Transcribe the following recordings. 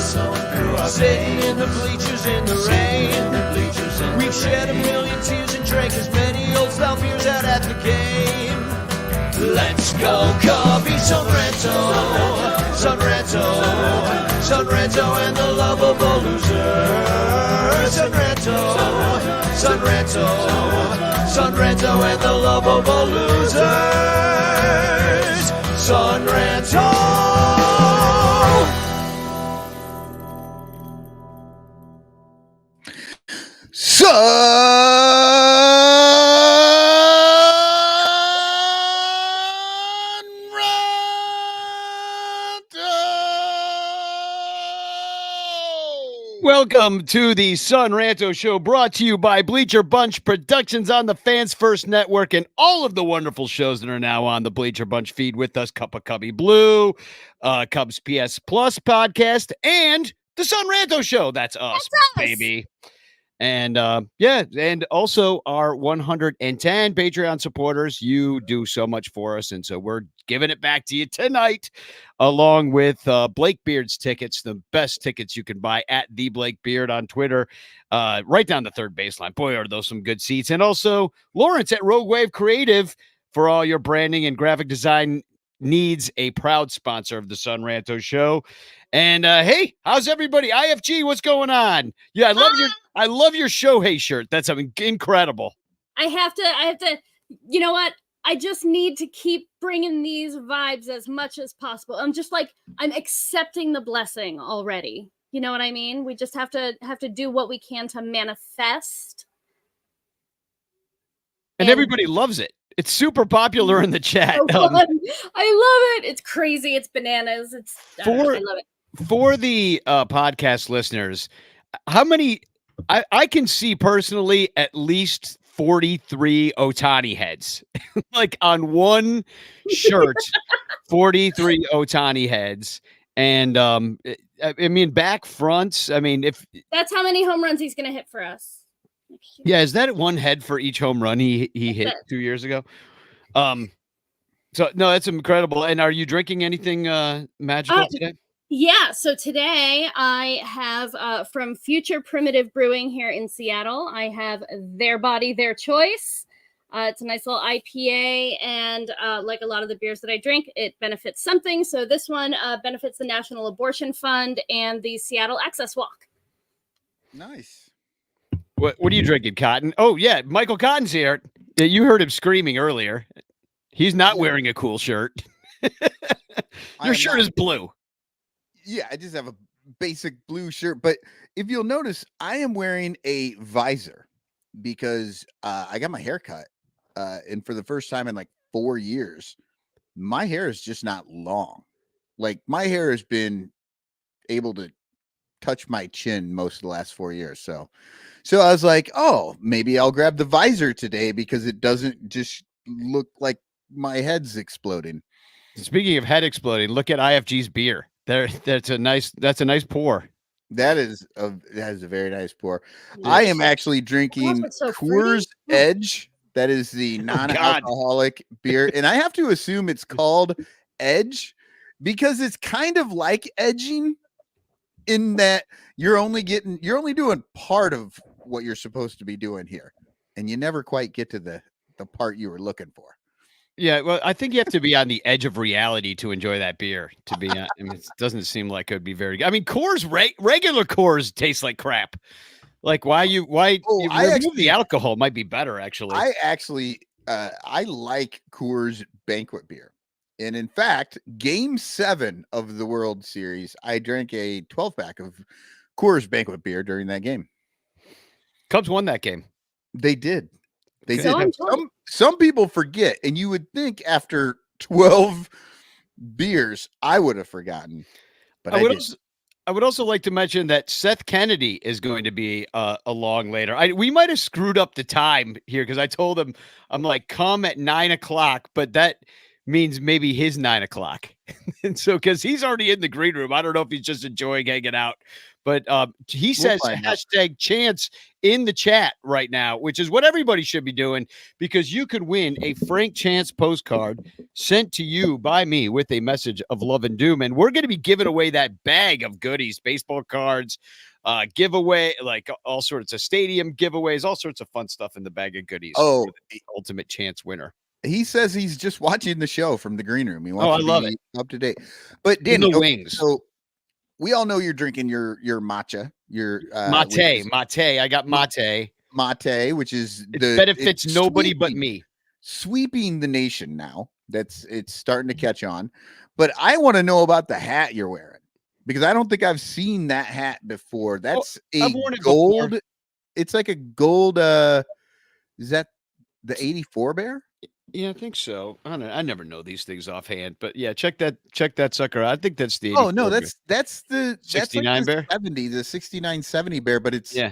Sitting in the bleachers in the rain. We've shed a million tears and drank as many old style beers out at the game. Let's go, Cubby, Son Ranto, Son Ranto, Son Ranto and the lovable loser. Son Ranto, Son Ranto, Son Ranto and the lovable losers. Son Ranto. Welcome to the Son Ranto Show, brought to you by Bleacher Bunch Productions on the Fans First Network and all of the wonderful shows that are now on the Bleacher Bunch feed with us. Cup of Cubby Blue, Cubs PS Plus podcast, and the Son Ranto Show. That's us, baby. And and also our 110 Patreon supporters. You do so much for us, and so we're giving it back to you tonight, along with Blake Beard's tickets, the best tickets you can buy at the Blake Beard on Twitter, right down the third baseline. Boy, are those some good seats. And also Lawrence at Rogue Wave Creative for all your branding and graphic design needs, a proud sponsor of the Son Ranto Show. And hey, how's everybody? IFG, what's going on? Yeah, I love your Shohei shirt. That's incredible. I have to, you know what? I just need to keep bringing these vibes as much as possible. I'm accepting the blessing already. You know what I mean? We just have to do what we can to manifest. And everybody loves it. It's super popular in the chat. I love it. It's crazy. It's bananas. I love it. For the podcast listeners, how many I can see personally at least 43 Ohtani heads, like on one shirt, 43 Ohtani heads. And I mean, back fronts. I mean, if that's how many home runs he's going to hit for us. Yeah. Is that one head for each home run he hit 2 years ago? So no, that's incredible. And are you drinking anything magical today? Yeah, so today I have from Future Primitive Brewing here in Seattle, I have Their Body, Their Choice. It's a nice little IPA, and like a lot of the beers that I drink, it benefits something. So this one benefits the National Abortion Fund and the Seattle Access Walk. Nice. What are you drinking, Cotton? Oh, yeah, Michael Cotton's here. You heard him screaming earlier. He's not wearing a cool shirt. Your shirt is blue. Yeah, I just have a basic blue shirt. But if you'll notice, I am wearing a visor because I got my hair cut. And for the first time in like 4 years, my hair is just not long. Like my hair has been able to touch my chin most of the last 4 years. So I was like, oh, maybe I'll grab the visor today because it doesn't just look like my head's exploding. Speaking of head exploding, look at IFG's beer. That's a nice pour. That is a very nice pour. Yes. I am actually drinking Coors Edge. That is the non-alcoholic beer. And I have to assume it's called Edge because it's kind of like edging in that you're only doing part of what you're supposed to be doing here. And you never quite get to the part you were looking for. Yeah, well, I think you have to be on the edge of reality to enjoy that beer. To be, I mean, it doesn't seem like it would be very good. I mean, Coors, regular Coors tastes like crap. Like, why remove the alcohol might be better, actually. I like Coors Banquet beer. And in fact, Game 7 of the World Series, I drank a 12-pack of Coors Banquet beer during that game. Cubs won that game. They did. They did. Some people forget, and you would think after 12 beers, I would have forgotten. But I would also like to mention that Seth Kennedy is going to be along later. We might have screwed up the time here because I told him, I'm like, come at 9:00, but that means maybe his 9:00. And so, because he's already in the green room, I don't know if he's just enjoying hanging out. But he We'll says find out. hashtag chance in the chat right now, which is what everybody should be doing, because you could win a Frank Chance postcard sent to you by me with a message of love and doom. And we're going to be giving away that bag of goodies, baseball cards, giveaway, like all sorts of stadium giveaways, all sorts of fun stuff in the bag of goodies. Oh, for the ultimate chance winner. He says he's just watching the show from the green room. He wants I to love be up to date. But In Danny, the wings. so we all know you're drinking your matcha, your mate. I got mate. Mate, which is It benefits it's nobody but me. Sweeping the nation now. It's starting to catch on. But I want to know about the hat you're wearing, because I don't think I've seen that hat before. That's I've worn it gold. before. It's like a gold. Is that the 84 bear? Yeah, I think so. I don't know. I never know these things offhand, but yeah, check that sucker out. I think that's the 84 Oh no, bear. that's the 69 like the bear? 70, the 69-70 bear, but it's Yeah,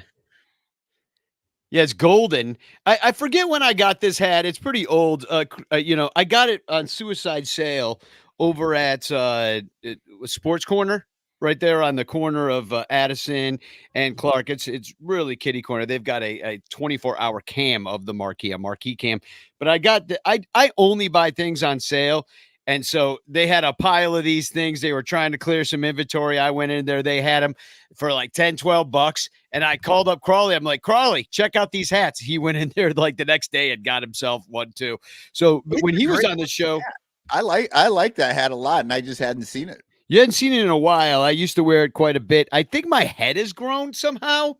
it's golden. I forget when I got this hat. It's pretty old. I got it on suicide sale over at Sports Corner, right there on the corner of Addison and Clark. It's really kitty corner. They've got a 24-hour cam of the marquee, a marquee cam. But I only buy things on sale. And so they had a pile of these things. They were trying to clear some inventory. I went in there. They had them for like $10-12. And I called up Crawley. I'm like, Crawley, check out these hats. He went in there like the next day and got himself one too. So when he was on the show, I like that hat a lot, and I just hadn't seen it. you hadn't seen it in a while. I used to wear it quite a bit. I think my head has grown somehow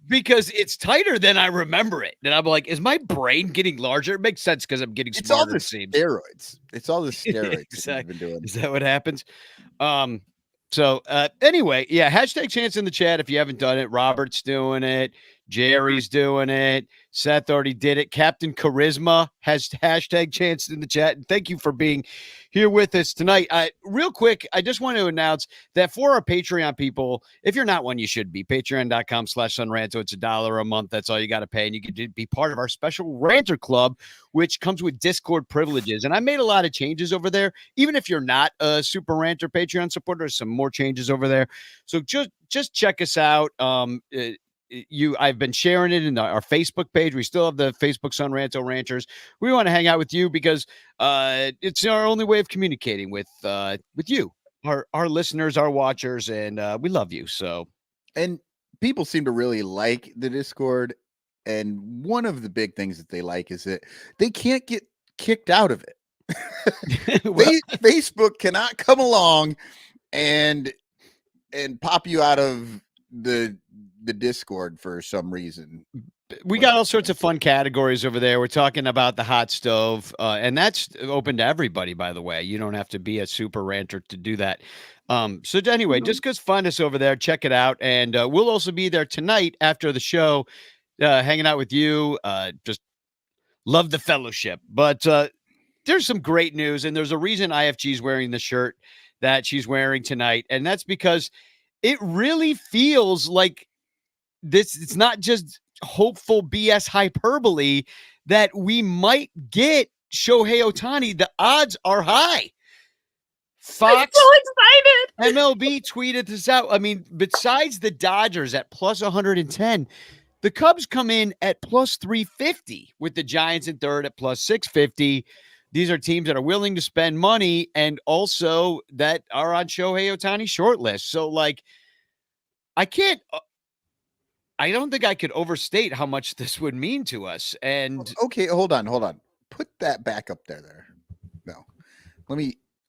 because it's tighter than I remember it. And I'm like, is my brain getting larger? It makes sense because I'm getting It's smarter. all the steroids. It's all the steroids Exactly. that you've been doing. Is that what happens? So anyway, yeah, hashtag chance in the chat if you haven't done it. Robert's doing it. Jerry's doing it. Seth already did it. Captain Charisma has hashtag chance in the chat. And thank you for being here with us tonight. Real quick, I just want to announce that for our Patreon people, if you're not one, you should be. Patreon.com/sunranto. It's $1 a month. That's all you got to pay. And you can be part of our special Ranter Club, which comes with Discord privileges. And I made a lot of changes over there. Even if you're not a Super Ranter Patreon supporter, there's some more changes over there. So just check us out. I've been sharing it in our Facebook page. We still have the Facebook Sun Ranto Ranchers. We want to hang out with you because it's our only way of communicating with you, our listeners, our watchers, and we love you. So, and people seem to really like the Discord. And one of the big things that they like is that they can't get kicked out of it. Facebook cannot come along and pop you out of the Discord for some reason. We got all sorts of fun categories over there. We're talking about the hot stove, and that's open to everybody, by the way. You don't have to be a super ranter to do that. So anyway, just because find us over there, check it out. And we'll also be there tonight after the show, hanging out with you. Just love the fellowship. But there's some great news, and there's a reason IFG is wearing the shirt that she's wearing tonight. And that's because it really feels like it's not just hopeful BS hyperbole that we might get Shohei Ohtani. The odds are high. Fox, I'm so excited. MLB tweeted this out. I mean, besides the Dodgers at plus 110, the Cubs come in at plus 350 with the Giants in third at plus 650. These are teams that are willing to spend money and also that are on Shohei Ohtani's short list. So, like, I don't think I could overstate how much this would mean to us. And okay, hold on. Put that back up there. No.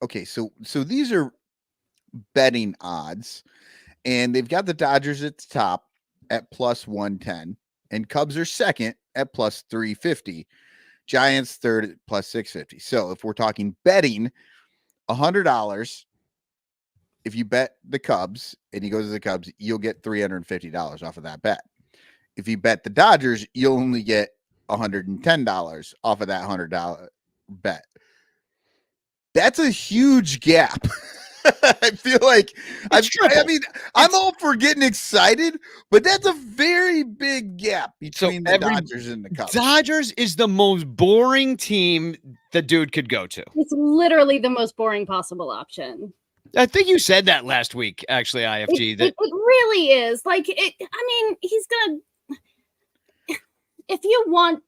Okay, so these are betting odds, and they've got the Dodgers at the top at plus 110, and Cubs are second at plus 350. Giants third at plus 650. So if we're talking betting, $100, if you bet the Cubs and you go to the Cubs, you'll get $350 off of that bet. If you bet the Dodgers, you'll only get $110 off of that $100 bet. That's a huge gap. I feel like I'm all for getting excited, but that's a very big gap between the Dodgers and the Cubs. Dodgers is the most boring team the dude could go to. It's literally the most boring possible option. I think you said that last week, actually, IFG. It really is. Like, he's going to, if you want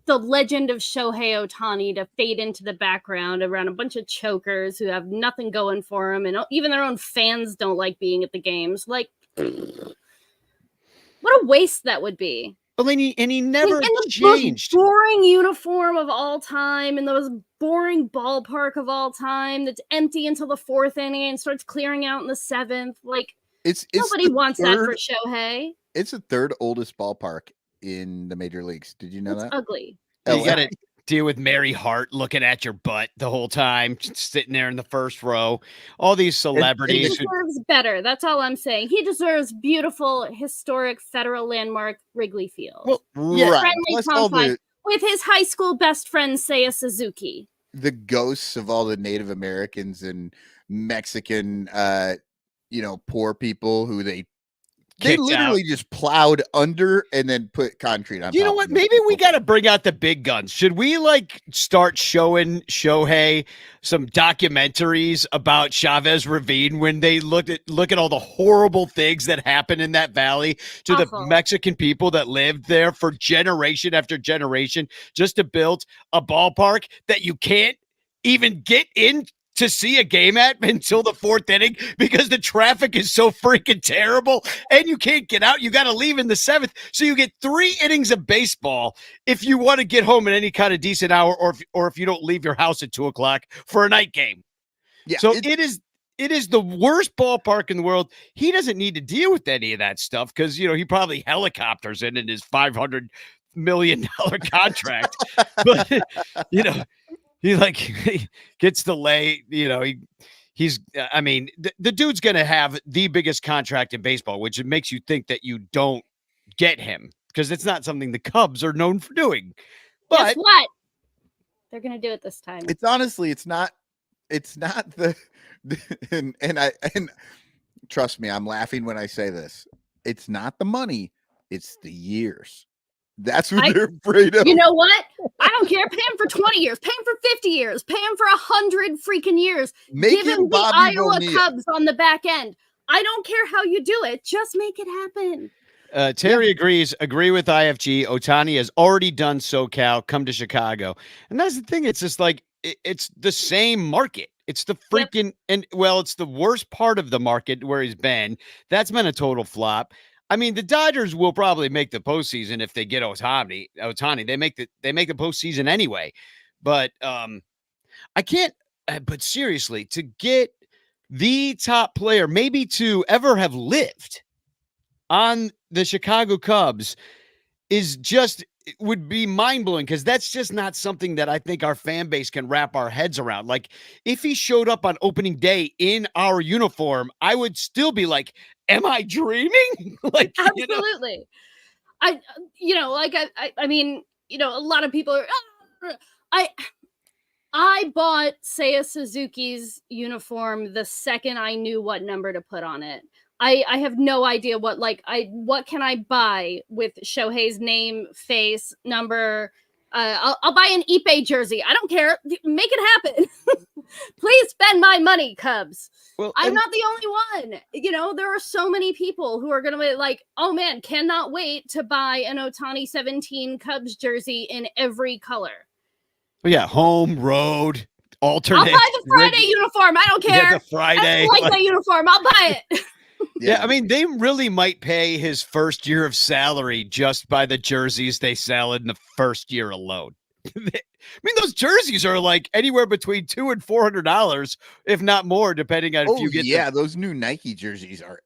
the legend of Shohei Ohtani to fade into the background around a bunch of chokers who have nothing going for them, and even their own fans don't like being at the games, like, what a waste that would be. Well, and he never in the changed. Most boring uniform of all time, in the most boring ballpark of all time, that's empty until the 4th inning and starts clearing out in the 7th. Like, nobody wants that for Shohei. It's the 3rd oldest ballpark in the major leagues. Did you know that? Ugly. You got to deal with Mary Hart looking at your butt the whole time, sitting there in the first row. All these celebrities. He deserves better. That's all I'm saying. He deserves beautiful, historic federal landmark Wrigley Field. Well, right. Friendly confines with his high school best friend, Seiya Suzuki. The ghosts of all the Native Americans and Mexican, poor people who they literally just plowed under and then put concrete on. You know what? Maybe we got to bring out the big guns. Should we start showing Shohei some documentaries about Chavez Ravine when they look at all the horrible things that happened in that valley to the Mexican people that lived there for generation after generation just to build a ballpark that you can't even get in to see a game at until the 4th inning because the traffic is so freaking terrible and you can't get out. You got to leave in the 7th. So you get 3 innings of baseball if you want to get home at any kind of decent hour or if you don't leave your house at 2:00 for a night game. Yeah, so it is the worst ballpark in the world. He doesn't need to deal with any of that stuff because, he probably helicopters in his $500 million contract. But, he gets to lay, he's, the dude's going to have the biggest contract in baseball, which makes you think that you don't get him because it's not something the Cubs are known for doing. But guess what? They're going to do it this time. It's not and trust me, I'm laughing when I say this. It's not the money. It's the years. That's what they're afraid of. You know what? I don't care. Pay him for 20 years. Pay him for 50 years. Pay him for 100 freaking years. Give him the Iowa Cubs on the back end. I don't care how you do it. Just make it happen. Terry agrees. Agree with IFG. Ohtani has already done SoCal. Come to Chicago. And that's the thing. It's just like, it's the same market. It's the freaking, it's the worst part of the market where he's been. That's been a total flop. I mean, the Dodgers will probably make the postseason if they get Ohtani. They make the postseason anyway. But I can't. But seriously, to get the top player, maybe to ever have lived on the Chicago Cubs, would be mind blowing because that's just not something that I think our fan base can wrap our heads around. Like, if he showed up on opening day in our uniform, I would still be like, am I dreaming? Like, absolutely. A lot of people are, I bought Seiya Suzuki's uniform the second I knew what number to put on it. I have no idea what can I buy with Shohei's name, face, number. I'll buy an Ippei jersey. I don't care. Make it happen. Please spend my money, Cubs. Well, I'm not the only one. There are so many people who are going to be like, oh man, cannot wait to buy an Ohtani 17 Cubs jersey in every color. Well, yeah, home, road, alternate. I'll buy the Friday uniform. I don't care. Yeah, the Friday. I don't like that uniform. I'll buy it. Yeah, I mean, they really might pay his first year of salary just by the jerseys they sell in the first year alone. I mean, those jerseys are like anywhere between $200 and $400, if not more, depending on if you get. Yeah, those new Nike jerseys are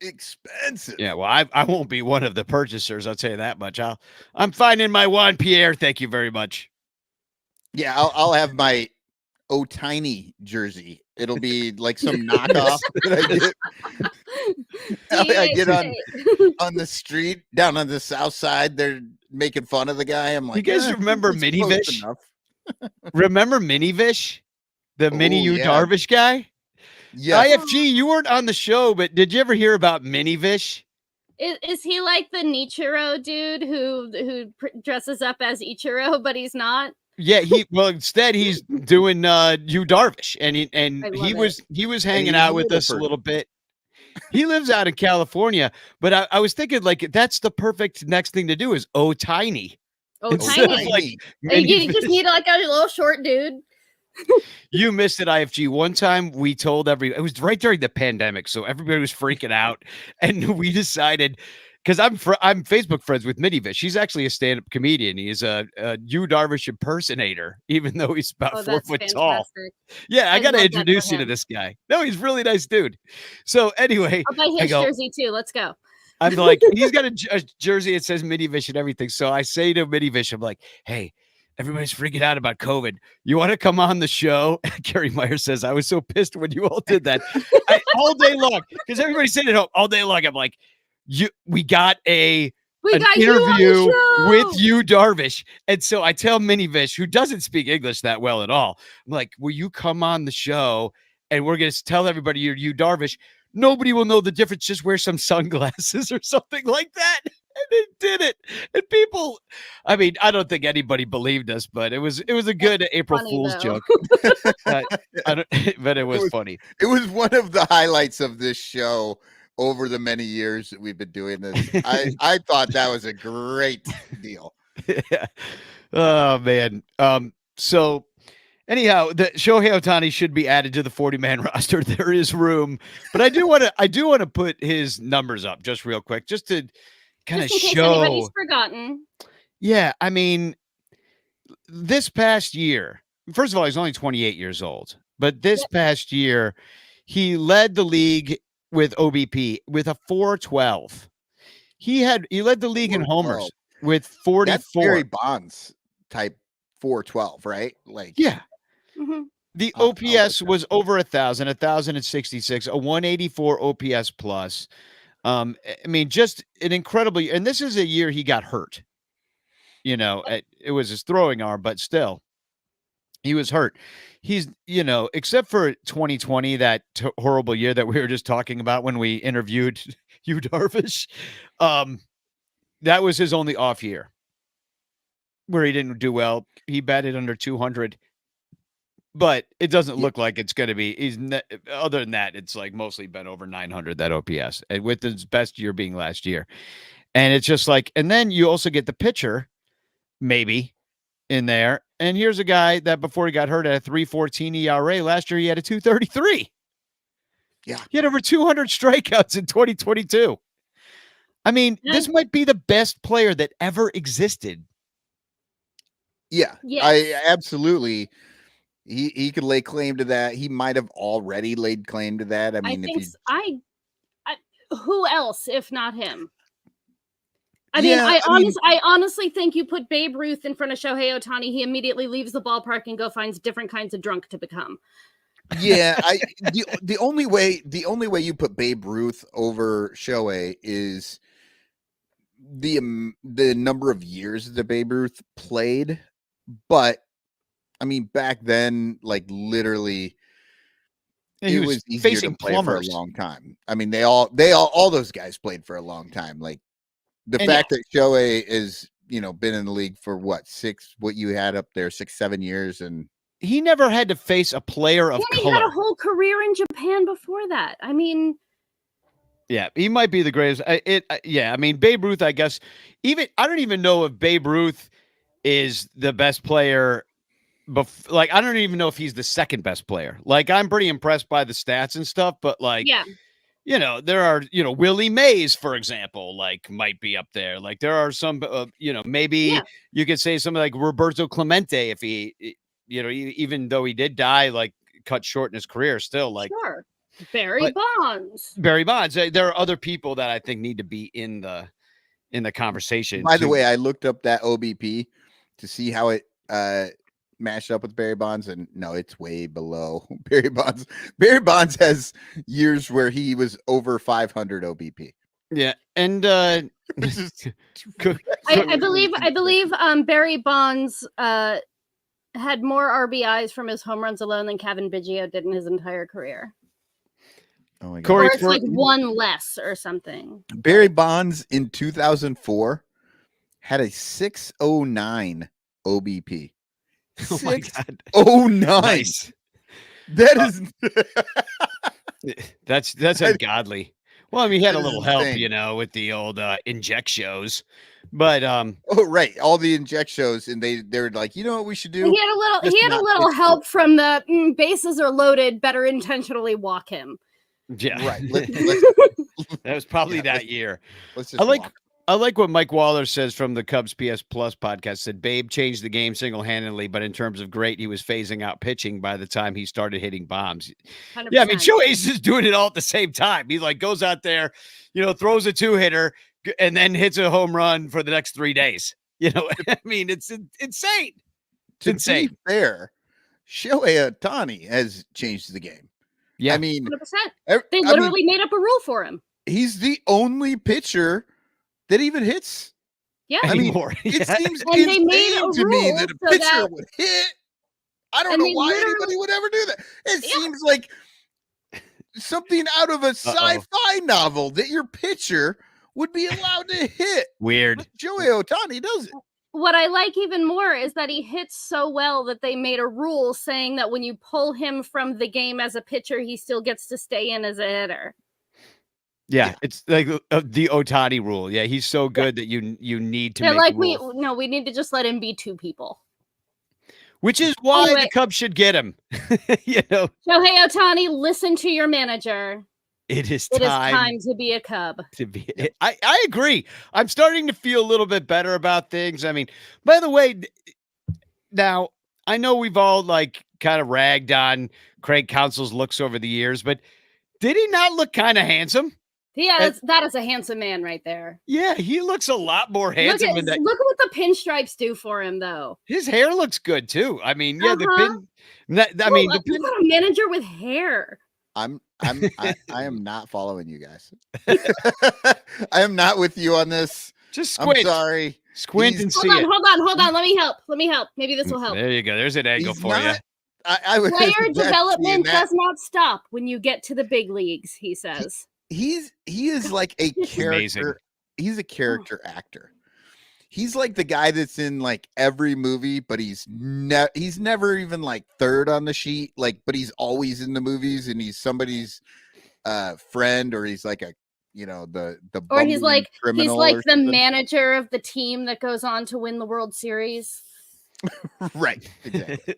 expensive. Yeah, well, I won't be one of the purchasers. I'll tell you that much. I'm finding my Juan Pierre. Thank you very much. Yeah, I'll have my Ohtani jersey. It'll be like some knockoff that I get on the street down on the south side. They're making fun of the guy. I'm like, you guys remember Minivish? Remember Minivish? The Darvish guy? Yeah. IFG, you weren't on the show, but did you ever hear about Minivish? Is he like the Nichiro dude who dresses up as Ichiro, but he's not? Yeah, instead he's doing Yu Darvish, and he I love he was And hanging he's a out with little us a person. little bit. He lives out in California, but I was thinking like that's the perfect next thing to do is Tiny Oh, instead of Tiny. like Tiny. mini You just fish. need like a little short dude. You missed it, IFG. One time we told it was right during the pandemic, so everybody was freaking out, and we decided because I'm Facebook friends with Minivish. He's actually a stand-up comedian. He's a Yu Darvish impersonator, even though he's about Oh, 4 that's foot tall. fantastic. Yeah, I I got to love that for introduce you to him. this guy. No, he's a really nice dude. So anyway, I'll buy I his go, jersey too. Let's go. I'm like, he's got a jersey that says Minivish and everything. So I say to Minivish, I'm like, hey, everybody's freaking out about COVID. You want to come on the show? Gary Meyer says, I was so pissed when you all did that. All day long, because everybody's sitting at home all day long. I'm like, we got an got interview you on the with show. Yu Darvish. And so I tell Minivish, who doesn't speak English that well at all, I'm like, will you come on the show? And we're going to tell everybody you're Yu Darvish. Nobody will know the difference. Just wear some sunglasses or something like that. And they did it. And people, I mean, I don't think anybody believed us, but it was a good April funny, Fool's though. joke. I don't, but it was funny. It was one of the highlights of this show over the many years that we've been doing this. I thought that was a great deal. Yeah. Oh man. So anyhow, the Shohei Ohtani should be added to the 40-man roster. There is room, but I do want to put his numbers up just real quick, just to kind of Just in case show. anybody's forgotten. Yeah, I mean, this past year, first of all, he's only 28 years old, but this past year, he led the league with OBP with a 412. He led the league in homers with 44. That's Barry Bonds type 412, right? Like, yeah. Mm-hmm. The I'll OPS look was over 1,066, a 184 OPS plus. I mean, just an incredible, and this is a year he got hurt. You know, it was his throwing arm, but still, he was hurt. He's, except for 2020, that horrible year that we were just talking about when we interviewed Yu Darvish, that was his only off year where he didn't do well. He batted under 200. But it doesn't look like it's going to be. Other than that, it's like mostly been over 900, that OPS, and with his best year being last year. And it's just like, and then you also get the pitcher, maybe, in there. And here's a guy that before he got hurt at a 3.14 ERA. Last year he had a 2.33. Yeah, he had over 200 strikeouts in 2022. I mean, this might be the best player that ever existed. Yeah, yes. I absolutely. He could lay claim to that. He might have already laid claim to that. I mean, who else if not him? I honestly think you put Babe Ruth in front of Shohei Ohtani, he immediately leaves the ballpark and finds different kinds of drunk to become. Yeah, the only way you put Babe Ruth over Shohei is the number of years that Babe Ruth played, but I mean, back then, like literally, it was easier to play for a long time. I mean, all those guys played for a long time. Like the fact that Shohei is, been in the league for what you had up there, 6-7 years, and he never had to face a player of color. He had a whole career in Japan before that. I mean, yeah, he might be the greatest. I mean, Babe Ruth, I guess. I don't even know if Babe Ruth is the best player. I don't even know if he's the second best player. Like, I'm pretty impressed by the stats and stuff, but there are, Willie Mays, for example, like might be up there. Like there are some, maybe you could say something like Roberto Clemente, if he, even though he did die, like cut short in his career, still like Barry Bonds. There are other people that I think need to be in the conversation. By the way, I looked up that OBP to see how it, matched up with Barry Bonds, and no, it's way below Barry Bonds. Barry Bonds has years where he was over 500 OBP. Yeah, and I believe Barry Bonds had more RBIs from his home runs alone than Kevin Biggio did in his entire career. Oh my God. Or it's like one less or something. Barry Bonds in 2004 had a 609 OBP. Oh my God. 609. Nice. That is That's ungodly. Well, I mean, he had that a is little help, insane. you know, with the old inject shows, but Oh, right. All the inject shows, and they're like, you know what we should do? He had a little. Just He had a not little pitch help from the bases are loaded. Better intentionally walk him. yeah, Right. that was probably Yeah, that year. let's I just like walk. I like what Mike Waller says from the Cubs PS Plus podcast. Said Babe changed the game single-handedly, but in terms of great, he was phasing out pitching by the time he started hitting bombs. 100%. Yeah, I mean, Shohei's just doing it all at the same time. He like goes out there, you know, throws a two-hitter and then hits a home run for the next 3 days. You know, I mean, it's insane. It's To insane. be fair, Shohei Ohtani has changed the game. Yeah. I mean, 100%. They literally made up a rule for him. He's the only pitcher that even hits. Yeah. I mean, Anymore. it Yeah. seems And they made insane a to me rule that a so pitcher that- would hit. I don't And know they why literally- anybody would ever do that. It Yeah. seems like something out of a sci-fi novel that your pitcher would be allowed to hit. Weird. But Shohei Ohtani does it. What I like even more is that he hits so well that they made a rule saying that when you pull him from the game as a pitcher, he still gets to stay in as a hitter. Yeah, it's like the Ohtani rule. Yeah, he's so good that you need to They're make like, rules. we need to just let him be two people. Which is why Anyway. the Cubs should get him. You know, Shohei Ohtani, listen to your manager. it is It is time time to be a Cub. to be. I agree. I'm starting to feel a little bit better about things. I mean, by the way, now I know we've all like kind of ragged on Craig Counsell's looks over the years, but did he not look kind of handsome? Yeah, that is a handsome man right there. Yeah, he looks a lot more Look handsome at than that. what the pinstripes do for him, though. His hair looks good too. I mean, yeah, the Uh-huh. pin. I mean, the Look pin. at a manager with hair. I am not following you guys. I am not with you on this. Just I'm squint. sorry. Squint He's- and see Hold it. on. Let me help. Maybe this will help. There you go. There's an angle He's for you. not- I would Player that's development seeing that. does not stop when you get to the big leagues, he says. He is like a character. Amazing. He's a character actor. He's like the guy that's in like every movie, but he's never even like third on the sheet. Like, but he's always in the movies, and he's somebody's friend, or he's like a the Or he's bumbling like criminal the or something. manager of the team that goes on to win the World Series. Right, exactly.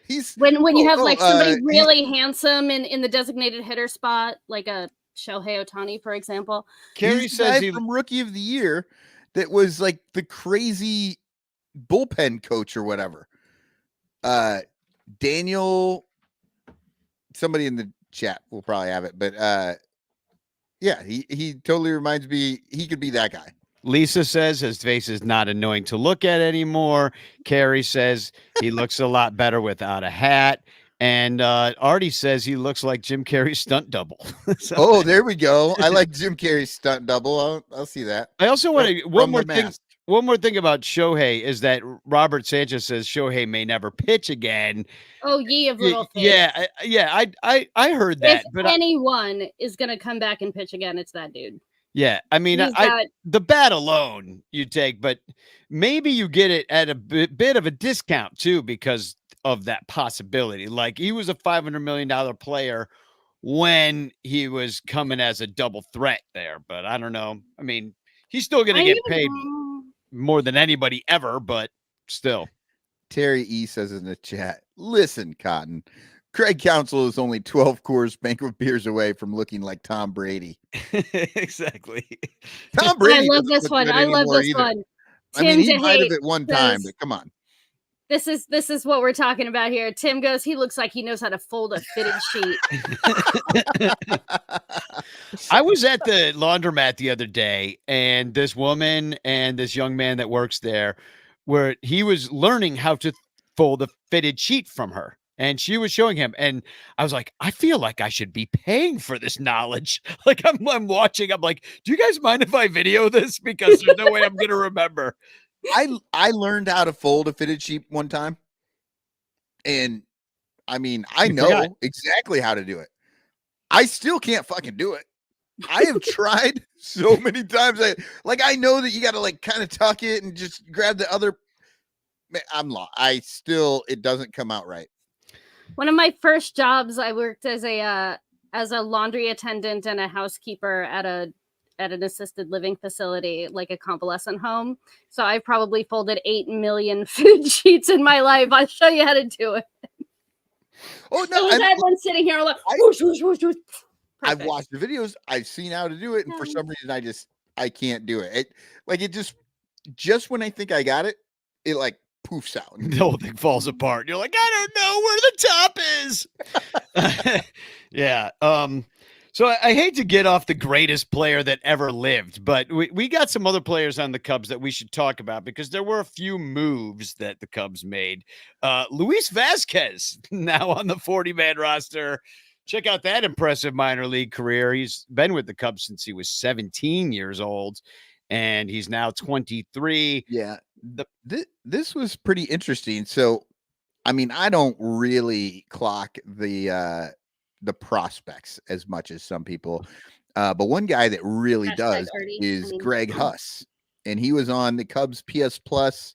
He's When you have like somebody he- really handsome in the designated hitter spot, like a Shohei Ohtani, for example. Kerry he's the guy says he. from Rookie of the Year that was like the crazy bullpen coach or whatever. Daniel, somebody in the chat will probably have it, but yeah, he totally reminds me. He could be that guy. Lisa says his face is not annoying to look at anymore. Carrie says he looks a lot better without a hat. And Artie says he looks like Jim Carrey's stunt double. So, Oh, there we go. I like Jim Carrey's stunt double. I'll see that. I also want to one From more The thing. Mask. One more thing about Shohei is that Robert Sanchez says Shohei may never pitch again. Oh, ye of little faith. Yeah, I heard that, If but anyone is gonna come back and pitch again, it's that dude. yeah, I mean, He's got- the bat alone you take, but maybe you get it at a bit of a discount too because of that possibility. Like he was a $500 million player when he was coming as a double threat there, but I don't know. I mean, he's still going to get paid more than anybody ever, but still. Terry E says in the chat, listen, Cotton, Craig Counsell is only 12 Coors banquet beers away from looking like Tom Brady. Exactly. Tom Brady. I love doesn't this look one. good I love anymore this either. one. I mean, he Tim might have DeHate at one time, says- but come on. This is what we're talking about here. Tim goes, he looks like he knows how to fold a fitted sheet. I was at the laundromat the other day, and this woman and this young man that works there, where he was learning how to fold a fitted sheet from her. And she was showing him, and I was like, I feel like I should be paying for this knowledge. Like I'm watching, I'm like, do you guys mind if I video this? Because there's no way I'm gonna remember. I learned how to fold a fitted sheet one time. And I mean, I You know forgot. exactly how to do it. I still can't fucking do it. I have tried so many times. I know that you got to like kind of tuck it and just grab the other. I'm lost. It doesn't come out right. One of my first jobs, I worked as a laundry attendant and a housekeeper at an assisted living facility, like a convalescent home. So I've probably folded 8 million food sheets in my life. I'll show you how to do it. Oh So no! was everyone sitting here like, whoosh, whoosh, whoosh, whoosh. I've Perfect. watched the videos. I've seen how to do it, and for some reason, I can't do it. It just when I think I got it, it like poofs out. The whole thing falls apart. You're like, I don't know where the top is. Yeah. So I hate to get off the greatest player that ever lived, but we got some other players on the Cubs that we should talk about because there were a few moves that the Cubs made. Luis Vasquez now on the 40-man roster. Check out that impressive minor league career. He's been with the Cubs since he was 17 years old, and he's now 23. Yeah. This was pretty interesting. So, I mean, I don't really clock the prospects as much as some people. But one guy that really does is Greg Huss. And he was on the Cubs PS Plus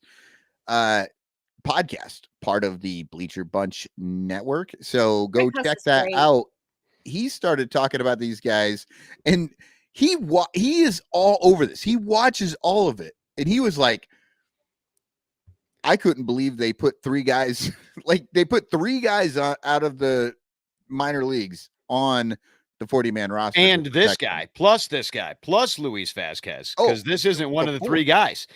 podcast, part of the Bleacher Bunch network. So go check that out. He started talking about these guys, and he is all over this. He watches all of it. And he was like, I couldn't believe they put 3 guys, out of the minor leagues on the 40-man roster. And this guy, plus Luis Vasquez, because this isn't one of the 3 guys.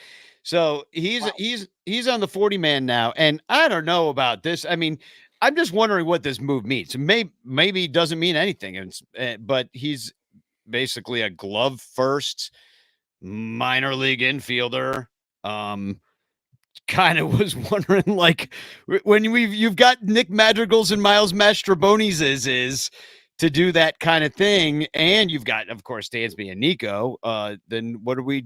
So he's on the 40-man now. And I don't know about this. I mean, I'm just wondering what this move means. Maybe it doesn't mean anything. But he's basically a glove first minor league infielder. Kind of was wondering, like, when you've got Nick Madrigal's and Miles Mastrobonis is to do that kind of thing, and you've got, of course, Dansby and Nico. Then what are we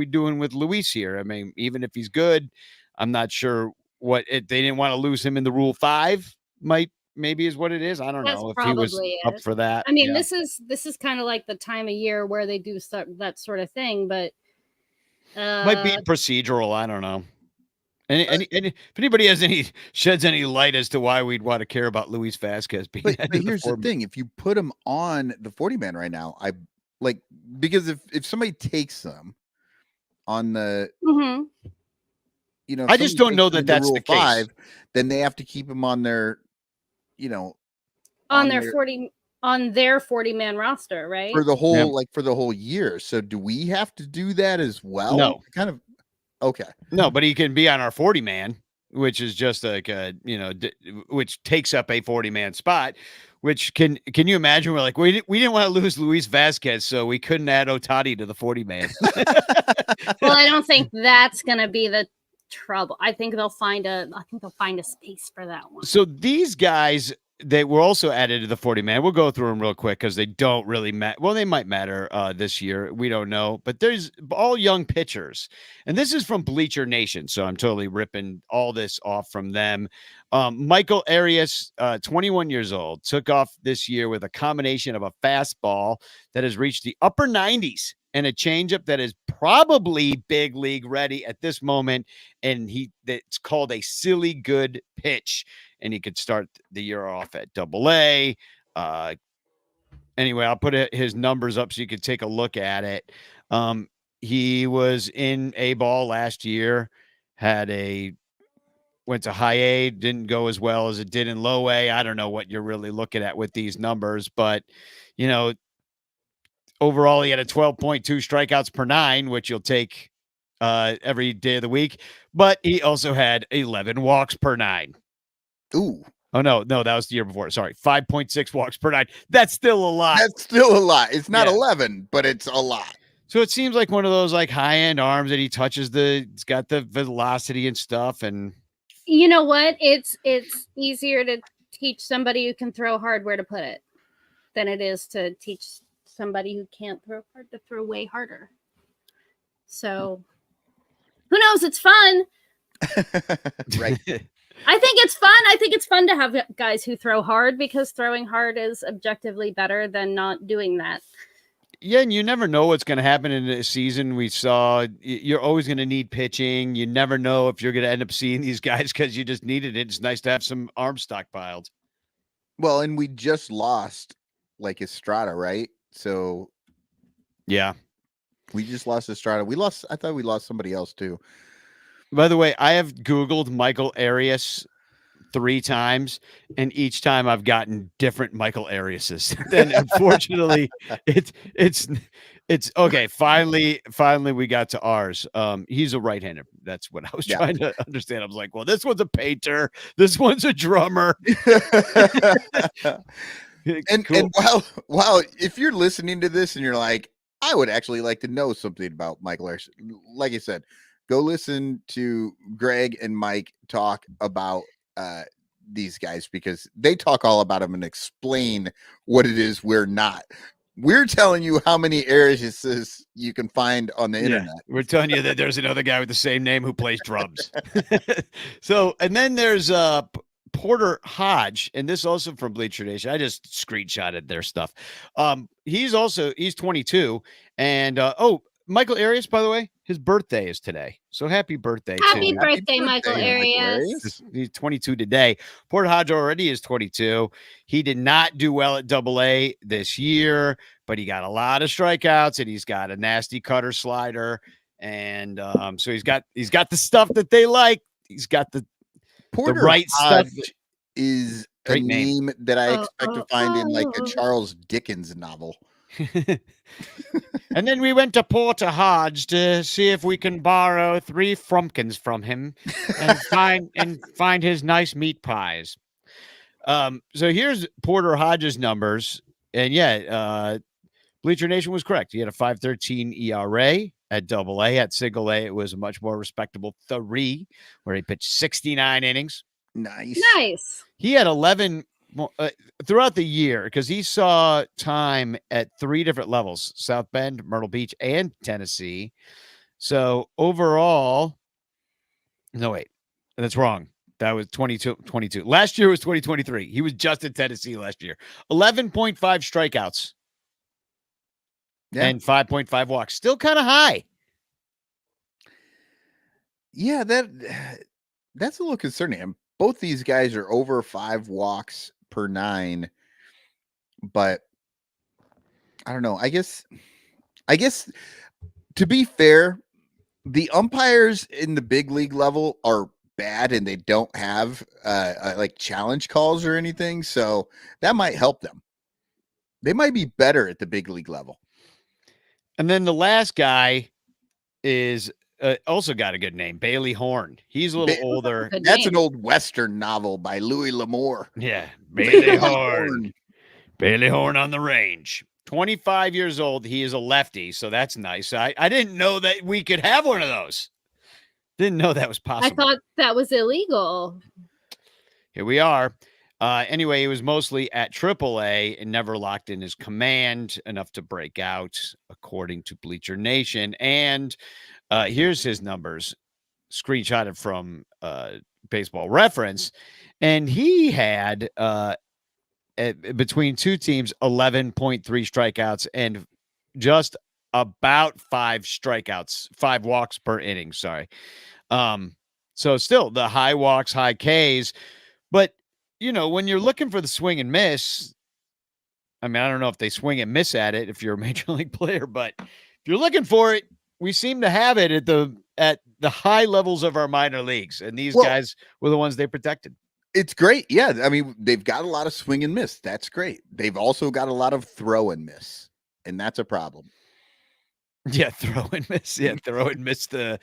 doing with Luis here? I mean, even if he's good, I'm not sure they didn't want to lose him in the Rule 5. Maybe is what it is. I don't know if he was up for that. I mean, this is kind of like the time of year where they do that sort of thing, but might be procedural. I don't know. And if anybody sheds any light as to why we'd want to care about Luis Vasquez being, but here's the thing: if you put him on the 40-man right now, because if somebody takes them on the, I just don't know that that's the case. 5, then they have to keep him on their, on their 40-man roster, right? For the whole for the whole year. So do we have to do that as well? No, kind of. Okay. No, but he can be on our 40-man, which is just like which takes up a 40-man spot. Which can you imagine? We're like, we didn't want to lose Luis Vasquez, so we couldn't add Ohtani to the 40-man. Well, I don't think that's gonna be the trouble. I think they'll find a space for that one. So these guys, they were also added to the 40-man. We'll go through them real quick because they don't really matter. Well, they might matter this year. We don't know. But there's all young pitchers. And this is from Bleacher Nation, so I'm totally ripping all this off from them. Michael Arias, 21 years old, took off this year with a combination of a fastball that has reached the upper 90s and a changeup that is probably big league ready at this moment. And it's called a silly good pitch. And he could start the year off at AA. Anyway, I'll put his numbers up so you could take a look at it. He was in A-ball last year, went to high A, didn't go as well as it did in low A. I don't know what you're really looking at with these numbers, but, overall he had a 12.2 strikeouts per 9, which you'll take every day of the week. But he also had 11 walks per 9. Ooh. Oh, no, that was the year before. Sorry. 5.6 walks per 9. That's still a lot. It's not 11, but it's a lot. So it seems like one of those like high-end arms that he touches it's got the velocity and stuff. And you know what? It's easier to teach somebody who can throw hard where to put it than it is to teach somebody who can't throw hard to throw way harder. So who knows? It's fun. Right. I think it's fun. I think it's fun to have guys who throw hard because throwing hard is objectively better than not doing that. Yeah, and you never know what's going to happen in the season. We saw you're always going to need pitching. You never know if you're going to end up seeing these guys because you just needed it. It's nice to have some arms stockpiled. Well, and we just lost like Estrada, right? So yeah, we just lost Estrada. I thought we lost somebody else too. By the way, I have Googled Michael Arias 3 times, and each time I've gotten different Michael Ariases. Then unfortunately, it's okay. Finally, we got to ours. He's a right-hander. That's what I was trying to understand. I was like, well, this one's a painter. This one's a drummer. And wow, if you're listening to this and you're like, I would actually like to know something about Michael Arias, like I said, go listen to Greg and Mike talk about these guys, because they talk all about them and explain what it is we're not. We're telling you how many Ariases you can find on the internet. We're telling you that there's another guy with the same name who plays drums. So, and then there's Porter Hodge, and this also from Bleacher Nation. I just screenshotted their stuff. He's 22, and Michael Arias, by the way, his birthday is today. So happy birthday Happy birthday, Michael Arias. He's 22 today. Porter Hodge already is 22. He did not do well at AA this year, but he got a lot of strikeouts, and he's got a nasty cutter slider. And so he's got the stuff that they like. He's got the right Hodge stuff. Is a name that I expect to find in like a Charles Dickens novel. And then we went to Porter Hodge to see if we can borrow 3 frumpkins from him and find his nice meat pies. So here's Porter Hodge's numbers, and Bleacher Nation was correct. He had a 5.13 ERA at AA. At single A, it was a much more respectable 3, where he pitched 69 innings. Nice. He had 11 throughout the year, because he saw time at 3 different levels: South Bend, Myrtle Beach, and Tennessee. So overall, no, wait, that's wrong. That was 22. Last year was 2023. He was just in Tennessee last year. 11.5 strikeouts and 5.5 walks. Still kind of high. Yeah, that's a little concerning. Both these guys are over 5 walks per 9, but I don't know. I guess to be fair, the umpires in the big league level are bad, and they don't have like challenge calls or anything, so that might help them. They might be better at the big league level. And then the last guy is also got a good name, Bailey Horn. He's a little older. That's an old Western novel by Louis L'Amour. Yeah, Bailey Horn. Bailey Horn on the range. 25 years old. He is a lefty, so that's nice. I didn't know that we could have one of those. Didn't know that was possible. I thought that was illegal. Here we are. Anyway, he was mostly at AAA and never locked in his command enough to break out, according to Bleacher Nation. And here's his numbers, screenshotted from Baseball Reference. And he had, between 2 teams, 11.3 strikeouts and just about 5 walks per inning. Sorry. So still the high walks, high Ks. But, when you're looking for the swing and miss, I mean, I don't know if they swing and miss at it if you're a major league player, but if you're looking for it, we seem to have it at the high levels of our minor leagues. And these guys were the ones they protected. It's great. Yeah. I mean, they've got a lot of swing and miss. That's great. They've also got a lot of throw and miss, and that's a problem. Yeah, throw and miss. Yeah, throw and miss the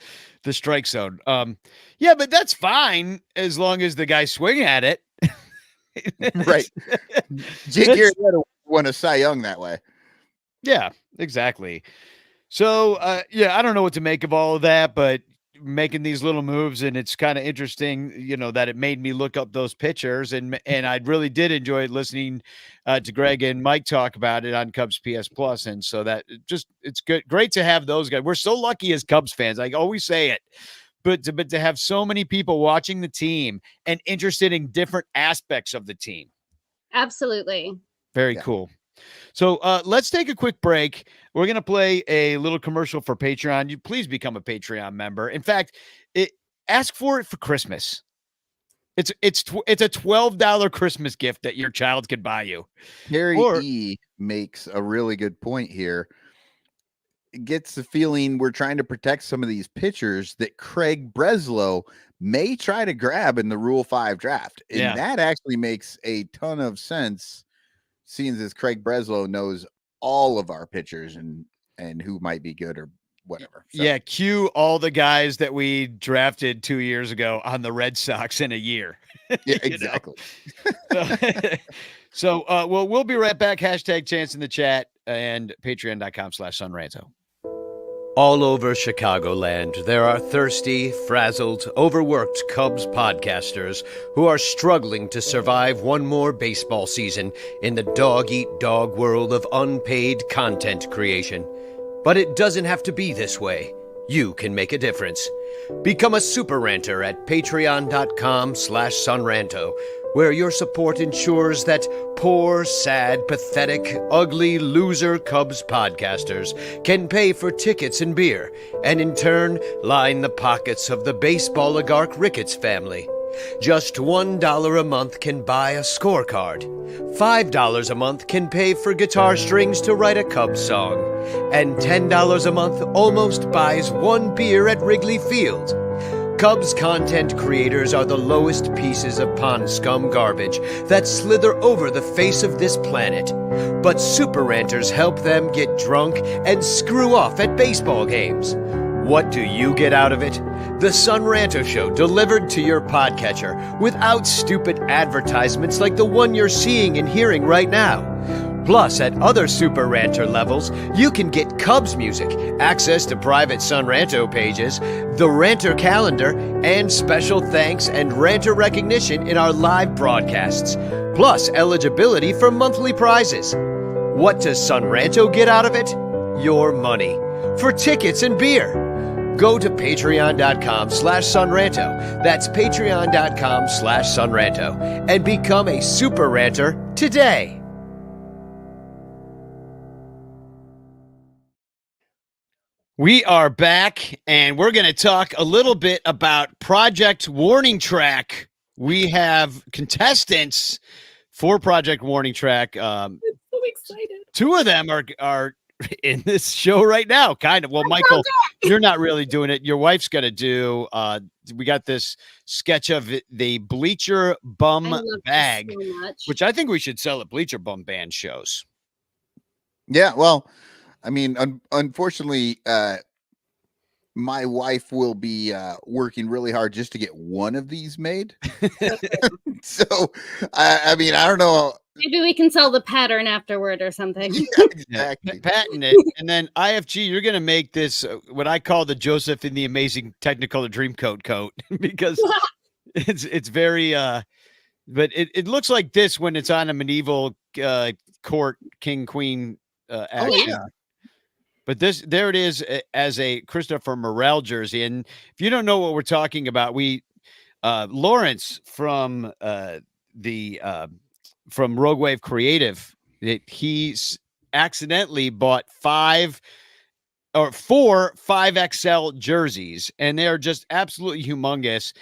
strike zone. Yeah, but that's fine as long as the guys swing at it. Right. Jake Garrett won a Cy Young that way. Yeah, exactly. So, I don't know what to make of all of that, but making these little moves, and it's kind of interesting, that it made me look up those pitchers, and I really did enjoy listening to Greg and Mike talk about it on Cubs PS Plus, and so that it's great to have those guys. We're so lucky as Cubs fans. I always say it, but to have so many people watching the team and interested in different aspects of the team. Absolutely. Very cool. So let's take a quick break. We're going to play a little commercial for Patreon. You please become a Patreon member. In fact, ask for it for Christmas. It's a $12 Christmas gift that your child can buy you. Harry E makes a really good point here. It gets the feeling we're trying to protect some of these pitchers that Craig Breslow may try to grab in the Rule 5 draft. And that actually makes a ton of sense, seeing as Craig Breslow knows all of our pitchers and who might be good or whatever. So. Yeah, cue all the guys that we drafted 2 years ago on the Red Sox in a year. Yeah, exactly. So we'll be right back. Hashtag Chance in the chat and patreon.com/sunranto. All over Chicagoland, there are thirsty, frazzled, overworked Cubs podcasters who are struggling to survive one more baseball season in the dog-eat-dog world of unpaid content creation. But it doesn't have to be this way. You can make a difference. Become a super ranter at patreon.com/sunranto, where your support ensures that poor, sad, pathetic, ugly, loser Cubs podcasters can pay for tickets and beer, and in turn line the pockets of the baseball oligarch Ricketts family. Just $1 a month can buy a scorecard. $5 a month can pay for guitar strings to write a Cubs song. And $10 a month almost buys one beer at Wrigley Field. Cubs content creators are the lowest pieces of pond scum garbage that slither over the face of this planet. But super ranters help them get drunk and screw off at baseball games. What do you get out of it? The Sun Ranto Show delivered to your podcatcher without stupid advertisements like the one you're seeing and hearing right now. Plus, at other Super Ranter levels, you can get Cubs music, access to private Sun Ranto pages, the Ranter calendar, and special thanks and Ranter recognition in our live broadcasts, plus eligibility for monthly prizes. What does Sun Ranto get out of it? Your money. For tickets and beer. Go to patreon.com/sunranto. That's patreon.com/sunranto. And become a Super Ranter today. We are back, and we're going to talk a little bit about Project Warning Track. We have contestants for Project Warning Track. I'm so excited. Two of them are in this show right now, kind of. Well, Michael, you're not really doing it. Your wife's going to do. We got this sketch of the Bleacher Bum Bag, so which I think we should sell at Bleacher Bum Band shows. Yeah, well, I mean, unfortunately, my wife will be working really hard just to get one of these made. So, I mean, I don't know. Maybe we can sell the pattern afterward or something. Yeah, exactly. Patent it. And then IFG, you're going to make this what I call the Joseph in the Amazing Technicolor Dreamcoat coat because it's very, but it looks like this when it's on a medieval court, king, queen action. Oh, yeah. But there it is as a Christopher Morel jersey. And if you don't know what we're talking about, Lawrence from Rogue Wave Creative, he accidentally bought 4 5XL jerseys, and they're just absolutely humongous.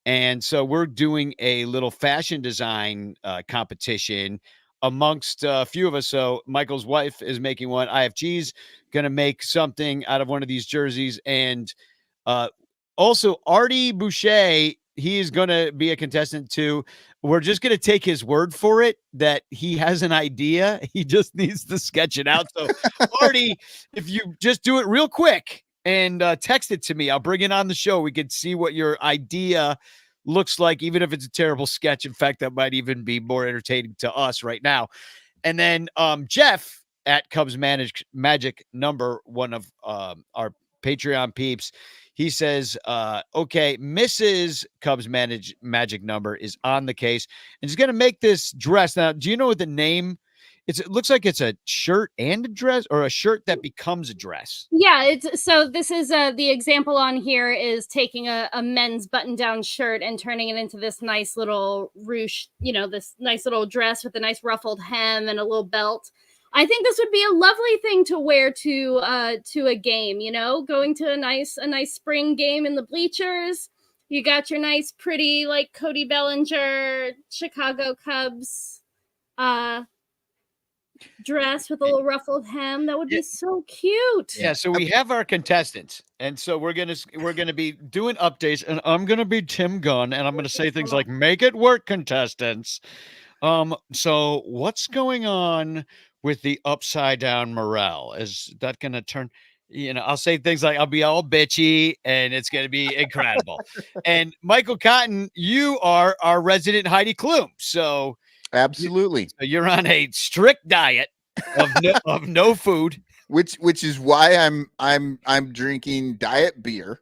And so we're doing a little fashion design competition amongst a few of us. So Michael's wife is making one. IFG's going to make something out of one of these jerseys. And also Artie Boucher, he is going to be a contestant too. We're just going to take his word for it that he has an idea. He just needs to sketch it out. So Artie, if you just do it real quick and text it to me, I'll bring it on the show. We can see what your idea looks like, even if it's a terrible sketch. In fact, that might even be more entertaining to us right now. And then Jeff at Cubs Magic number, one of our Patreon peeps, he says, okay, Mrs. Cubs Magic number is on the case and she's going to make this dress. Now, do you know what the name? It looks like it's a shirt and a dress, or a shirt that becomes a dress. Yeah, so this is the example on here is taking a men's button-down shirt and turning it into this nice little ruche, this nice little dress with a nice ruffled hem and a little belt. I think this would be a lovely thing to wear to a game, going to a nice spring game in the bleachers. You got your nice pretty like Cody Bellinger Chicago Cubs dress with a little ruffled hem. That would be so cute. Yeah, so we have our contestants, and so we're gonna be doing updates, and I'm gonna be Tim Gunn, and I'm gonna say things like "Make it work, contestants." So what's going on with the upside down morale? Is that gonna turn? I'll say things like I'll be all bitchy, and it's gonna be incredible. And Michael Cotton, you are our resident Heidi Klum, so Absolutely. you're on a strict diet of no food. Which is why I'm drinking diet beer.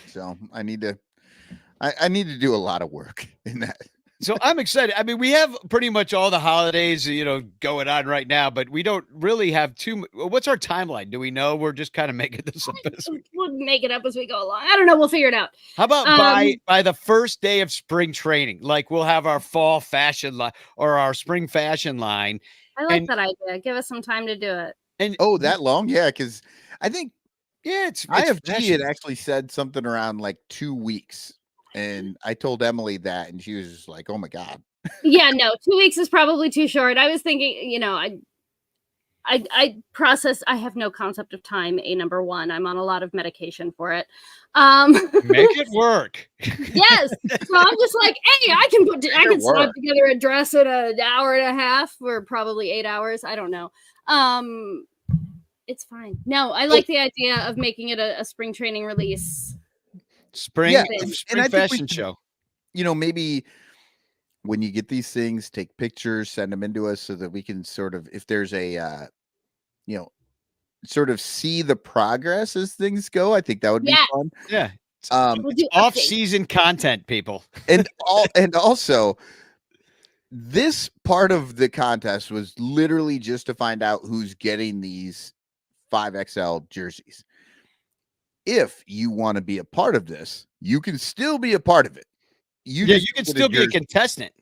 So I need to do a lot of work in that. So I'm excited. I mean, we have pretty much all the holidays, going on right now, but we don't really have what's our timeline? Do we know? We're just kind of making this up as we'll make it up as we go along. I don't know. We'll figure it out. How about by the first day of spring training? Like we'll have our fall fashion line or our spring fashion line. I like that idea. Give us some time to do it. And that long? Yeah, because I think it's IFG had actually said something around like 2 weeks. And I told Emily that, and she was just like, "Oh my God." Yeah, no, 2 weeks is probably too short. I was thinking, I process. I have no concept of time. Number one, I'm on a lot of medication for it. Make it work. Yes. So I'm just like, hey, I can slap together a dress in an hour and a half, or probably 8 hours. I don't know. It's fine. No, I like the idea of making it a spring training release. Spring fashion show. Maybe when you get these things, take pictures, send them into us so that we can sort of, if there's a, sort of see the progress as things go. I think that would be fun. Yeah. It's off-season content, people. And also, this part of the contest was literally just to find out who's getting these 5XL jerseys. If you want to be a part of this, you can still be a part of it. You can still be a contestant.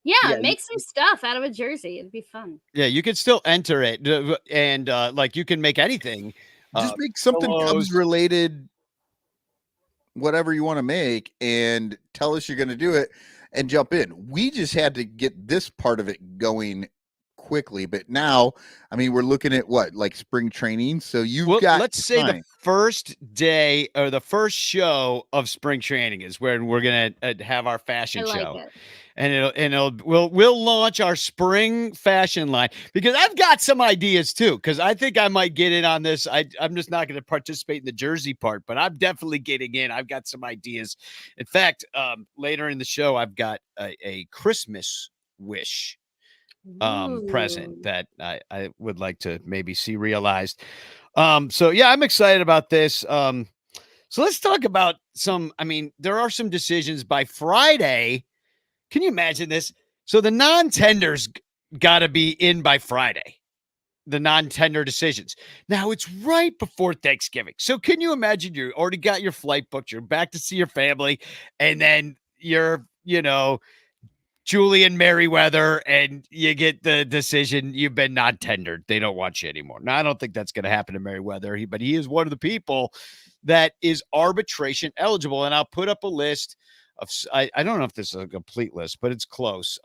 Yeah, make some stuff out of a jersey. It'd be fun. Yeah, you can still enter it, and like you can make anything. Just make something Cubs related, whatever you want to make, and tell us you're going to do it, and jump in. We just had to get this part of it going quickly, but now, I mean, we're looking at what, like spring training. So let's say the first day or the first show of spring training is where we're gonna have our fashion show. And we'll launch our spring fashion line, because I've got some ideas too, because I think I might get in on this. I'm just not going to participate in the jersey part, but I'm definitely getting in. I've got some ideas. In fact, later in the show, I've got a Christmas wish present that I would like to maybe see realized. So yeah, I'm excited about this. So let's talk about there are some decisions by Friday. Can you imagine this? So the non-tenders got to be in by Friday. The non-tender decisions. Now it's right before Thanksgiving. So can you imagine you already got your flight booked, you're back to see your family, and then you're, Julian Merriweather, and you get the decision you've been non-tendered. They don't want you anymore. Now, I don't think that's going to happen to Merriweather, but he is one of the people that is arbitration eligible. And I'll put up a list of, I don't know if this is a complete list, but it's close.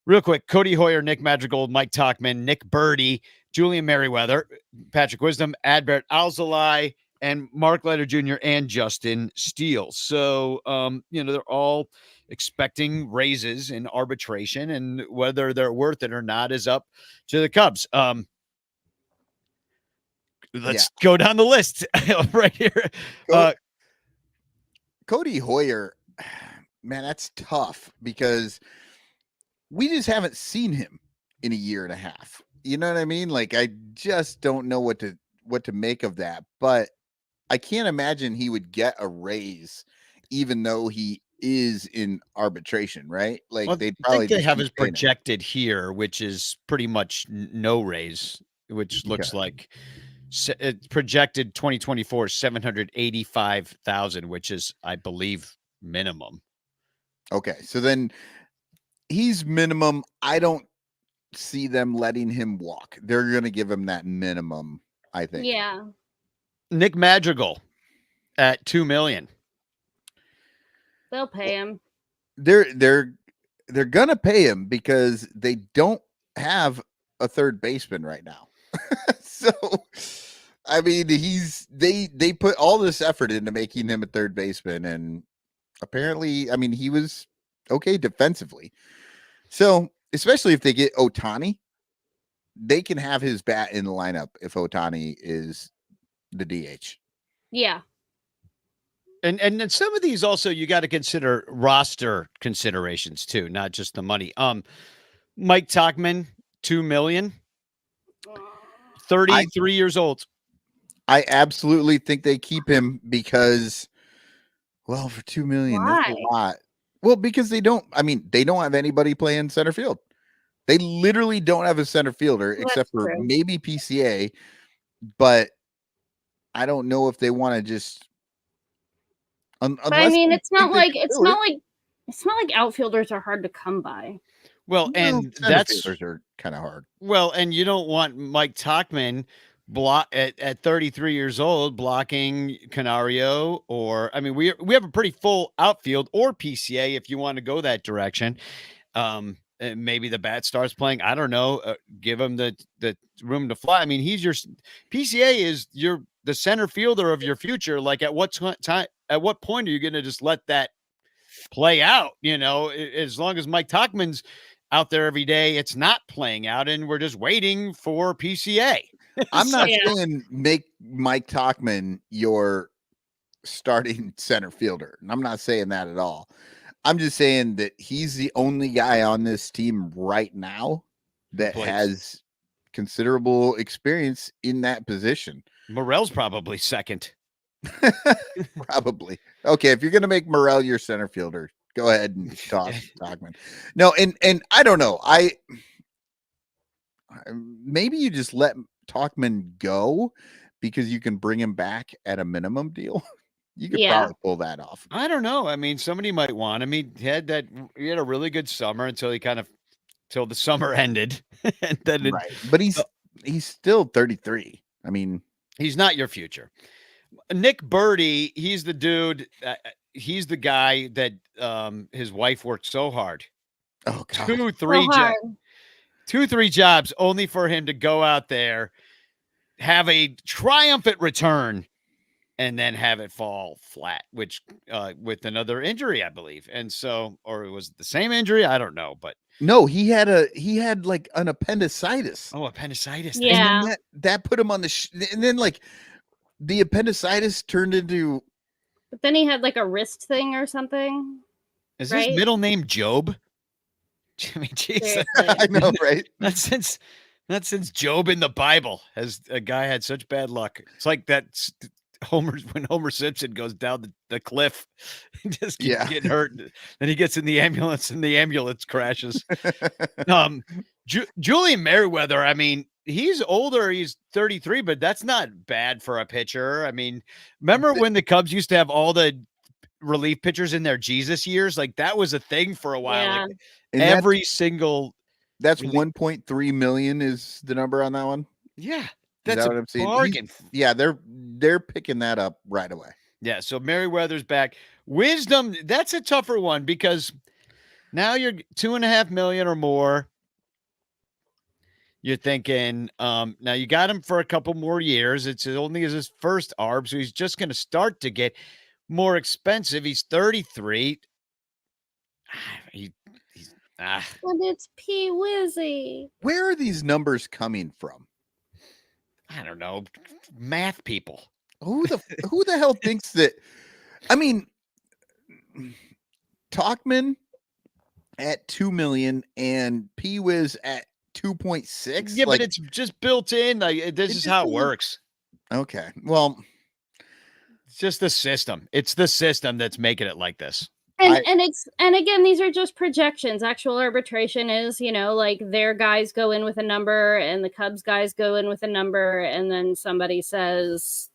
Real quick, Cody Hoyer, Nick Madrigal, Mike Talkman, Nick Birdie, Julian Merriweather, Patrick Wisdom, Adbert Alzolay, and Mark Leiter Jr. and Justin Steele. So, they're all expecting raises in arbitration, and whether they're worth it or not is up to the Cubs. Let's go down the list right here. Cody Hoyer, man, that's tough because we just haven't seen him in a year and a half. You know what I mean? Like, I just don't know what to make of that, but I can't imagine he would get a raise even though he is in arbitration, right? Like, they'd probably have his projected here, which is pretty much no raise, which looks like it's projected 2024 $785,000, which is, I believe, minimum. Okay, so then he's minimum. I don't see them letting him walk. They're going to give him that minimum, I think. Yeah. Nick Madrigal at $2 million. They'll pay him. They're going to pay him because they don't have a third baseman right now. So, I mean, they put all this effort into making him a third baseman, and apparently, I mean, he was okay defensively. So, especially if they get Ohtani, they can have his bat in the lineup if Ohtani is the DH. Yeah. And then some of these also you got to consider roster considerations too, not just the money. Mike Tauchman, $2 million, 33 years old. I absolutely think they keep him because, well, for $2 million, that's a lot. Well, because they don't have anybody playing center field. They literally don't have a center fielder except for maybe PCA, but I don't know if they want to just. I mean, it's not like outfielders are hard to come by. Well, and that's are kind of hard. Well, and you don't want Mike Tauchman at 33 years old blocking Canario, or I mean, we have a pretty full outfield or PCA if you want to go that direction. And maybe the bat starts playing. I don't know. Give him the room to fly. I mean, he's your PCA is the center fielder of your future. Like at what time? At what point are you going to just let that play out? You know, as long as Mike Tauchman's out there every day, it's not playing out, and we're just waiting for PCA. I'm not saying make Mike Tauchman your starting center fielder. I'm not saying that at all. I'm just saying that he's the only guy on this team right now that has considerable experience in that position. Morel's probably second. Probably. Okay, if you're going to make Morel your center fielder, go ahead and toss Tauchman. No, and I don't know. Maybe you just let Tauchman go because you can bring him back at a minimum deal. You could probably pull that off. I don't know. I mean, somebody might want him. He had a really good summer till the summer ended. And then but he's still 33. I mean, he's not your future. Nick Birdie, he's the dude. He's the guy that his wife worked so hard. Oh God. 2-3 jobs only for him to go out there, have a triumphant return, and then have it fall flat, which with another injury, I believe. And so, or it was the same injury. I don't know, but no, he had like an appendicitis. Oh, appendicitis. Yeah. And that put him on and then like the appendicitis turned into. But then he had like a wrist thing or something. Is his middle name Job? I mean, Jesus. I know, right? Not since Job in the Bible has a guy had such bad luck. It's like that when Homer Simpson goes down the cliff, he just keeps getting hurt. Then he gets in the ambulance and the ambulance crashes. Julian Merriweather, I mean, he's older. He's 33, but that's not bad for a pitcher. I mean, remember when the Cubs used to have all the relief pitchers in their Jesus years? Like that was a thing for a while. Yeah. Like, every single. That's 1.3 million is the number on that one. Yeah. That's what I'm saying. Bargain. They're picking that up right away. Yeah, so Merriweather's back. Wisdom, that's a tougher one because now you're $2.5 million or more. You're thinking, now you got him for a couple more years. It's only his first ARB, so he's just going to start to get more expensive. He's 33. But it's P. Wizzy. Where are these numbers coming from? I don't know, math people. Who the hell thinks that? I mean, Tauchman at 2 million and P Wiz at 2.6. Yeah, but it's just built in. This is how it works. Okay, well, it's just the system. It's the system that's making it like this. And again, these are just projections. Actual arbitration is, like their guys go in with a number and the Cubs guys go in with a number, and then somebody says,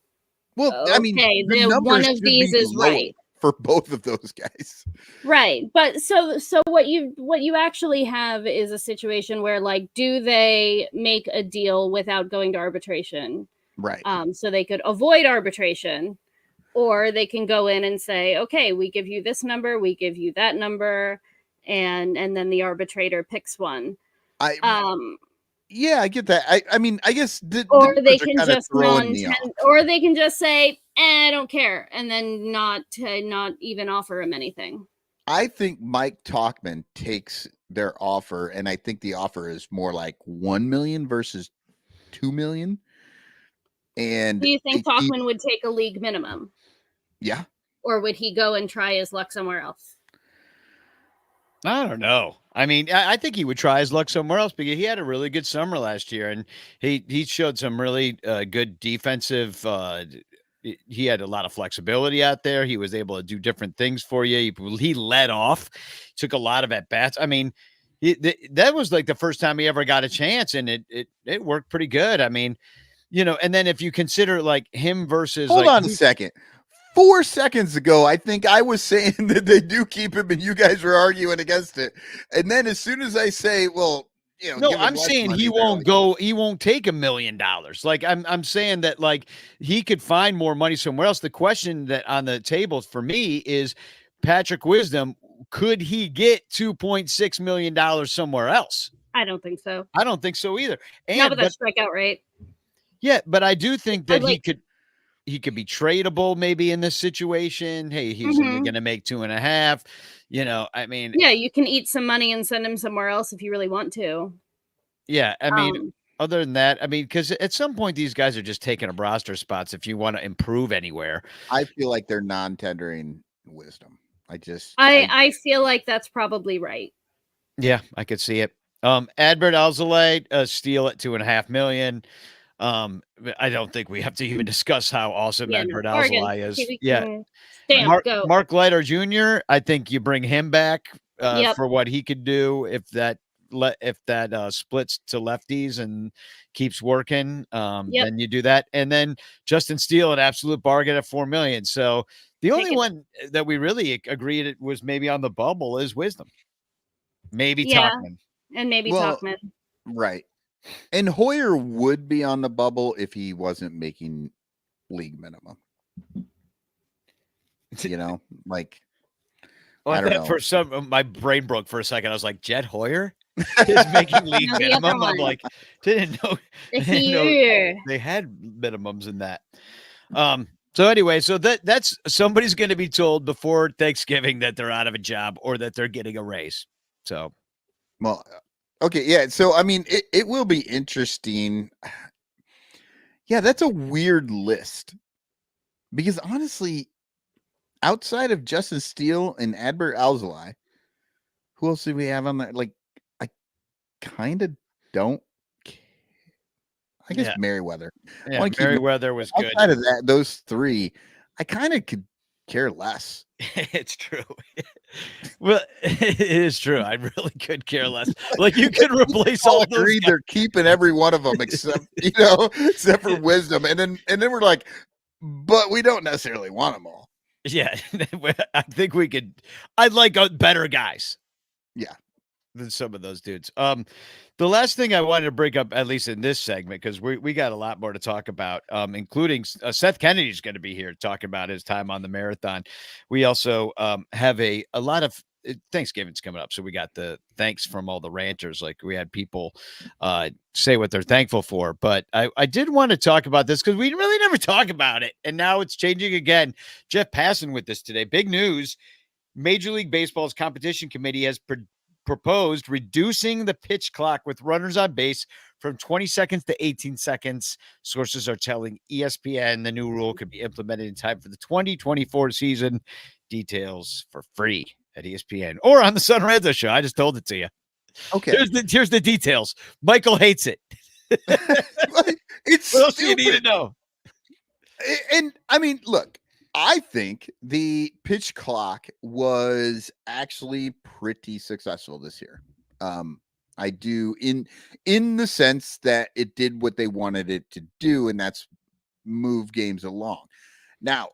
well, okay, I mean, one of these is right. for both of those guys. Right. But so what you actually have is a situation where, like, do they make a deal without going to arbitration? Right. So they could avoid arbitration, or they can go in and say, okay, we give you this number, we give you that number, and then the arbitrator picks one. Yeah, I get that. I mean, I guess or they can just or they can just say, I don't care, and then not even offer him anything. I think Mike Talkman takes their offer, and I think the offer is more like 1 million versus 2 million. And do you think Talkman would take a league minimum? Yeah. Or would he go and try his luck somewhere else? I don't know. I mean, I think he would try his luck somewhere else because he had a really good summer last year, and he showed some really good defensive. He had a lot of flexibility out there. He was able to do different things for you. He led off, took a lot of at bats. I mean, that was like the first time he ever got a chance, and it worked pretty good. I mean, you know, and then if you consider like him versus, hold on a second. 4 seconds ago, I think I was saying that they do keep him, and you guys were arguing against it. And then as soon as I say, well, you know, no, I'm saying he won't go. He won't take $1 million. Like I'm saying that like he could find more money somewhere else. The question that on the table for me is Patrick Wisdom. Could he get $2.6 million somewhere else? I don't think so. I don't think so either. And not with that strikeout rate. Yeah, but I do think that he could be tradable maybe in this situation. Hey, he's only going to make 2.5. You know, I mean, yeah, you can eat some money and send him somewhere else if you really want to. Yeah, I mean, other than that, I mean, because at some point these guys are just taking up roster spots if you want to improve anywhere. I feel like they're non-tendering Wisdom. I feel like that's probably right. Yeah, I could see it. Adbert Alzolay, steal at $2.5 million. I don't think we have to even discuss how awesome Adbert Alzolay is. Mark Leiter Jr., I think you bring him back for what he could do if that splits to lefties and keeps working. Then you do that, and then Justin Steele, an absolute bargain at $4 million. So the only one that we really agreed it was maybe on the bubble is Wisdom, maybe Talkman, and maybe Talkman, right? And Hoyer would be on the bubble if he wasn't making league minimum. You know, like I don't know. For my brain broke for a second. I was like, Jed Hoyer is making league minimum. I'm like, didn't know they had minimums in that. So anyway, so that's somebody's going to be told before Thanksgiving that they're out of a job or that they're getting a raise. So, well. Okay, yeah. So, I mean, it will be interesting. Yeah, that's a weird list. Because honestly, outside of Justin Steele and Adbert Alzolay, who else do we have on that? Like, I kind of don't care. I guess Merriweather. Yeah, Merriweather was good. Outside of that, those three, I kind of could care less. It's true. Well, it is true. I really could care less. Like you could replace all those guys. They're keeping every one of them except except for Wisdom, and then we're like, but we don't necessarily want them all. Yeah, I think we could. I'd like better guys. Yeah, than some of those dudes. The last thing I wanted to bring up, at least in this segment, because we got a lot more to talk about, including Seth Kennedy's going to be here talking about his time on the marathon. We also have a lot of Thanksgiving's coming up, so we got the thanks from all the ranters. Like we had people say what they're thankful for, but I did want to talk about this because we really never talk about it, and now it's changing again. Jeff Passan with this today. Big news. Major League Baseball's competition committee has proposed reducing the pitch clock with runners on base from 20 seconds to 18 seconds. Sources are telling ESPN the new rule could be implemented in time for the 2024 season. Details for free at ESPN or on the Sun Ranto show. I just told it to you. Okay. Here's the details. Michael hates it. It's what else do you need to know? And I mean, look, I think the pitch clock was actually pretty successful this year. I do in the sense that it did what they wanted it to do, and that's move games along. Now,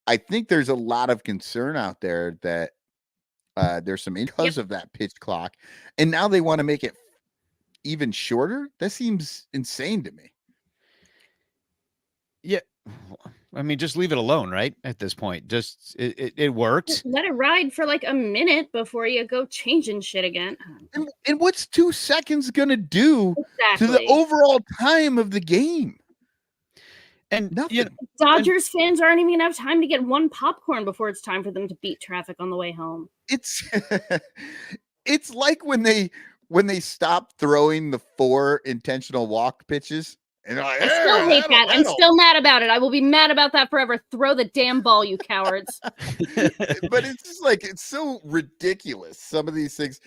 I think there's a lot of concern out there that there's some because of that pitch clock, and now they want to make it even shorter. That seems insane to me. Yeah. I mean, just leave it alone, right? At this point, just it worked. Let it ride for like a minute before you go changing shit again. And what's 2 seconds gonna do to the Exactly. overall time of the game? And Nothing. Dodgers fans aren't even gonna have time to get one popcorn before it's time for them to beat traffic on the way home. It's it's like when they stop throwing the 4 intentional walk pitches. And I still hate that. I'm still mad about it. I will be mad about that forever. Throw the damn ball, you cowards. But it's just like, it's so ridiculous. Some of these things.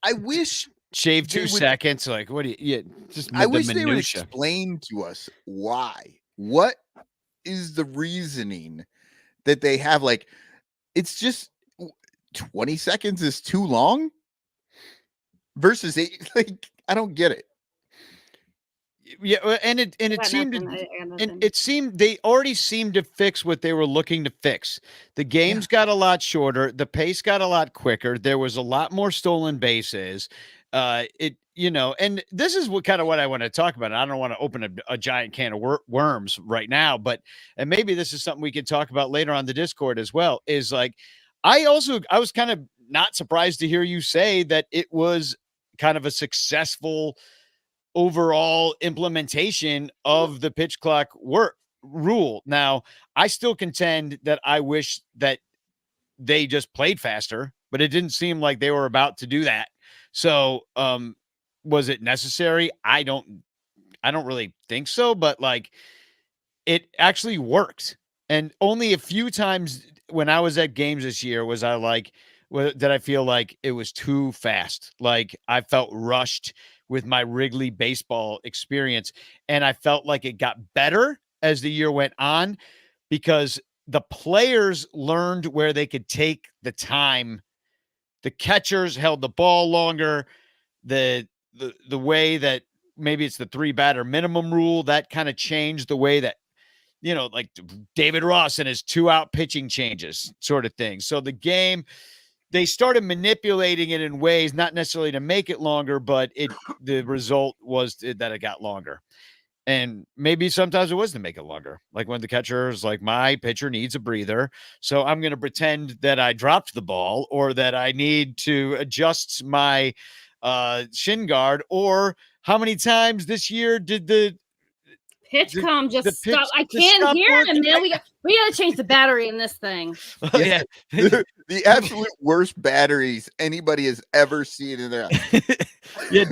I wish shave 2 seconds. Like, what do you just I wish they would explain to us why. What is the reasoning that they have? Like, it's just 20 seconds is too long versus 8. Like, I don't get it. Yeah, and it seemed they already seemed to fix what they were looking to fix. The games got a lot shorter, the pace got a lot quicker, there was a lot more stolen bases. And this is what I want to talk about. I don't want to open a giant can of worms right now, but and maybe this is something we can talk about later on the Discord as well. Is like I was kind of not surprised to hear you say that it was kind of a successful overall implementation of the pitch clock rule. Now, I still contend that I wish that they just played faster, but it didn't seem like they were about to do that. So, was it necessary? I don't really think so, but like it actually worked. And only a few times when I was at games this year did I feel like it was too fast. Like I felt rushed with my Wrigley baseball experience. And I felt like it got better as the year went on because the players learned where they could take the time. The catchers held the ball longer. The way that maybe it's the 3-batter minimum rule that kind of changed the way that, like David Ross and his 2-out pitching changes sort of thing. So the game, they started manipulating it in ways not necessarily to make it longer, but the result was that it got longer. And maybe sometimes it was to make it longer. Like when the catcher is like, my pitcher needs a breather, so I'm going to pretend that I dropped the ball or that I need to adjust my shin guard. Or how many times this year did the PitchCom just stop? I can't hear him, man. We got to change the battery in this thing. Yeah. The absolute worst batteries anybody has ever seen in their life. Yeah,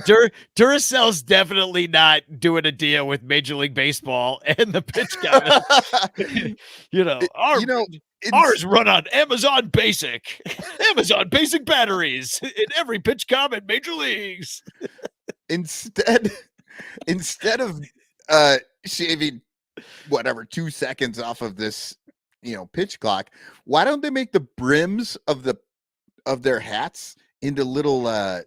Duracell's definitely not doing a deal with Major League Baseball and the pitch guy. Ours run on Amazon Basic. Amazon Basic batteries in every pitch in Major Leagues. Instead of shaving 2 seconds off of this pitch clock, why don't they make the brims of their hats into little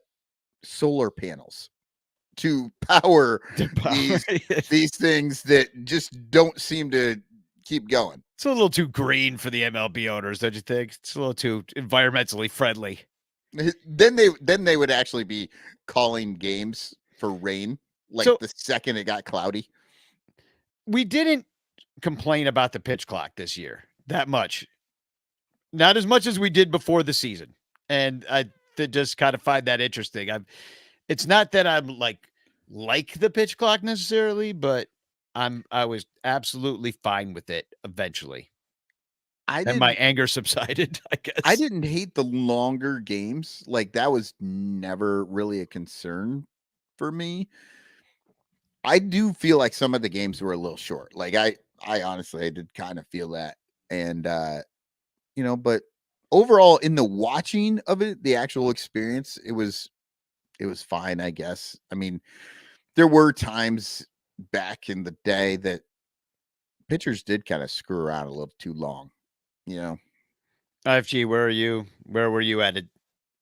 solar panels to power these things that just don't seem to keep going? It's a little too green for the MLB owners, don't you think? It's a little too environmentally friendly. Then they would actually be calling games for rain the second it got cloudy. We didn't complain about the pitch clock this year that much. Not as much as we did before the season. And I just kind of find that interesting. It's not that I'm like the pitch clock necessarily, but I was absolutely fine with it eventually. And my anger subsided, I guess. I didn't hate the longer games. Like that was never really a concern for me. I do feel like some of the games were a little short. Like I honestly did kind of feel that. And but overall in the watching of it, the actual experience, it was fine, I guess. I mean, there were times back in the day that pitchers did kind of screw around a little too long, IFG, where are you? Where were you at it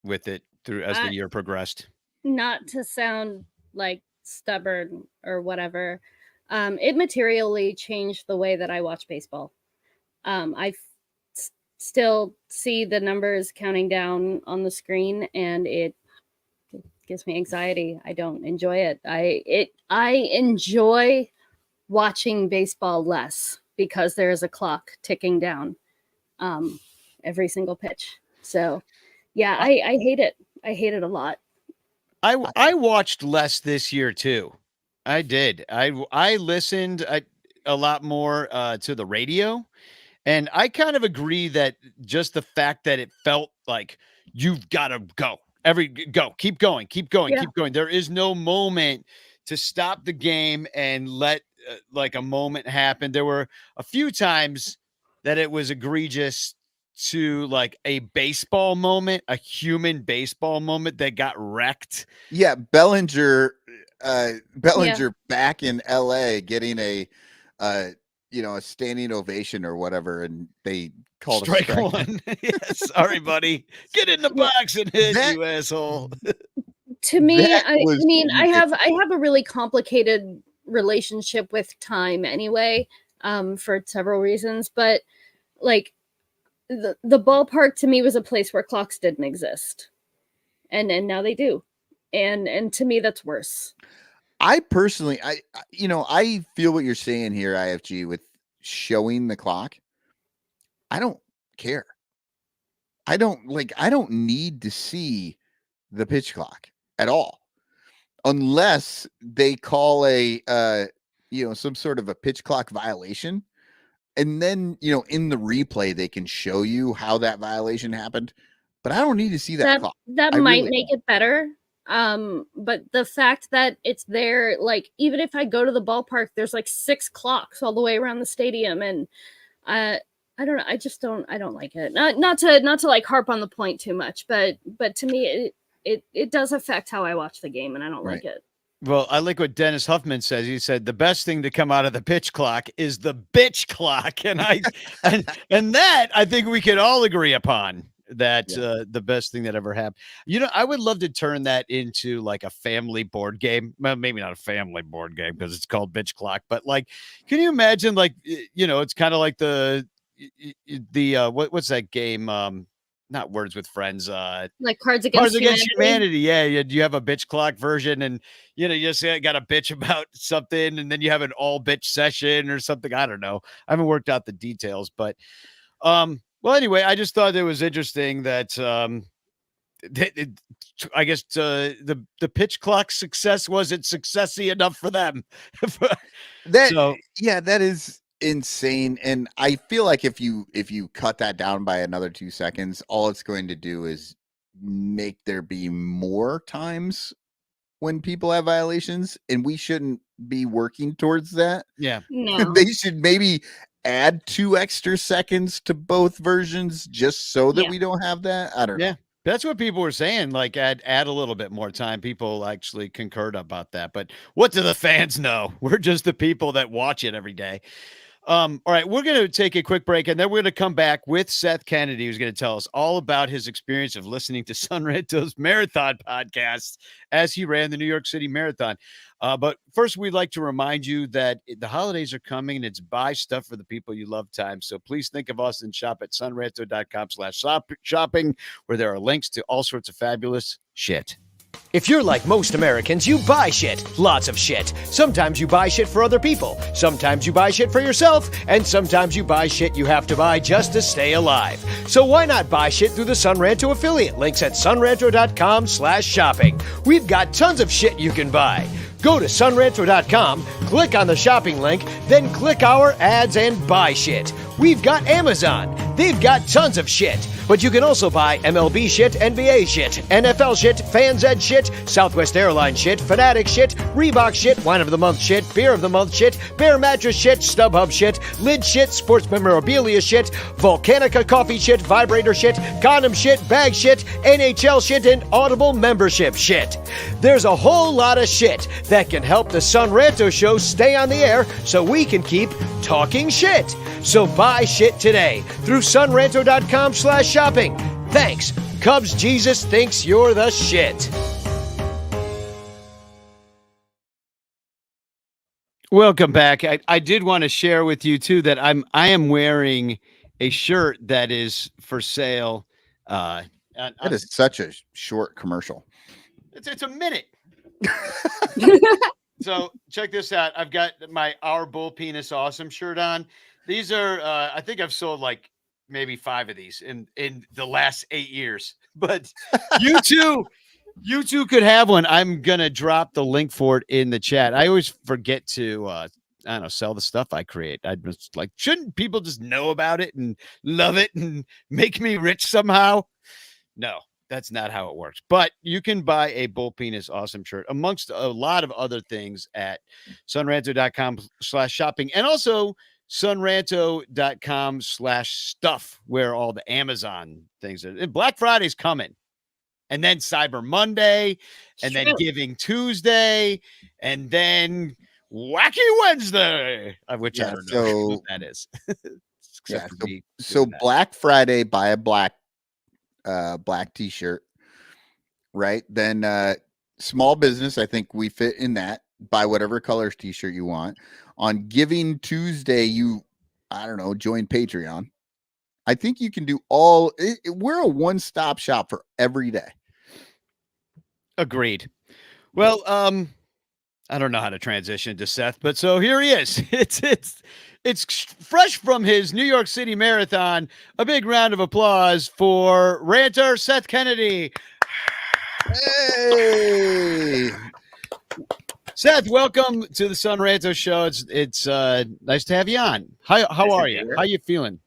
with it through as the year progressed? Not to sound like stubborn or whatever, it materially changed the way that I watch baseball. I still see the numbers counting down on the screen, and it gives me anxiety. I don't enjoy it. I enjoy watching baseball less because there is a clock ticking down every single pitch. So yeah, I hate it. I hate it a lot. I watched less this year too. I did. I listened a lot more to the radio, and I kind of agree that just the fact that it felt like you've got to go keep going, keep going, Yeah. keep going. There is no moment to stop the game and let like a moment happen. There were a few times that it was egregious to like a baseball moment, a human baseball moment that got wrecked. Yeah, Bellinger Yeah. back in LA getting a a standing ovation or whatever, and they called Strike a strike. one. Yes, sorry, buddy. Get in the Yeah. box and hit, That- you asshole. To me, That I was mean, I ridiculous. have a really complicated relationship with time anyway, for several reasons. But like the ballpark to me was a place where clocks didn't exist, and now they do, and to me that's worse. I personally, I feel what you're saying here, IFG, with showing the clock. I don't care. I don't need to see the pitch clock at all, unless they call a some sort of a pitch clock violation. And then, in the replay, they can show you how that violation happened. But I don't need to see that clock. That I might really make it better. But the fact that it's there, like even if I go to the ballpark, there's like 6 clocks all the way around the stadium, and I don't know. I don't like it. Not to like harp on the point too much, but to me it does affect how I watch the game, and I don't like it. Well, I like what Dennis Huffman says. He said the best thing to come out of the pitch clock is the bitch clock, and and that I think we can all agree upon that the best thing that ever happened. I would love to turn that into like a family board game. Well, maybe not a family board game because it's called bitch clock, but like, can you imagine like it's kind of like the what's that game? Not Words with Friends. Like Cards Against Humanity. Yeah, you have a bitch clock version, and you just got a bitch about something, and then you have an all bitch session or something. I don't know. I haven't worked out the details, but well, anyway, I just thought it was interesting that I guess the pitch clock success wasn't successy enough for them. that is insane. And I feel like if you cut that down by another 2 seconds, all it's going to do is make there be more times when people have violations, and we shouldn't be working towards that. Yeah. No. They should maybe add 2 extra seconds to both versions just so that we don't have that. I don't know. That's what people were saying, like add a little bit more time. People actually concurred about that. But what do the fans know? We're just the people that watch it every day. All right, we're going to take a quick break, and then we're going to come back with Seth Kennedy, who's going to tell us all about his experience of listening to Son Ranto's marathon podcast as he ran the New York City Marathon. But first, we'd like to remind you that the holidays are coming, and it's buy stuff for the people you love time. So please think of us and shop at sonranto.com/shopping, where there are links to all sorts of fabulous shit. If you're like most Americans, you buy shit. Lots of shit. Sometimes you buy shit for other people. Sometimes you buy shit for yourself. And sometimes you buy shit you have to buy just to stay alive. So why not buy shit through the Son Ranto affiliate? Links at sonranto.com/shopping. We've got tons of shit you can buy. Go to sonranto.com, click on the shopping link, then click our ads and buy shit. We've got Amazon. They've got tons of shit. But you can also buy MLB shit, NBA shit, NFL shit, Fans Ed shit, Southwest Airlines shit, Fanatic shit, Reebok shit, Wine of the Month shit, Beer of the Month shit, Bear Mattress shit, StubHub shit, Lid shit, Sports Memorabilia shit, Volcanica coffee shit, Vibrator shit, Condom shit, Bag shit, NHL shit, and Audible membership shit. There's a whole lot of shit that can help the Son Ranto show stay on the air so we can keep talking shit. So buy shit today through sonranto.com/shopping. Thanks. Cubs Jesus thinks you're the shit. Welcome back. I did want to share with you too that I am wearing a shirt that is for sale. That is such a short commercial. It's a minute. So check this out. I've got my Our Bull Penis Awesome shirt on. These are I think I've sold like maybe 5 of these in the last 8 years. But you two could have one. I'm gonna drop the link for it in the chat. I always forget to I don't know, sell the stuff I create. I just like, shouldn't people just know about it and love it and make me rich somehow? No, that's not how it works. But you can buy a Bull Penis Awesome shirt amongst a lot of other things at sunranto.com/shopping and also sunranto.com/stuff, where all the Amazon things are. And Black Friday's coming. And then Cyber Monday, and then Giving Tuesday, and then Wacky Wednesday, which I don't know what that is. So Black Friday, buy a black t-shirt, right? Then small business, I think we fit in that. Buy whatever colors t-shirt you want. On Giving Tuesday, join Patreon. I think you can do we're a one-stop shop for every day. Agreed. Well, I don't know how to transition to Seth, but so here he is. It's fresh from his New York City marathon. A big round of applause for Ranter Seth Kennedy. Hey, Seth, welcome to the Sun Ranto Show. It's nice to have you on. How are you? How you feeling?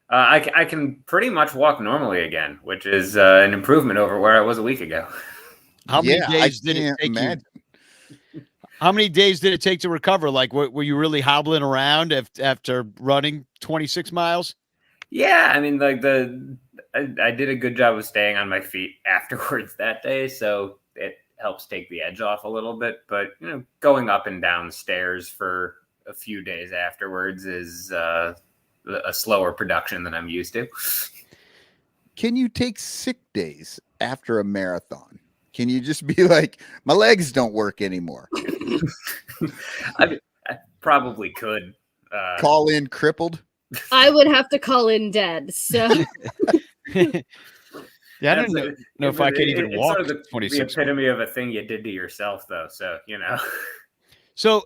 I can pretty much walk normally again, which is an improvement over where I was a week ago. How many days did it take you? How many days did it take to recover? Like, were you really hobbling around after running 26 miles? Yeah, I mean, like I did a good job of staying on my feet afterwards that day, so it helps take the edge off a little bit. But going up and down stairs for a few days afterwards is a slower production than I'm used to. Can you take sick days after a marathon? Can you just be like, my legs don't work anymore? I probably could. Call in crippled? I would have to call in dead. So yeah, I don't know if I could even walk. Sort of the epitome of a thing you did to yourself, though. So So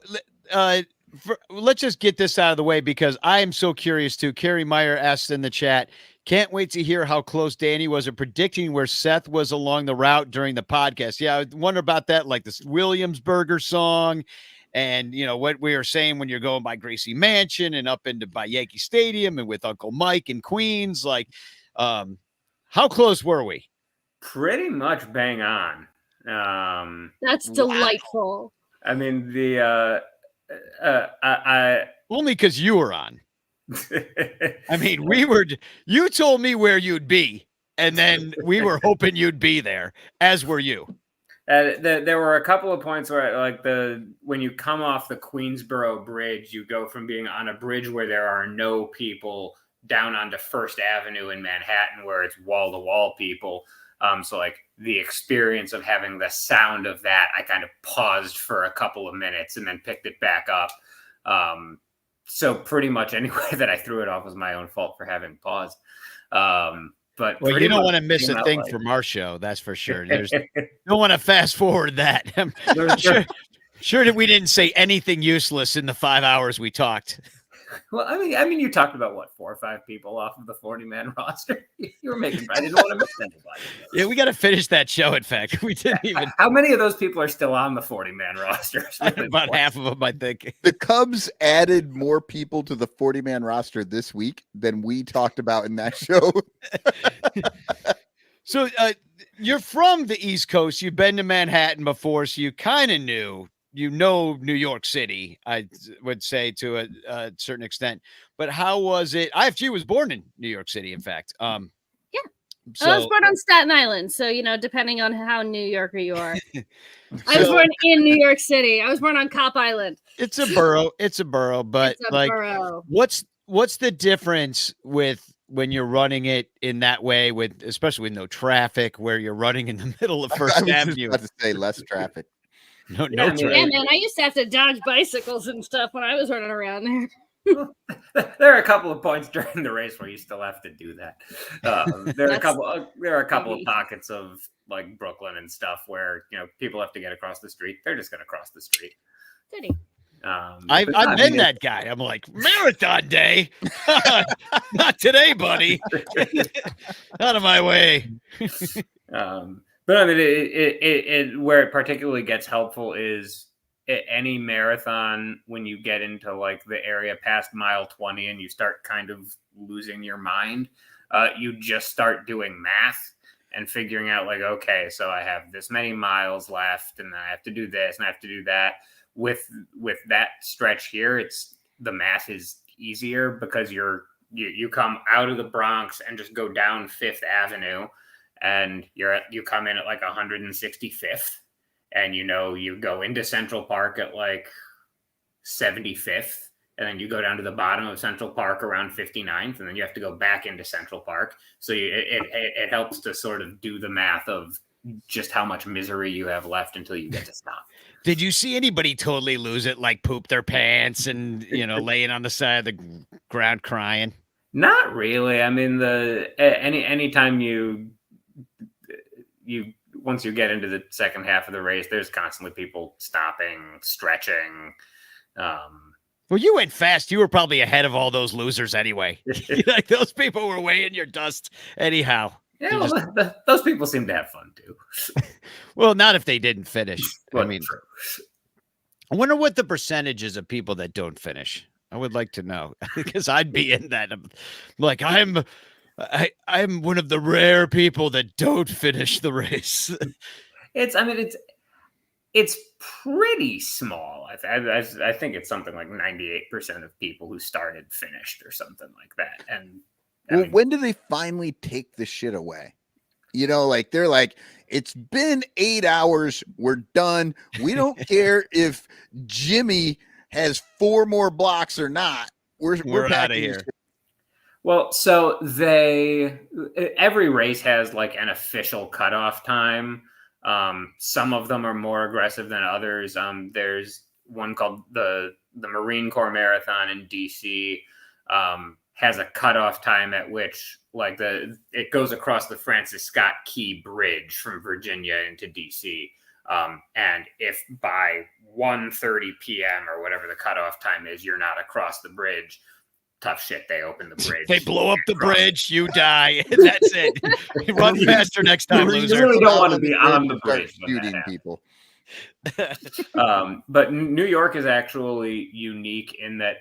let's just get this out of the way, because I am so curious too. Carrie Meyer asked in the chat, can't wait to hear how close Danny was at predicting where Seth was along the route during the podcast. Yeah, I wonder about that, like this Williamsburger song, and what we were saying when you're going by Gracie Mansion and up by Yankee Stadium and with Uncle Mike in Queens. Like, how close were we? Pretty much bang on. that's delightful. I mean, I only because you were on. I mean, you told me where you'd be, and then we were hoping you'd be there, as were you. There were a couple of points where, when you come off the Queensboro Bridge, you go from being on a bridge where there are no people down onto First Avenue in Manhattan, where it's wall-to-wall people. So like the experience of having the sound of that, I kind of paused for a couple of minutes and then picked it back up. So pretty much anyway that I threw it off was my own fault for having paused. But you don't want to miss a thing from our show, that's for sure. You don't want to fast forward that. I'm sure that we didn't say anything useless in the 5 hours we talked. Well, I mean, you talked about 4 or 5 people off of the 40-man roster. You were making. I didn't want to miss anybody. Yeah, we got to finish that show. In fact, we didn't even. How many of those people are still on the 40-man roster? About half of them, I think. The Cubs added more people to the 40-man roster this week than we talked about in that show. So you're from the East Coast. You've been to Manhattan before, so you kind of knew. New York City, I would say, to a certain extent. But how was it? IFG was born in New York City, in fact. Yeah. So, I was born on Staten Island. So, depending on how New Yorker you are. I was born in New York City. I was born on Cop Island. It's a borough. But borough. What's the difference with when you're running it in that way, especially with no traffic, where you're running in the middle of First Avenue? I was just about to say less traffic. No traffic. Yeah, man. I used to have to dodge bicycles and stuff when I was running around there. There are a couple of points during the race where you still have to do that. There are a couple of pockets of like Brooklyn and stuff where people have to get across the street. They're just going to cross the street. Goody. I've been that guy. I'm like, marathon day. Not today, buddy. Out of my way. But I mean, it where it particularly gets helpful is any marathon when you get into like the area past mile 20 and you start kind of losing your mind. You just start doing math and figuring out like, okay, so I have this many miles left, and I have to do this and I have to do that. With that stretch here, it's the math is easier because you come out of the Bronx and just go down Fifth Avenue, and you come in at like 165th, and you go into Central Park at like 75th, and then you go down to the bottom of Central Park around 59th, and then you have to go back into Central Park. So it helps to sort of do the math of just how much misery you have left until you get to stop. Did you see anybody totally lose it, like poop their pants and, laying on the side of the ground crying? Not really. I mean, anytime you once you get into the second half of the race, there's constantly people stopping, stretching. Well, you went fast. You were probably ahead of all those losers anyway. Like those people were weighing your dust anyhow. Yeah, well, those people seem to have fun too. Well, not if they didn't finish. Well, I mean, true. I wonder what the percentage is of people that don't finish. I would like to know because I'd be in that. Like I'm one of the rare people that don't finish the race. It's pretty small. I think it's something like 98% of people who started finished or something like that. And when do they finally take the shit away? Like they're like, it's been 8 hours. We're done. We don't care if Jimmy has 4 more blocks or not. We're out of here. Well, so every race has like an official cutoff time. Some of them are more aggressive than others. There's one called the Marine Corps Marathon in DC. Has a cutoff time at which like it goes across the Francis Scott Key Bridge from Virginia into DC. And if by 1:30 p.m. or whatever the cutoff time is, you're not across the bridge, tough shit. They open the bridge. They blow up the bridge. You die. That's it. You run faster next time, loser. You really don't want to be on the bridge. Shooting people. But New York is actually unique in that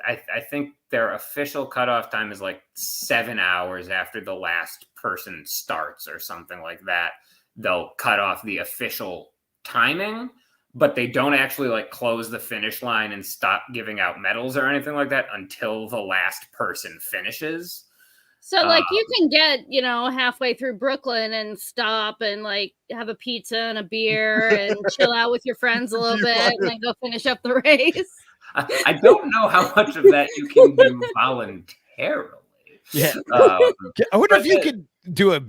I think their official cutoff time is like 7 hours after the last person starts or something like that. They'll cut off the official timing, but they don't actually like close the finish line and stop giving out medals or anything like that until the last person finishes. So like you can get, halfway through Brooklyn and stop and like have a pizza and a beer and chill out with your friends a little bit and then go finish up the race. I don't know how much of that you can do voluntarily. Yeah. I wonder if you could do a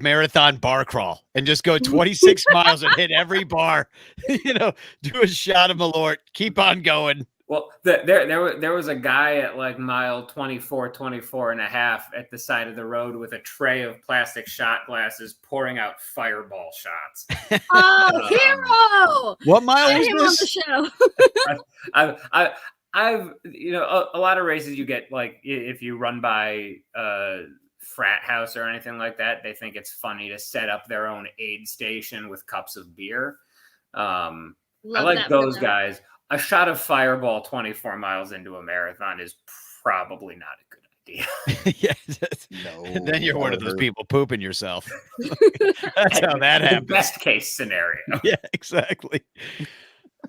marathon bar crawl and just go 26 miles and hit every bar, do a shot of Malort, keep on going. Well, there was a guy at like mile 24 and a half at the side of the road with a tray of plastic shot glasses pouring out fireball shots. Oh, hero! What mile Get was him this? on the show. I've a lot of races you get like if you run by a frat house or anything like that, they think it's funny to set up their own aid station with cups of beer. I like those guys. A shot of Fireball 24 miles into a marathon is probably not a good idea. No. Then you're one of those people pooping yourself. That's how that happens. Best case scenario. Yeah, exactly.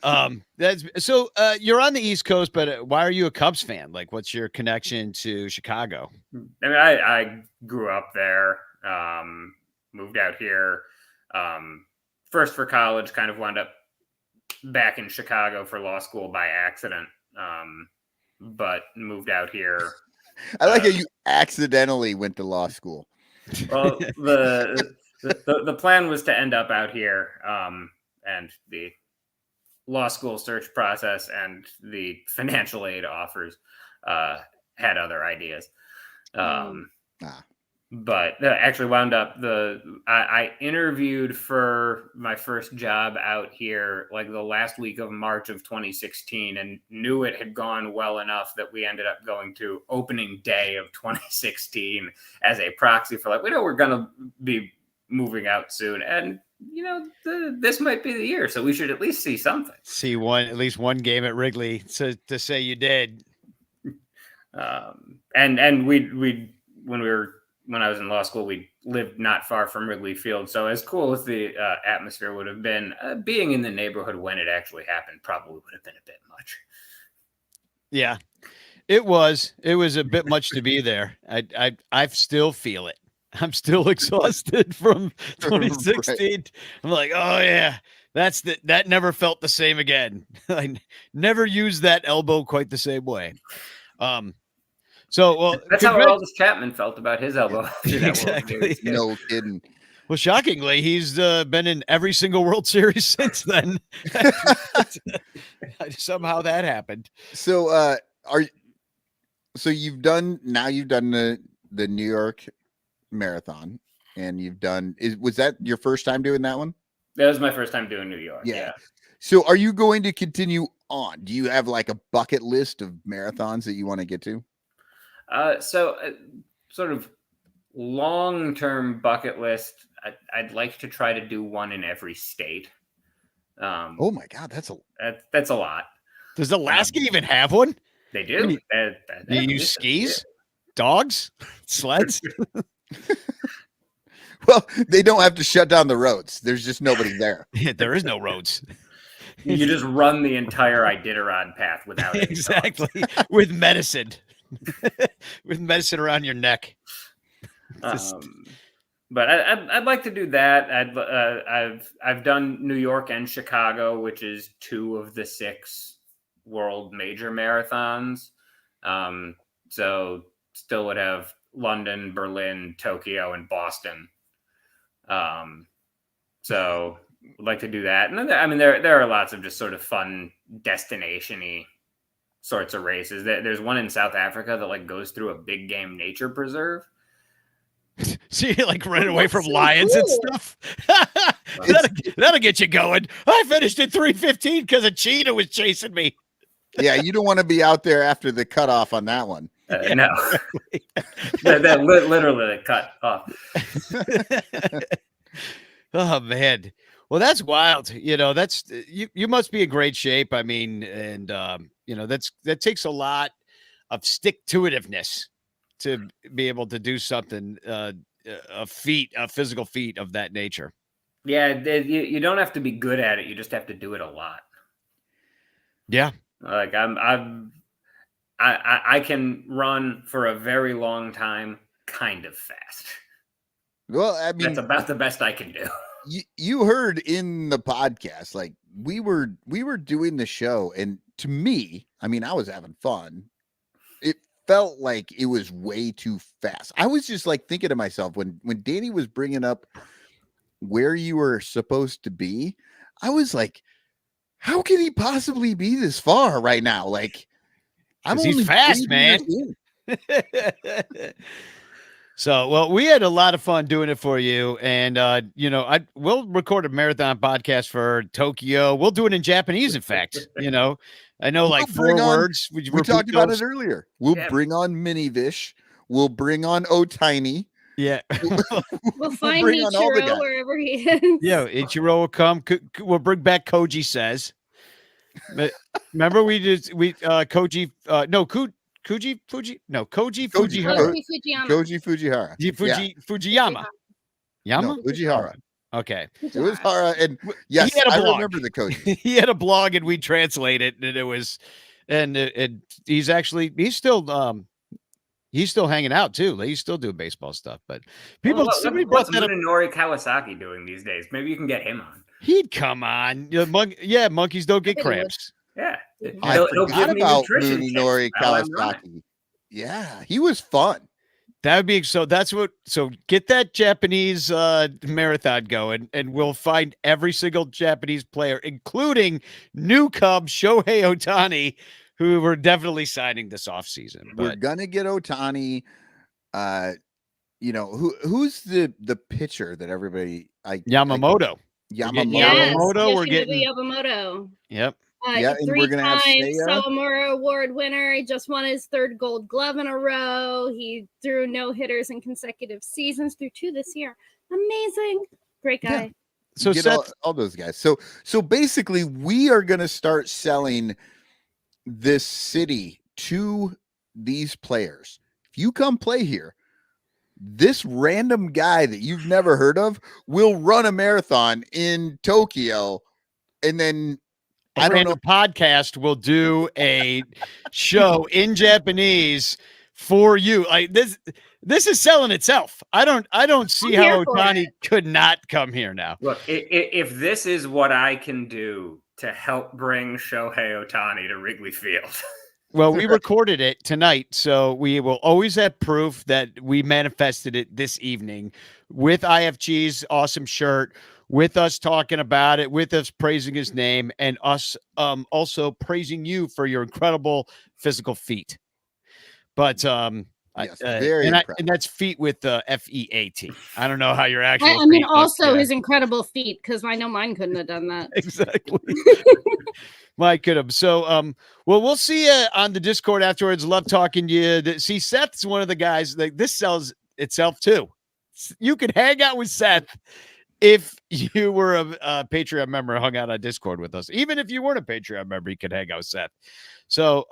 You're on the East Coast, but why are you a Cubs fan? Like, what's your connection to Chicago? I mean, I grew up there, moved out here, first for college, kind of wound up back in Chicago for law school by accident, but moved out here. I like how you accidentally went to law school. Well, the plan was to end up out here, and the law school search process and the financial aid offers had other ideas. But actually wound up I interviewed for my first job out here like the last week of March of 2016 and knew it had gone well enough that we ended up going to opening day of 2016 as a proxy for like, we know we're going to be moving out soon. And, this might be the year. So we should at least see something. See at least one game at Wrigley to say you did. And when I was in law school, we lived not far from Wrigley Field. So as cool as the atmosphere would have been, being in the neighborhood when it actually happened probably would have been a bit much. Yeah, it was a bit much to be there. I still feel it. I'm still exhausted from 2016. Right. I'm like, oh yeah, that never felt the same again. I never used that elbow quite the same way. So that's how Aldous Chapman felt about his elbow. Exactly. No kidding. Well, shockingly, he's been in every single World Series since then. Somehow that happened. So you've done the New York Marathon, and was that your first time doing that one? That was my first time doing New York. Yeah. So are you going to continue on? Do you have like a bucket list of marathons that you want to get to? Sort of long-term bucket list. I'd like to try to do one in every state. Oh my God, that's a lot. Does Alaska even have one? They do. Do you use skis, dogs, sleds? Well, they don't have to shut down the roads. There's just nobody there. Yeah, there is no roads. You just run the entire Iditarod path without it. Exactly. With medicine. With medicine around your neck. But I'd like to do that. I've done New York and Chicago, which is 2 of the 6 world major marathons. So still would have London, Berlin, Tokyo, and Boston. So would like to do that. And I mean, there are lots of just sort of fun destination-y sorts of races. There's one in South Africa that like goes through a big game nature preserve. So you like running away from lions and stuff. That'll get you going. I finished at 3:15 because a cheetah was chasing me. Yeah, you don't want to be out there after the cutoff on that one. No, that literally cut off. Oh man, well that's wild. That's you must be in great shape. I mean, and that takes a lot of stick-to-itiveness to be able to do something, a physical feat of that nature. Yeah, you don't have to be good at it. You just have to do it a lot. Yeah, like I can run for a very long time, kind of fast. Well, I mean, that's about the best I can do. You heard in the podcast, like we were doing the show, and to me, I mean, I was having fun. It felt like it was way too fast. I was just like thinking to myself when Danny was bringing up where you were supposed to be, I was like, how can he possibly be this far right now? Like, he's fast, man. So, well, we had a lot of fun doing it for you. And, we'll record a marathon podcast for Tokyo. We'll do it in Japanese, in fact. I know like 4 words. We talked about it earlier. We'll bring on Minivish. We'll bring on Otiny. Yeah. We'll find Ichiro wherever he is. Yeah, Ichiro will come. We'll bring back Koji Says. Remember Koji Fujiyama. No, Fujihara. Okay. It was Hara, and yes, I remember the Koji. He had a blog, and we translate it, and it was, and he's still hanging out too. He's still doing baseball stuff, but people. What's Munenori Kawasaki doing these days? Maybe you can get him on. He'd come on. Monkeys don't get cramps. Yeah, I forgot about Munenori Kawasaki. Yeah, he was fun. That would be so. That's what. So get that Japanese marathon going, and we'll find every single Japanese player, including new Cub Shohei Ohtani, who we're definitely signing this offseason. We're But gonna get Ohtani. Who's the pitcher that everybody Yamamoto. Yamamoto. We're getting Yamamoto. Yep. And we're gonna have Seiya. Sawamura Award winner. He just won his 3rd Gold Glove in a row. He threw no hitters in consecutive seasons. Threw 2 this year. Amazing, great guy. Yeah. So get Seth, all those guys. So basically, we are gonna start selling this city to these players. If you come play here, this random guy that you've never heard of will run a marathon in Tokyo, and then I don't know. Podcast will do a show in Japanese for you. Like this is selling itself. I don't see how Ohtani could not come here now. Look, if this is what I can do to help bring Shohei Ohtani to Wrigley Field. Well, we recorded it tonight, so we will always have proof that we manifested it this evening with IFG's awesome shirt, with us talking about it, with us praising his name, and us also praising you for your incredible physical feat. But yes, very impressive. and that's feet with FEAT. I don't know how your actual. I mean, also his incredible feet, because I know mine couldn't have done that. Exactly. Mike could have. So, well, we'll see you on the Discord afterwards. Love talking to you. See, Seth's one of the guys that this sells itself too. You could hang out with Seth if you were a Patreon member, hung out on Discord with us. Even if you weren't a Patreon member, you could hang out with Seth. So,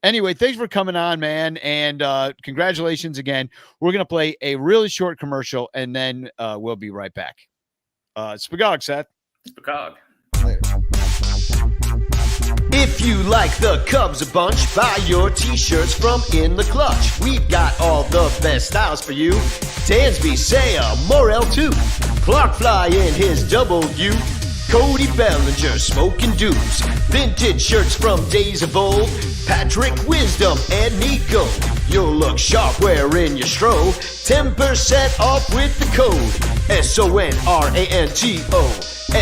anyway, thanks for coming on, man. And congratulations again. We're going to play a really short commercial, and then we'll be right back. Spagog, Seth. Spagog. Later. If you like the Cubs a bunch, buy your t-shirts from In the Clutch. We've got all the best styles for you. Dansby, Seiya, Morel too. Clark Fly in his W. Cody Bellinger, smoking dupes. Vintage shirts from days of old. Patrick Wisdom and Nico. You'll look sharp wearing your stro. 10% off with the code SONRANTO.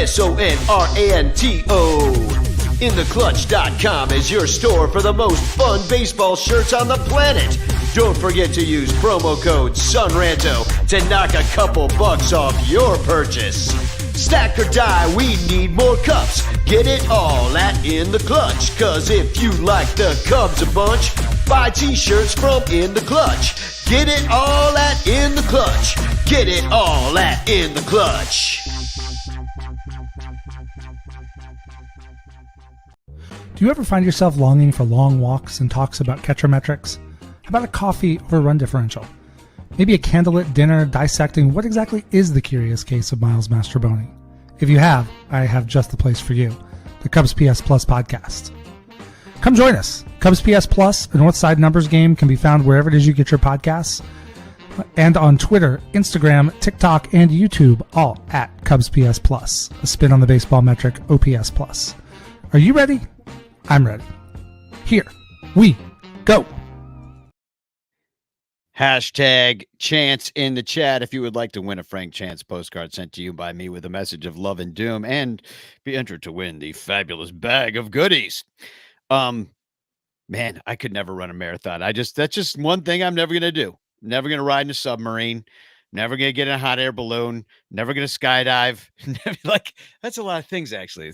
SONRANTO. InTheClutch.com is your store for the most fun baseball shirts on the planet. Don't forget to use promo code SUNRANTO to knock a couple bucks off your purchase. Stack or die, we need more cups. Get it all at In The Clutch. Cause if you like the Cubs a bunch, buy t-shirts from In The Clutch. Get it all at In The Clutch. Get it all at In The Clutch. Do you ever find yourself longing for long walks and talks about catcher metrics? How about a coffee over run differential? Maybe a candlelit dinner dissecting what exactly is the curious case of Miles Mastrobuoni? If you have, I have just the place for you, the Cubs PS Plus podcast. Come join us. Cubs PS Plus, a Northside numbers game, can be found wherever it is you get your podcasts, and on Twitter, Instagram, TikTok, and YouTube, all at Cubs PS Plus, a spin on the baseball metric OPS Plus. Are you ready? I'm ready. Here we go. Hashtag Chance in the chat if you would like to win a Frank Chance postcard sent to you by me with a message of love and doom and be entered to win the fabulous bag of goodies. Man, I could never run a marathon. That's just one thing I'm never going to do. Never going to ride in a submarine. Never going to get in a hot air balloon. Never going to skydive. Like, that's a lot of things, actually.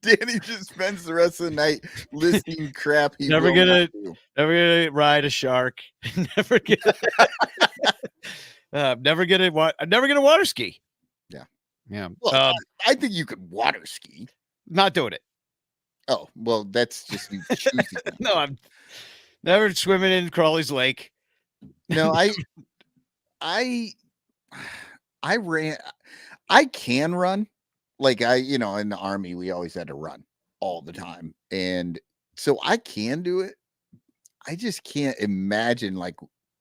Danny just spends the rest of the night listing crap. Never going to ride a shark. Never going to water ski. Yeah. Yeah. Well, I think you could water ski. Not doing it. Oh, well, that's just you choosing. No, I'm never swimming in Crawley's Lake. No, I can run. Like in the Army, we always had to run all the time. And so I can do it. I just can't imagine like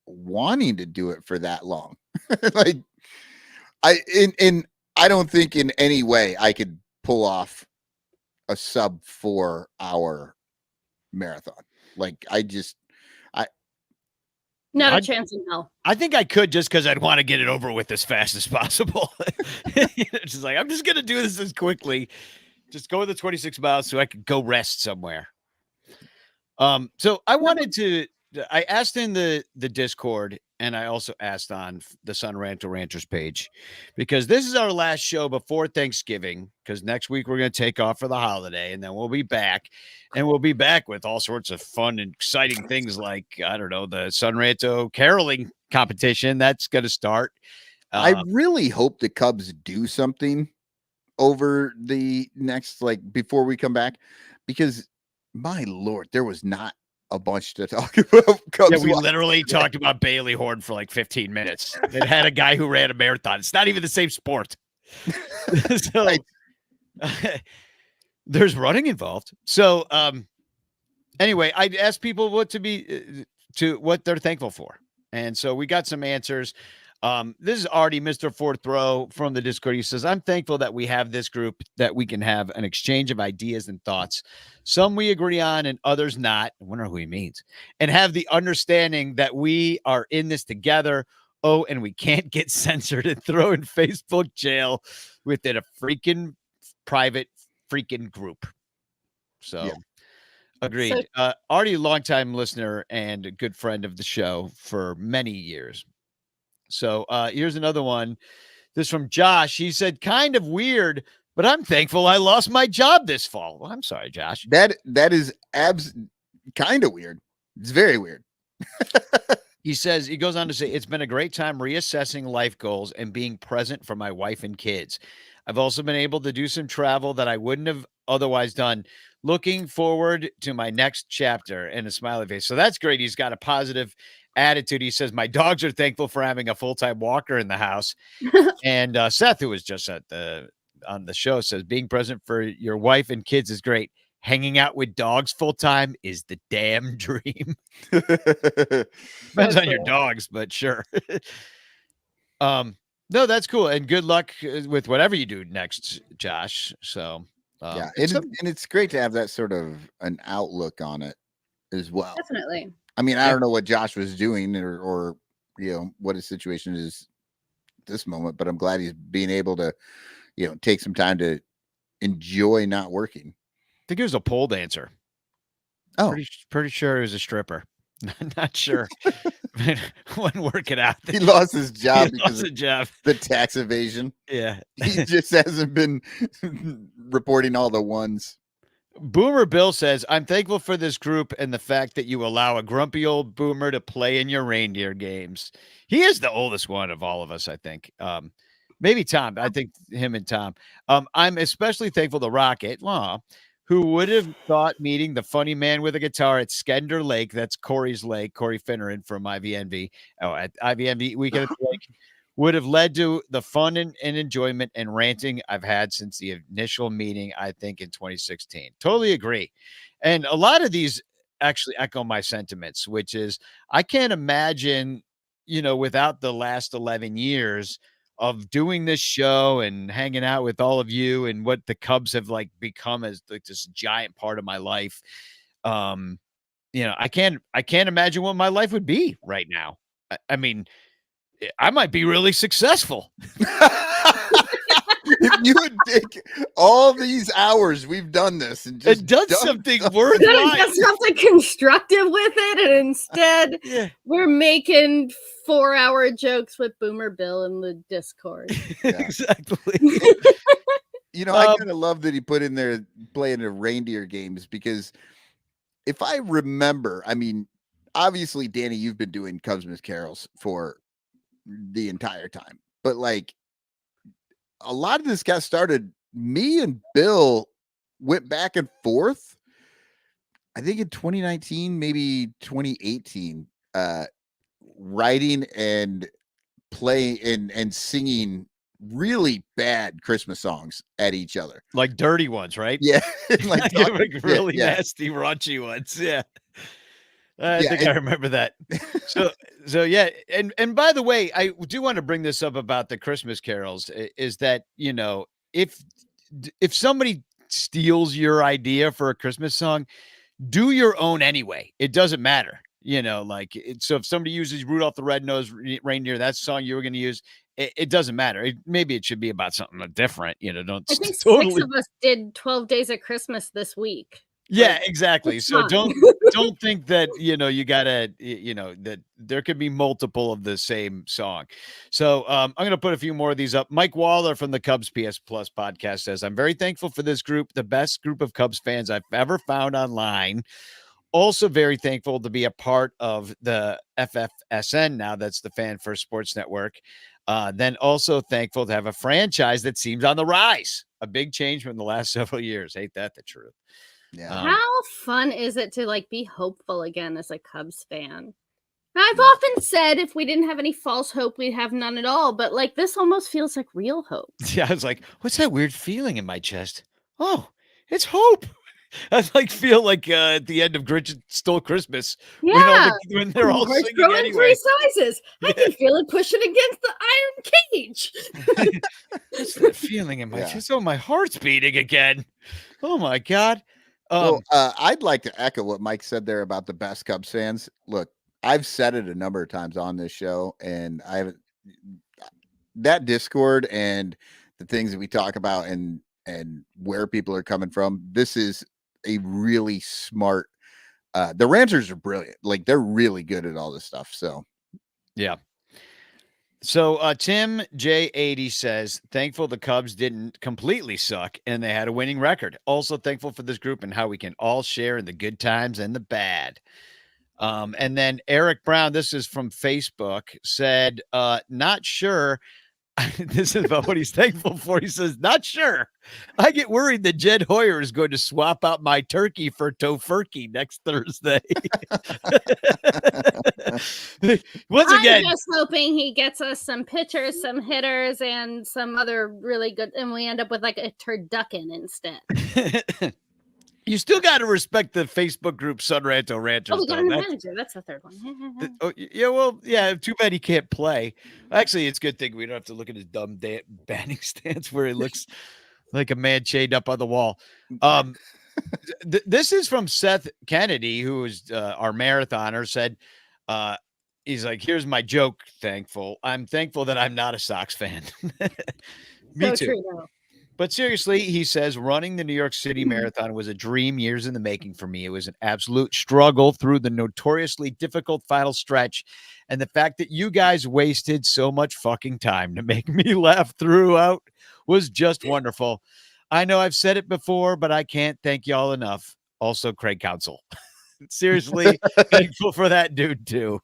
wanting to do it for that long. Like I don't think in any way I could pull off a sub 4 hour marathon. Like Not a chance in hell. I think I could just because I'd want to get it over with as fast as possible. It's just like, I'm just going to do this as quickly. Just go the 26 miles so I could go rest somewhere. So I wanted to, I asked in the Discord, and I also asked on the Sun Ranto Ranters page, because this is our last show before Thanksgiving, because next week we're going to take off for the holiday, and then we'll be back, and we'll be back with all sorts of fun and exciting things like, I don't know, the Sun Ranto caroling competition that's going to start. I really hope the Cubs do something over the next, like, before we come back, because my Lord, there was not a bunch to talk about. Cubs yeah, we literally talked about Bailey Horn for like 15 minutes. It had a guy who ran a marathon. It's not even the same sport. So there's running involved. So anyway, I asked people what they're thankful for. And so we got some answers. This is already Mr. Fourth Row from the Discord. He says, I'm thankful that we have this group, that we can have an exchange of ideas and thoughts. Some we agree on and others not. I wonder who he means. And have the understanding that we are in this together. Oh, and we can't get censored and thrown in Facebook jail within a freaking private freaking group. So, yeah. Agreed. Already a longtime listener and a good friend of the show for many years. So here's another one. This from Josh. He said, kind of weird, but I'm thankful I lost my job this fall. Well, I'm sorry, Josh. That is kind of weird. It's very weird. He says, he goes on to say, it's been a great time reassessing life goals and being present for my wife and kids. I've also been able to do some travel that I wouldn't have otherwise done. Looking forward to my next chapter, and a smiley face. So that's great. He's got a positive attitude. He says, my dogs are thankful for having a full-time walker in the house. And Seth, who was just on the show, says, being present for your wife and kids is great. Hanging out with dogs full-time is the damn dream. Depends on your dogs, but sure. No, that's cool. And good luck with whatever you do next, Josh. So yeah, and it's great to have that sort of an outlook on it as well. Definitely. I mean, I don't know what Josh was doing or you know, what his situation is this moment, but I'm glad he's being able to, you know, take some time enjoy not working. I think he was a pole dancer. Oh, pretty sure he was a stripper. Not sure. When working out, he lost his job because of the tax evasion. Yeah, he just hasn't been reporting all the ones. Boomer Bill says, I'm thankful for this group and the fact that you allow a grumpy old boomer to play in your reindeer games. He is the oldest one of all of us, I think. Maybe Tom. I think him and Tom. I'm especially thankful to Rocket, who would have thought meeting the funny man with a guitar at Skender Lake, that's Corey's Lake, Corey Finneran from IVNV, at IVNV Weekend at the Lake, would have led to the fun and enjoyment and ranting I've had since the initial meeting, I think, in 2016. Totally agree. And a lot of these actually echo my sentiments, which is I can't imagine, you know, without the last 11 years of doing this show and hanging out with all of you and what the Cubs have like become as like this giant part of my life. You know, I can't imagine what my life would be right now. I mean, I might be really successful. If you would take all these hours we've done this and just done something worthwhile, done something constructive with it, and instead we're making 4-hour jokes with Boomer Bill in the Discord. Yeah. Exactly. You know, I kind of love that he put in there playing the reindeer games, because if I remember, I mean, obviously, Danny, you've been doing Cubsmas carols for the entire time, but like a lot of this got started, me and Bill went back and forth, I think in 2019, maybe 2018, writing and playing and singing really bad Christmas songs at each other, like dirty ones, right? Yeah. Like really nasty, raunchy ones. Yeah. I think I remember that. So yeah. And by the way, I do want to bring this up about the Christmas carols, is that, you know, if somebody steals your idea for a Christmas song, do your own anyway. It doesn't matter. You know, like so if somebody uses Rudolph the Red-Nosed Reindeer, that's the song you were going to use. It doesn't matter. Maybe it should be about something different. You know, don't I think totally. 6 of us did 12 Days of Christmas this week. Yeah, Like, exactly. it's So fine. don't think that, you know, you gotta, you know, that there could be multiple of the same song. So I'm gonna put a few more of these up. Mike Waller from the Cubs PS Plus podcast says, I'm very thankful for this group, the best group of Cubs fans I've ever found online. Also very thankful to be a part of the FFSN now, that's the Fan First Sports Network. Then also thankful to have a franchise that seems on the rise. A big change from the last several years. Ain't that the truth? Yeah. How fun is it to like be hopeful again as a Cubs fan? I've often said if we didn't have any false hope, we'd have none at all. But like this almost feels like real hope. Yeah, I was like, what's that weird feeling in my chest? Oh, it's hope. I like feel like at the end of Grinch Stole Christmas Yeah, when they're all Hearts singing grow in anyway. 3 sizes. I can feel it pushing against the iron cage. What's that feeling in my Yeah. chest? Oh, my heart's beating again. Oh my God. Well, I'd like to echo what Mike said there about the best Cubs fans. Look, I've said it a number of times on this show, and I haven't that Discord and the things that we talk about and where people are coming from. This is a really smart. The Ranters are brilliant. Like they're really good at all this stuff. So yeah. So Tim J80 says, thankful the Cubs didn't completely suck and they had a winning record. Also thankful for this group and how we can all share in the good times and the bad. And then Eric Brown, this is from Facebook, said, not sure. This is about what he's thankful for. He says, not sure. I get worried that Jed Hoyer is going to swap out my turkey for Tofurkey next Thursday. Once again, I'm just hoping he gets us some pitchers, some hitters, and some other really good, and we end up with like a turducken instead. you still got to respect the Facebook group Sun Ranto Ranters. Oh, we got a though. manager. That's the third one. Oh, yeah, well, yeah, too bad he can't play. Actually, it's a good thing we don't have to look at his dumb batting stance where he looks like a man chained up on the wall. This is from Seth Kennedy, who is our marathoner, said, he's like, here's my joke, thankful. I'm thankful that I'm not a Sox fan. Me So too. true, though. But seriously, he says, running the New York City Marathon was a dream, years in the making for me. It was an absolute struggle through the notoriously difficult final stretch. And the fact that you guys wasted so much fucking time to make me laugh throughout was just wonderful. I know I've said it before, but I can't thank y'all enough. Also, Craig Counsell. Seriously, thankful for that dude, too.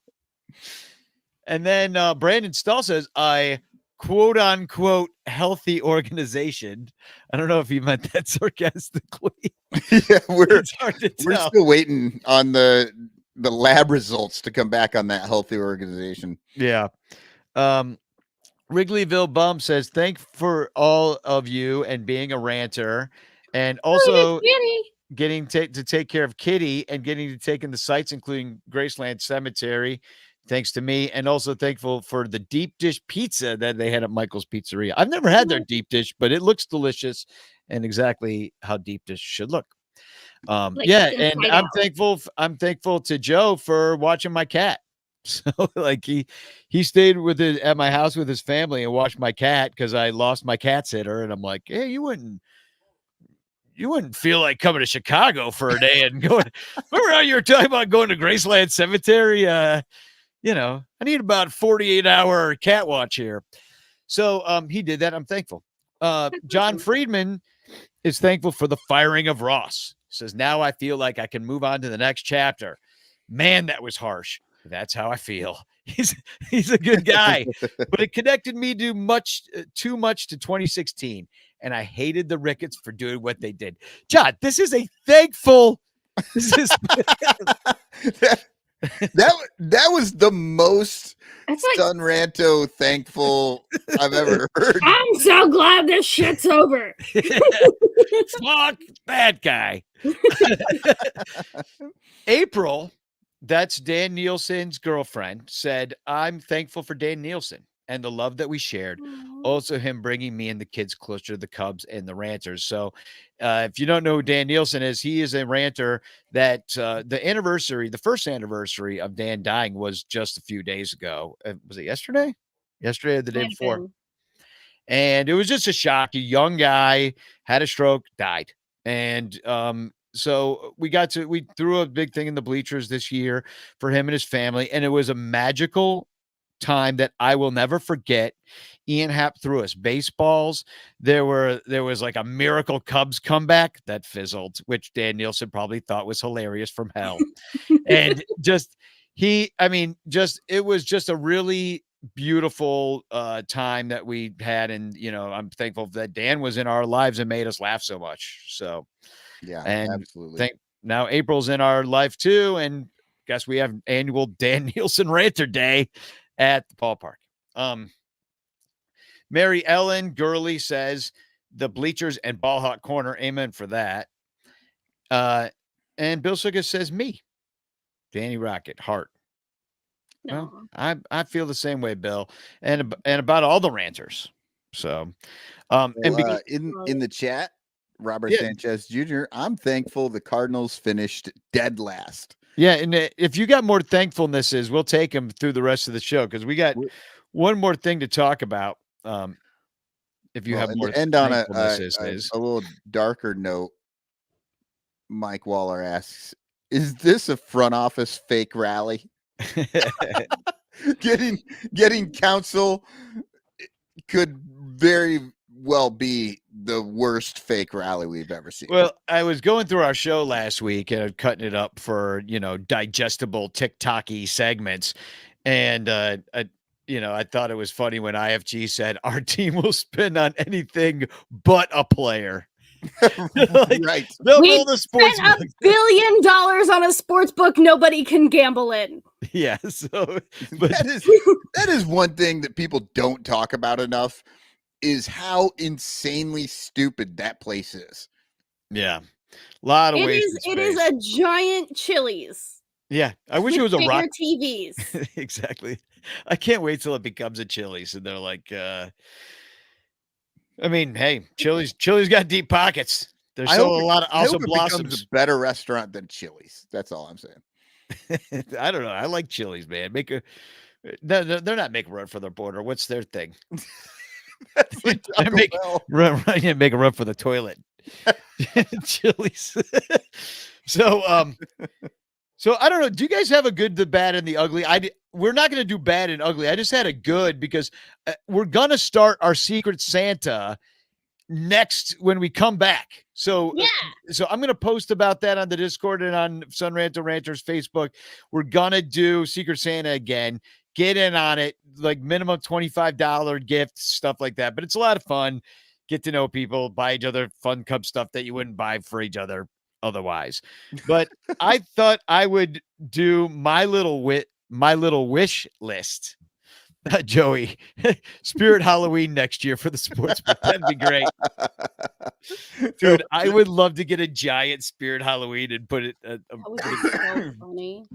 And then Brandon Stahl says, I quote unquote healthy organization. I don't know if you meant that sarcastically. yeah, we're tell. still waiting on the lab results to come back on that healthy organization. Yeah. Wrigleyville Bum says, thank for all of you and being a ranter, and also getting to take care of Kitty and getting to take in the sites, including Graceland Cemetery. Thanks to me, and also thankful for the deep dish pizza that they had at Michael's Pizzeria. I've never had their deep dish, but it looks delicious and exactly how deep dish should look. Yeah, and I'm thankful to Joe for watching my cat. So like he stayed at my house with his family and watched my cat because I lost my cat sitter, and I'm like, hey, you wouldn't feel like coming to Chicago for a day and going. Remember how you were talking about going to Graceland Cemetery? You know, I need about 48-hour cat watch here. So he did that. I'm thankful. John Friedman is thankful for the firing of Ross. Says, now I feel like I can move on to the next chapter. Man, that was harsh. That's how I feel. He's a good guy, but it connected me to too much to 2016. And I hated the Ricketts for doing what they did. John, this is a thankful. This is that was the most Sun Ranto thankful I've ever heard. I'm so glad this shit's over. Fuck that guy. April, that's Dan Nielsen's girlfriend, said, I'm thankful for Dan Nielsen and the love that we shared. Aw. Also, him bringing me and the kids closer to the Cubs and the Ranters. So, if you don't know who Dan Nielsen is, he is a ranter that the first anniversary of Dan dying was just a few days ago. Was it yesterday? Yesterday or the day Might have before? been. And it was just a shock. A young guy had a stroke, died. And so we threw a big thing in the bleachers this year for him and his family. And it was a magical time that I will never forget. Ian Happ threw us baseballs. There was like a miracle Cubs comeback that fizzled, which Dan Nielsen probably thought was hilarious from hell. And it was just a really beautiful time that we had. And, I'm thankful that Dan was in our lives and made us laugh so much. So, Yeah, and absolutely. now April's in our life too. And guess we have annual Dan Nielsen Ranter Day at the ballpark. Mary Ellen Gurley says the bleachers and ball hot corner. Amen for that. And Bill Suga says me, Danny Rocket, heart. No. Well, I feel the same way, Bill, and about all the ranters. So, in the chat, Robert Sanchez Jr., I'm thankful the Cardinals finished dead last. Yeah, and if you got more thankfulnesses, we'll take them through the rest of the show because we got one more thing to talk about. If you have more, and on a little darker note, Mike Waller asks, "Is this a front office fake rally?" Getting counsel could very well be the worst fake rally we've ever seen. Well, I was going through our show last week and cutting it up for, digestible TikTok-y segments. And, I thought it was funny when IFG said our team will spend on anything but a player. Right. We spent $1 billion on a sports book nobody can gamble in. Yeah. So that is one thing that people don't talk about enough is how insanely stupid that place is. Yeah. A lot of ways. It is a giant Chili's. Yeah. I wish it was a rock TVs. Exactly. I can't wait till it becomes a Chili's and they're like, hey, Chili's got deep pockets. There's still a lot of awesome blossoms. Becomes a better restaurant than Chili's. That's all I'm saying. I don't know. I like Chili's, man. They're not making a run for their border. What's their thing? Make a run for the toilet. Chili's. So I don't know. Do you guys have a good, the bad, and the ugly? We're not going to do bad and ugly. I just had a good because we're going to start our Secret Santa next when we come back. So, so I'm going to post about that on the Discord and on Sun Ranto Ranters Facebook. We're going to do Secret Santa again. Get in on it, like minimum $25 gifts, stuff like that. But it's a lot of fun. Get to know people, buy each other fun Cub stuff that you wouldn't buy for each other otherwise. But I thought I would do my little wish list. Joey, Spirit Halloween next year for the sports book. That'd be great. Dude, I would love to get a giant Spirit Halloween and put it. That would be so funny.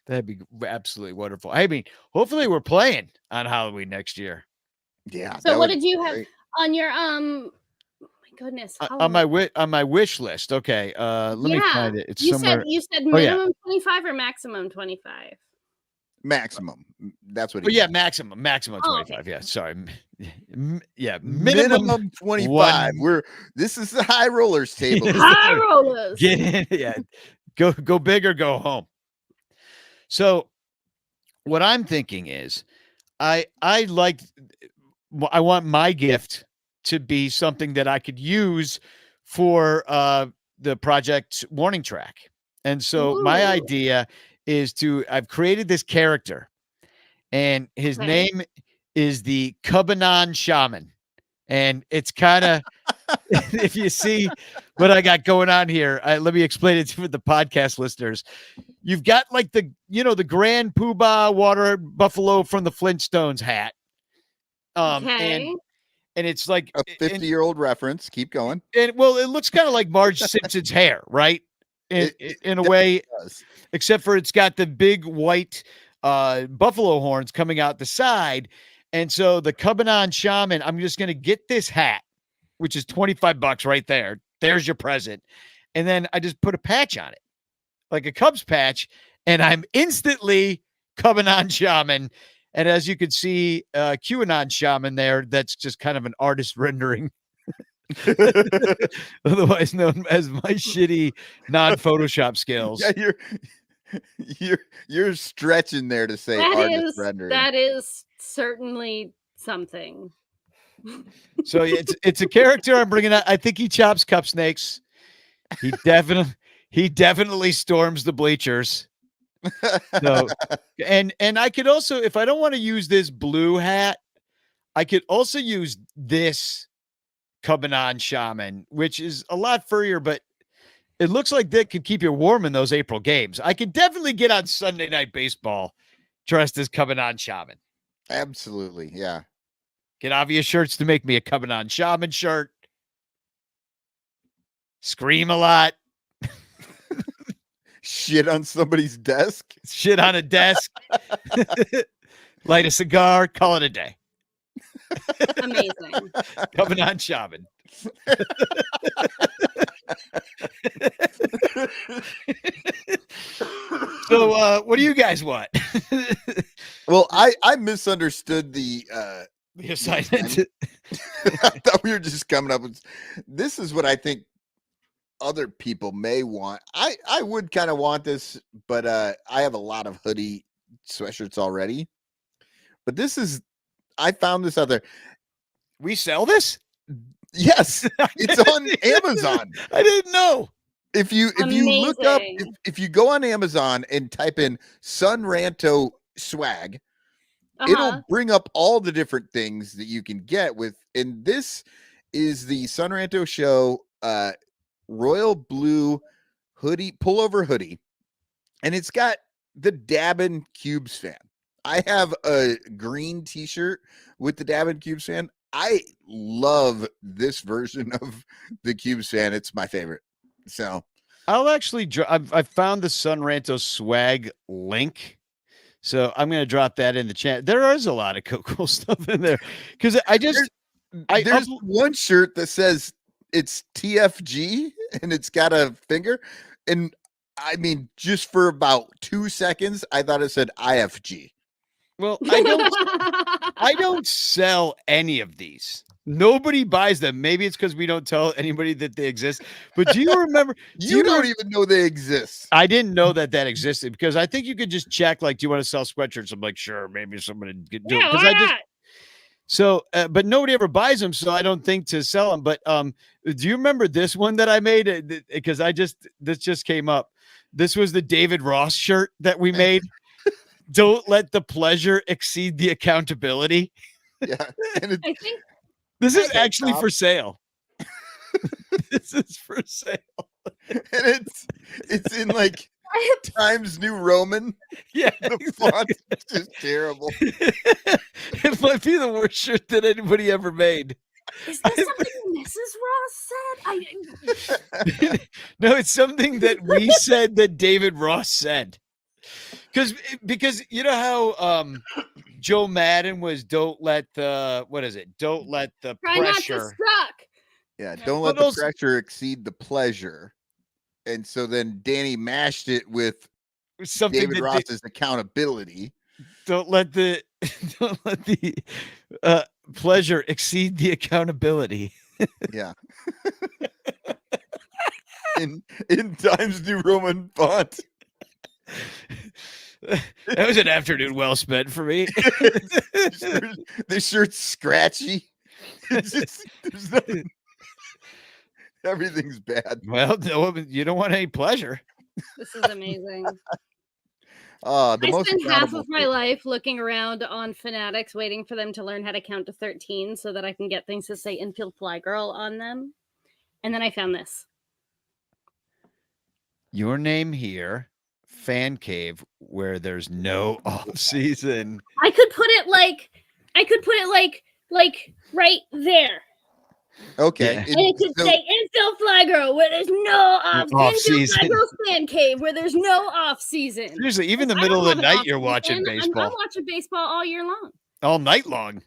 That'd be absolutely wonderful. I mean, hopefully we're playing on Halloween next year. Yeah. So what did you have on your my goodness. On my wish list. Okay. Let me find it. It's somewhere. You said minimum 25 or maximum 25? Maximum. That's what maximum 25. Yeah. Sorry. Yeah. Minimum 25. This is the high rollers table. High rollers. Get in. Yeah. Go big or go home. So what I'm thinking is I want my gift to be something that I could use for the project warning track. And so my idea is I've created this character and his name is the Cubanon Shaman. And it's kind of, if you see what I got going on here, let me explain it for the podcast listeners. You've got like the Grand Poobah water buffalo from the Flintstones hat. And it's like a 50-year-old reference. Keep going. And well, it looks kind of like Marge Simpson's hair, right? In a way, except for it's got the big white buffalo horns coming out the side. And so the Cubanon Shaman, I'm just going to get this hat, which is $25 right there. There's your present. And then I just put a patch on it, like a Cubs patch, and I'm instantly Cubanon Shaman. And as you can see, QAnon Shaman there, that's just kind of an artist rendering. Otherwise known as my shitty non-Photoshop skills. Yeah, you're stretching there to say artist rendering. That is certainly something. So it's a character I'm bringing out. I think he chops cup snakes. He definitely storms the bleachers. So, and I could also, if I don't want to use this blue hat, I could also use this Cubanon Shaman, which is a lot furrier, but it looks like that could keep you warm in those April games. I could definitely get on Sunday Night Baseball dressed as Cubanon Shaman. Absolutely, yeah. Get obvious shirts to make me a Cubanon Shaman shirt. Scream a lot. Shit on somebody's desk. Shit on a desk. Light a cigar. Call it a day. Amazing. Cubanon Shaman. So what do you guys want? Well, I misunderstood the assignment. I thought we were just coming up with this is what I think other people may want. I would kind of want this, but I have a lot of hoodie sweatshirts already. But this is I found this out there. We sell this? Yes, it's on Amazon. I didn't know. If you look up if you go on Amazon and type in Sun Ranto swag, it'll bring up all the different things that you can get with. And this is the Sun Ranto Show royal blue hoodie, pullover hoodie, and it's got the Dabbin Cubes fan. I have a green t-shirt with the Dabbin Cubes fan. I love this version of the Cubes fan. It's my favorite. So I'll actually I found the Sun Ranto swag link. So I'm going to drop that in the chat. There is a lot of cool stuff in there because there's one shirt that says it's TFG and it's got a finger. And I mean, just for about 2 seconds, I thought it said IFG. Well, I don't sell any of these. Nobody buys them. Maybe it's because we don't tell anybody that they exist. But do you remember? You don't even know they exist. I didn't know that existed because I think you could just check, like, do you want to sell sweatshirts? I'm like, sure, maybe somebody could do it. But nobody ever buys them, so I don't think to sell them. But do you remember this one that I made? Because this just came up. This was the David Ross shirt that we made. Don't let the pleasure exceed the accountability. Yeah, and I think this is actually for sale. This is for sale, and it's in like Times New Roman. Yeah, the font is just terrible. It might be the worst shirt that anybody ever made. Is this something Mrs. Ross said? No, it's something that we said that David Ross said. Because you know how Joe Madden was don't let the Try pressure. Not to suck. Yeah, don't let the pressure exceed the pleasure. And so then Danny mashed it with something David Ross's accountability. Don't let the pleasure exceed the accountability. Yeah. in Times New Roman font. That was an afternoon well spent for me. This shirt's scratchy. There's nothing. Everything's bad. Well, no, you don't want any pleasure. This is amazing. I spent half of my life looking around on Fanatics, waiting for them to learn how to count to 13 so that I can get things to say Infield Fly Girl on them. And then I found this. Your name here. Fan cave where there's no off season. I could put it like right there. Okay. Yeah. And it could say Infield Fly Girl where there's no off season. Fly Girl Fan Cave where there's no off season. Seriously, even the middle of the night you're watching baseball. I'm watching baseball all year long. All night long.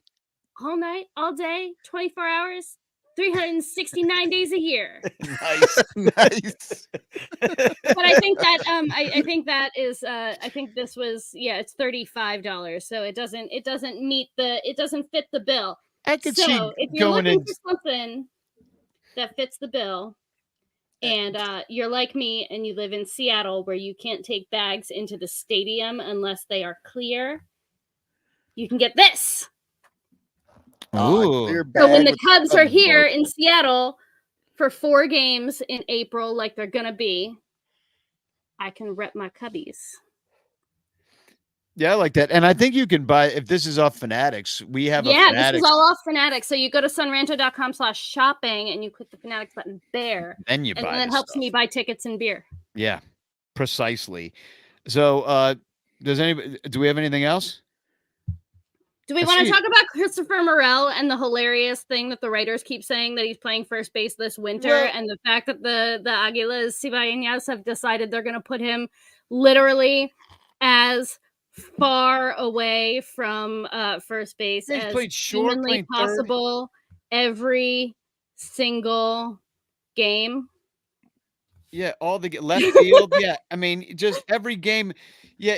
All night, all day, 24 hours, 369 days a year. Nice. Nice. But I think that I think that is I think this was it's $35, so it doesn't fit the bill. I could see So if you're going looking in. for something that fits the bill, and you're like me and you live in Seattle where you can't take bags into the stadium unless they are clear, you can get this. Ooh. Clear So when bag the with Cubs are Cubs here logo. in Seattle for 4 games in April, like they're gonna be, I can rep my Cubbies. Yeah, I like that. And I think you can buy, if this is off Fanatics, we have a This is Fanatics. all off Fanatics. So you go to sunranto.com/shopping and you click the Fanatics button there. Then you And buy then it the helps stuff. me buy tickets and beer. Yeah, precisely. So, do we have anything else? Do we I want to see- talk about Christopher Morel and the hilarious thing that the writers keep saying that he's playing first base this winter, Well- and the fact that the Águilas Cibaeñas have decided they're going to put him literally as far away from first base He's as played short, humanly playing third. possible every single game. Yeah, all the left field. Yeah, I mean, just every game. Yeah,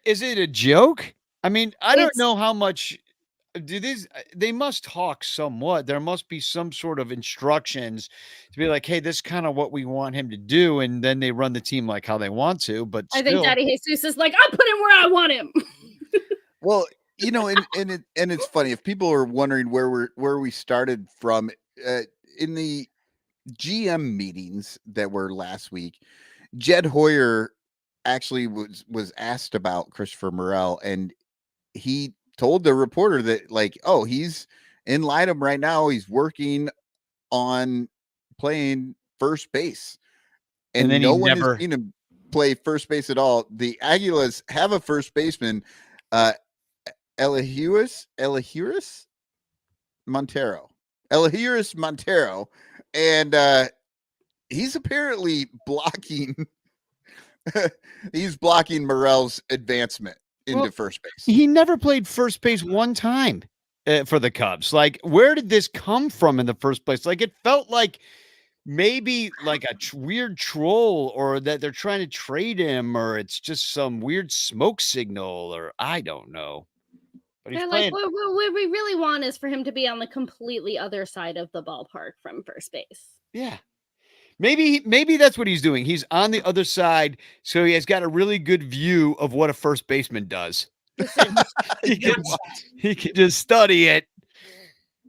is it a joke? I mean, I don't It's- know how much. Do these? They must talk somewhat. There must be some sort of instructions to be like, "Hey, this is kind of what we want him to do," and then they run the team like how they want to. But I think still, Daddy Jesus is like, I'll put him where I want him. Well, and it's funny if people are wondering where we started from in the GM meetings that were last week. Jed Hoyer actually was asked about Christopher Morel, and he told the reporter that he's in Lightem right now. He's working on playing first base, And then no he one never- has seen him play first base at all. The Águilas have a first baseman, Elihuris Montero, and he's apparently blocking. He's blocking Morel's advancement into first base. he never played first base one time for the Cubs. Like, where did this come from in the first place? Like, it felt like maybe like a weird troll, or that they're trying to trade him, or it's just some weird smoke signal, or I don't know. But he's They're playing. like, what we really want is for him to be on the completely other side of the ballpark from first base. Yeah. Maybe that's what he's doing. He's on the other side, so he has got a really good view of what a first baseman does. he can just study it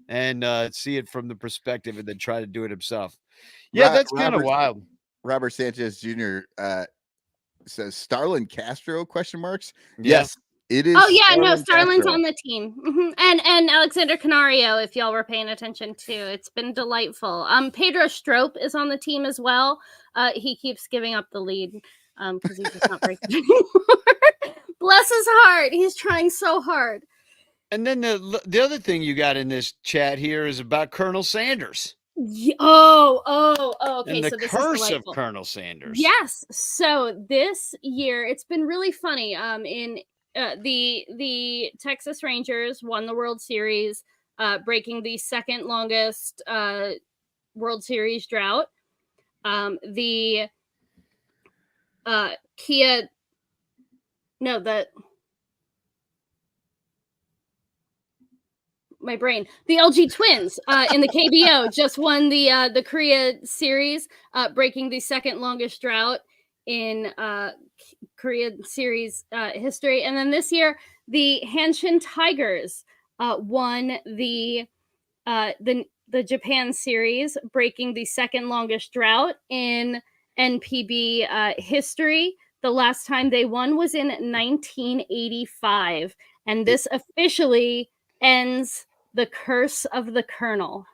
and see it from the perspective, and then try to do it himself. Yeah, that's kind of wild. Robert Sanchez Jr. Says Starlin Castro ? Yeah. Yes, it is. Oh yeah, no, Starlin Starlin's Castro. on the team, and Alexander Canario. If y'all were paying attention too, it's been delightful. Pedro Strop is on the team as well. He keeps giving up the lead because he's just not very good anymore. Bless his heart, he's trying so hard. And then the other thing you got in this chat here is about Colonel Sanders. Okay. And the So this curse is of delightful. Colonel Sanders. Yes. So this year it's been really funny. In the Texas Rangers won the World Series, breaking the second longest World Series drought. The LG Twins in the KBO just won the Korea Series, breaking the second longest drought in Korea Series history. And then this year, the Hanshin Tigers won the Japan Series, breaking the second longest drought in NPB history. The last time they won was in 1985, and this officially ends the curse of the Colonel.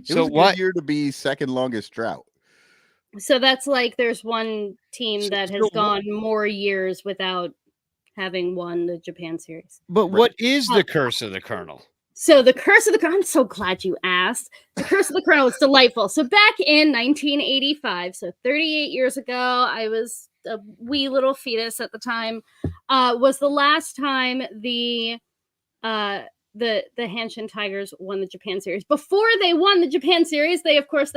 It was a good year to be second longest drought. So that's like there's one team that has gone more years without having won the Japan Series. But what is the curse of the Colonel? So the curse of the Colonel, I'm so glad you asked. The curse of the Colonel is delightful. So back in 1985, so 38 years ago, I was a wee little fetus at the time, was the last time the the Hanshin Tigers won the Japan Series. Before they won the Japan Series, they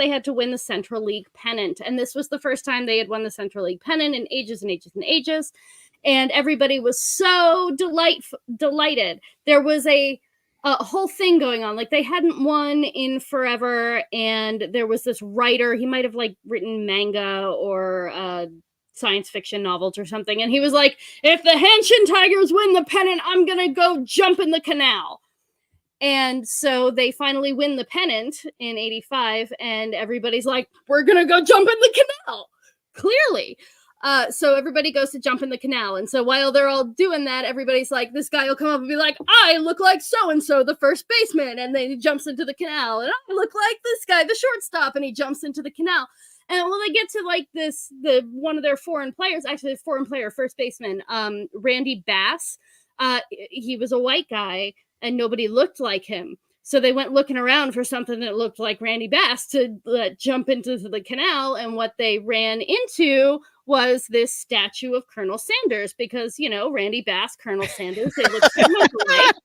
had to win the Central League pennant, and this was the first time they had won the Central League pennant in ages and ages and ages. And everybody was so delighted. There was a whole thing going on. Like, they hadn't won in forever, and there was this writer. He might have like written manga or science fiction novels or something. And he was like, if the Hanshin Tigers win the pennant, I'm going to go jump in the canal. And so they finally win the pennant in 85. And everybody's like, we're going to go jump in the canal. Clearly. So everybody goes to jump in the canal. And so while they're all doing that, everybody's like, this guy will come up and be like, I look like so-and-so, the first baseman. And then he jumps into the canal. And I look like this guy, the shortstop. And he jumps into the canal. And when they get to like the one of their foreign players, actually a foreign player, first baseman, Randy Bass, he was a white guy and nobody looked like him. So they went looking around for something that looked like Randy Bass to jump into the canal. And what they ran into was this statue of Colonel Sanders, because, you know, Randy Bass, Colonel Sanders, they look so much alike.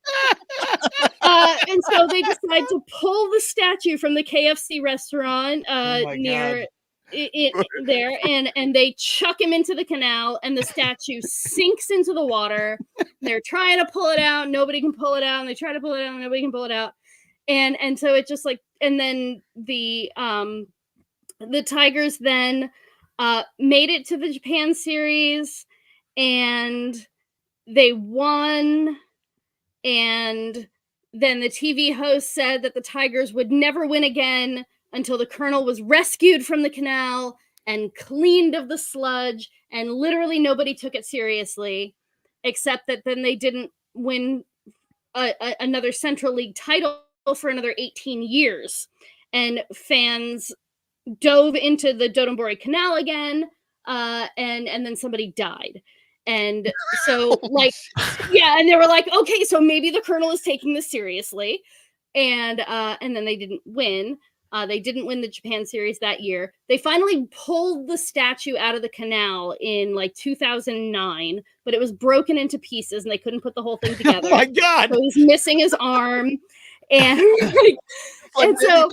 And so they decide to pull the statue from the KFC restaurant near there, and they chuck him into the canal, and the statue sinks into the water. They're trying to pull it out, nobody can pull it out, and they try to pull it out, and nobody can pull it out. And so it just like, and then the Tigers then made it to the Japan Series, and they won. And then the TV host said that the Tigers would never win again until the Colonel was rescued from the canal and cleaned of the sludge. And literally nobody took it seriously, except that then they didn't win another Central League title for another 18 years. And fans dove into the Dotonbori Canal again, and then somebody died. And so, like, yeah, and they were like, okay, so maybe the Colonel is taking this seriously. And then they didn't win. They didn't win the Japan Series that year. They finally pulled the statue out of the canal in like 2009, but it was broken into pieces and they couldn't put the whole thing together. Oh my God. So he's missing his arm. And like, and so,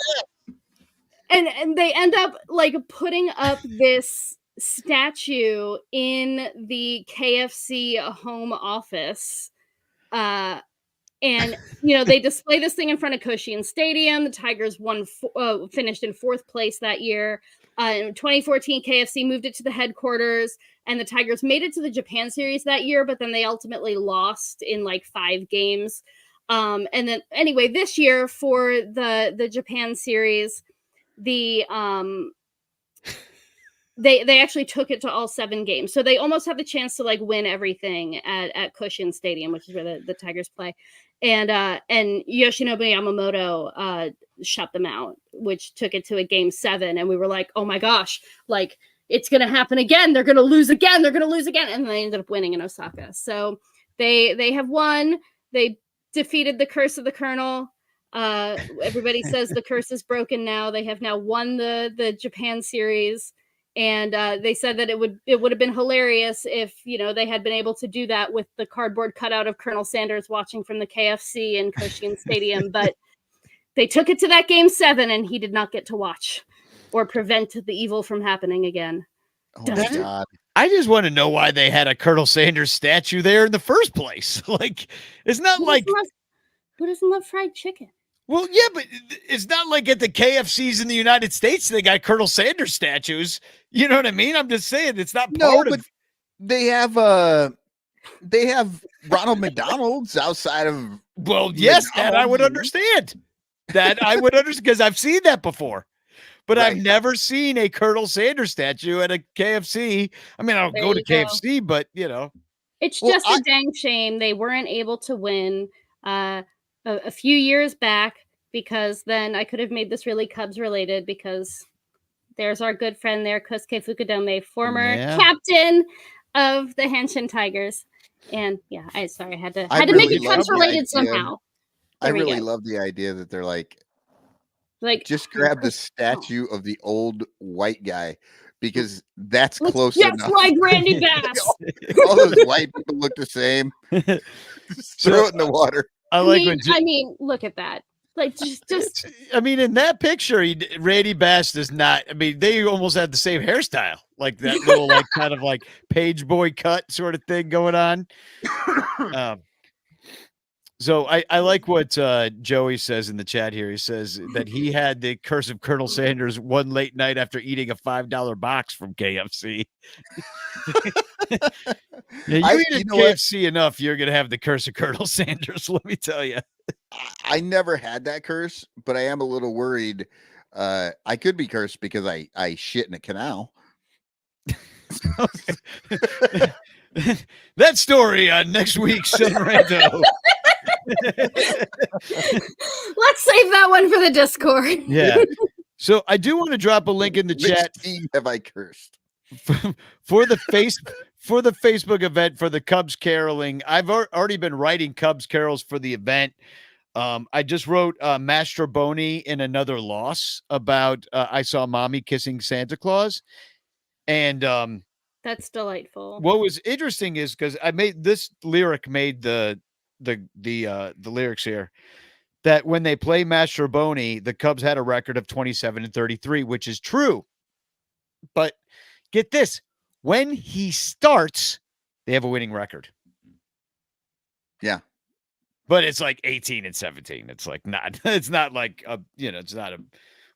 and they end up like putting up this statue in the KFC home office. And, you know, they display this thing in front of Koshien Stadium. The Tigers finished in 4th place that year. In 2014, KFC moved it to the headquarters, and the Tigers made it to the Japan Series that year, but then they ultimately lost in like 5 games. And then anyway, this year for the Japan Series, they actually took it to all 7 games. So they almost had the chance to like win everything at Koshien Stadium, which is where the Tigers play. And Yoshinobu Yamamoto shut them out, which took it to a game 7. And we were like, oh my gosh, like it's going to happen again. They're going to lose again. They're going to lose again. And they ended up winning in Osaka. So they have won. They defeated the Curse of the Colonel. Everybody says the curse is broken now. They have now won the Japan Series. And they said that it would have been hilarious if, you know, they had been able to do that with the cardboard cutout of Colonel Sanders watching from the KFC in Koshien Stadium. But they took it to that game 7, and he did not get to watch or prevent the evil from happening again. Oh my God. I just want to know why they had a Colonel Sanders statue there in the first place. Like, it's not like who doesn't love fried chicken? Well, yeah, but it's not like at the KFCs in the United States they got Colonel Sanders statues. You know what I mean? I'm just saying it's not part of. They have Ronald McDonald's outside of. Well, yes, that I would understand. That I would understand because I've seen that before, but right. I've never seen a Colonel Sanders statue at a KFC. I mean, I don't go to KFC, but you know, it's just a dang shame they weren't able to win. A few years back, because then I could have made this really Cubs related, because there's our good friend there, Kosuke Fukudome, former captain of the Hanshin Tigers. And yeah, I had to make it Cubs related somehow. I really love the idea that they're like just grab the statue of the old white guy, because that's close enough. Just like Randy Bass. All those white people look the same. Just throw it in the water. I like when I mean, look at that. Like just I mean, in that picture, Randy Bass does not. I mean, they almost had the same hairstyle, like that little, like kind of like page boy cut sort of thing going on. So I like what Joey says in the chat here. He says that he had the curse of Colonel Sanders one late night after eating a $5 box from KFC. Yeah, you eat at KFC enough, you're gonna have the curse of Colonel Sanders. Let me tell you. I never had that curse, but I am a little worried. I could be cursed because I shit in a canal. That story on next week's Ranto. let's save that one for the Discord. Yeah. So I do want to drop a link in the chat. Have I cursed for the Facebook event for the Cubs caroling? I've already been writing Cubs carols for the event. I just wrote Mastroboni in Another Loss about I Saw Mommy Kissing Santa Claus. And that's delightful. What was interesting is because I made this lyric made the lyrics here that when they play Mastroboni, the Cubs had a record of 27-33, which is true. But get this, when he starts, they have a winning record. Yeah. But it's like 18-17. It's like not, it's not like a, it's not a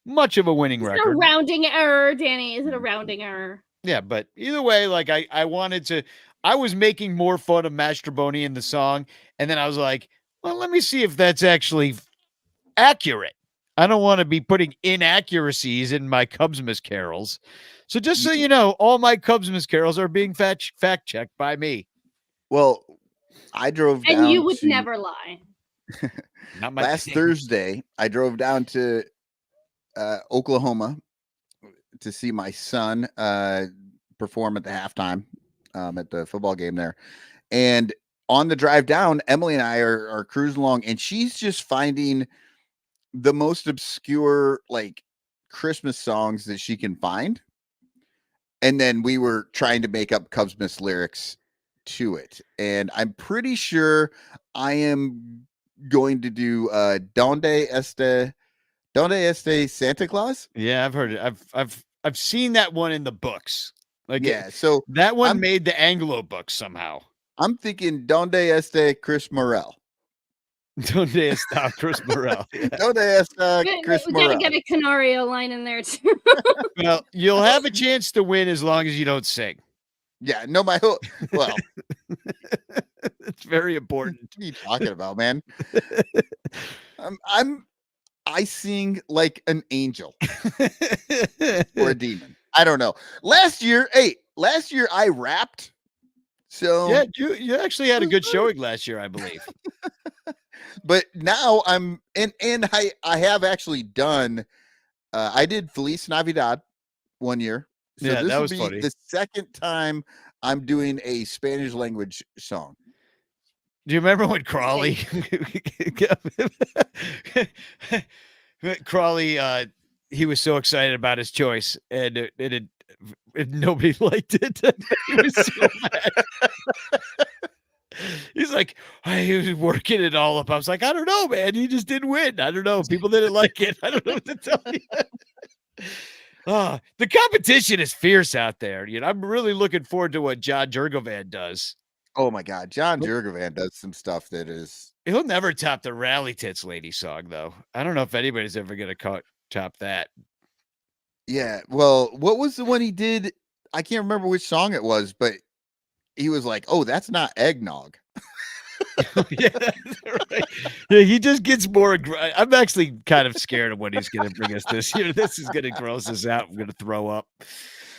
much of a winning record. A rounding error, Danny. Is it a rounding error? Yeah, but either way, like I was making more fun of Mastroboni in the song, and then I was like, well, let me see if that's actually accurate. I don't want to be putting inaccuracies in my Cubsmas carols. So just so you know, all my Cubsmas carols are being fact checked by me. Well, I drove down and you would never lie. Not my last Thursday, I drove down to Oklahoma to see my son perform at the halftime at the football game there. And on the drive down, Emily and I are cruising along, and she's just finding the most obscure like Christmas songs that she can find. And then we were trying to make up Cubsmas lyrics to it. And I'm pretty sure I am going to do Donde Este Santa Claus? Yeah, I've heard it. I've seen that one in the books. Like, yeah, so that one made the Anglo books somehow. I'm thinking Donde Este Chris Morel. Donde Está Chris Morel. Yeah. Donde Está Chris Morel. We gotta get a Canario line in there too. Well, you'll have a chance to win as long as you don't sing. Yeah, no, well, it's very important. What are you talking about, man? I sing like an angel or a demon. I don't know. Last year I rapped. So yeah, you actually had a good showing last year, I believe. But now I'm and I have actually done. I did Feliz Navidad one year. So yeah, this that will was be funny. The second time I'm doing a Spanish language song. Do you remember when Crawley he was so excited about his choice and nobody liked it. He was so mad. He's like, he was working it all up. I was like, I don't know, man. You just didn't win. I don't know. People didn't like it. I don't know what to tell you. The competition is fierce out there. I'm really looking forward to what John Jurgovan does. Oh my God, John Jurgovan does some stuff that is. He'll never top the Rally Tits Lady song, though. I don't know if anybody's ever going to top that. Yeah. Well, what was the one he did? I can't remember which song it was, but he was like, "Oh, that's not eggnog." Yeah, right. Yeah, he just gets more. I'm actually kind of scared of what he's going to bring us this year. This is going to gross us out. I'm going to throw up.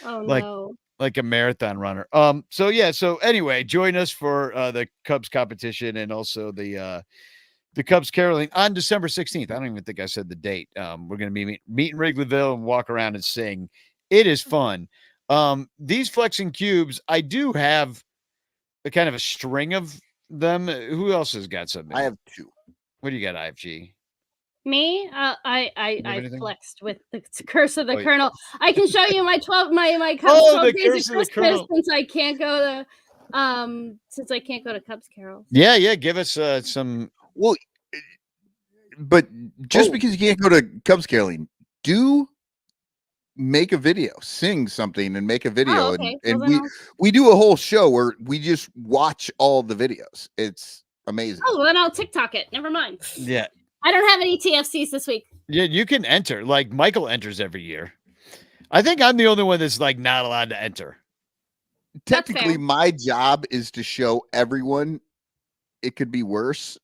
Oh no. Like a marathon runner. So anyway, join us for the Cubs competition and also the Cubs caroling on December 16th. I don't even think I said the date. We're going to be meet in Wrigleyville and walk around and sing. It is fun. These flexing cubes, I do have a kind of a string of them. Who else has got something? I have two. What do you got, IFG? Me? I flexed with the curse of the Colonel. I can show you my 12 Cubs days of Christmas since I can't go to Cubs carols. Yeah, give us some. Well, but just because you can't go to Cubs caroling, do make a video, sing something and make a video. okay. And Well, then we do a whole show where we just watch all the videos. It's amazing. Oh, then I'll TikTok it. Never mind. Yeah. I don't have any TFCs this week. Yeah, you can enter. Like Michael enters every year. I think I'm the only one that's like not allowed to enter. Technically, fair. my job is to show everyone it could be worse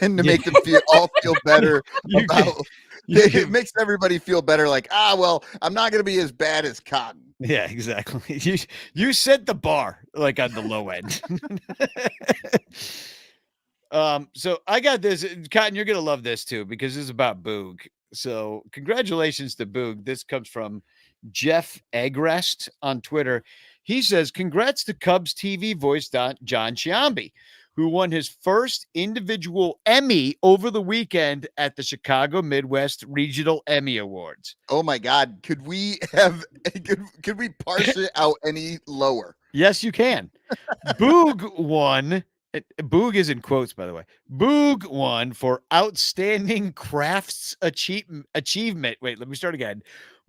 and to make them all feel better about it makes everybody feel better, like, well, I'm not gonna be as bad as Cotton. Yeah, exactly. You set the bar like on the low end. So I got this. Cotton, you're gonna love this too, because this is about Boog. So congratulations to Boog. This comes from Jeff Egrest on Twitter. He says, congrats to Cubs TV voice John Ciambi, who won his first individual Emmy over the weekend at the Chicago Midwest Regional Emmy Awards. Oh my God. Could we have, could we parse it out any lower? Yes, you can. Boog won. Boog is in quotes, by the way. Boog won for outstanding crafts achievement. Wait, let me start again.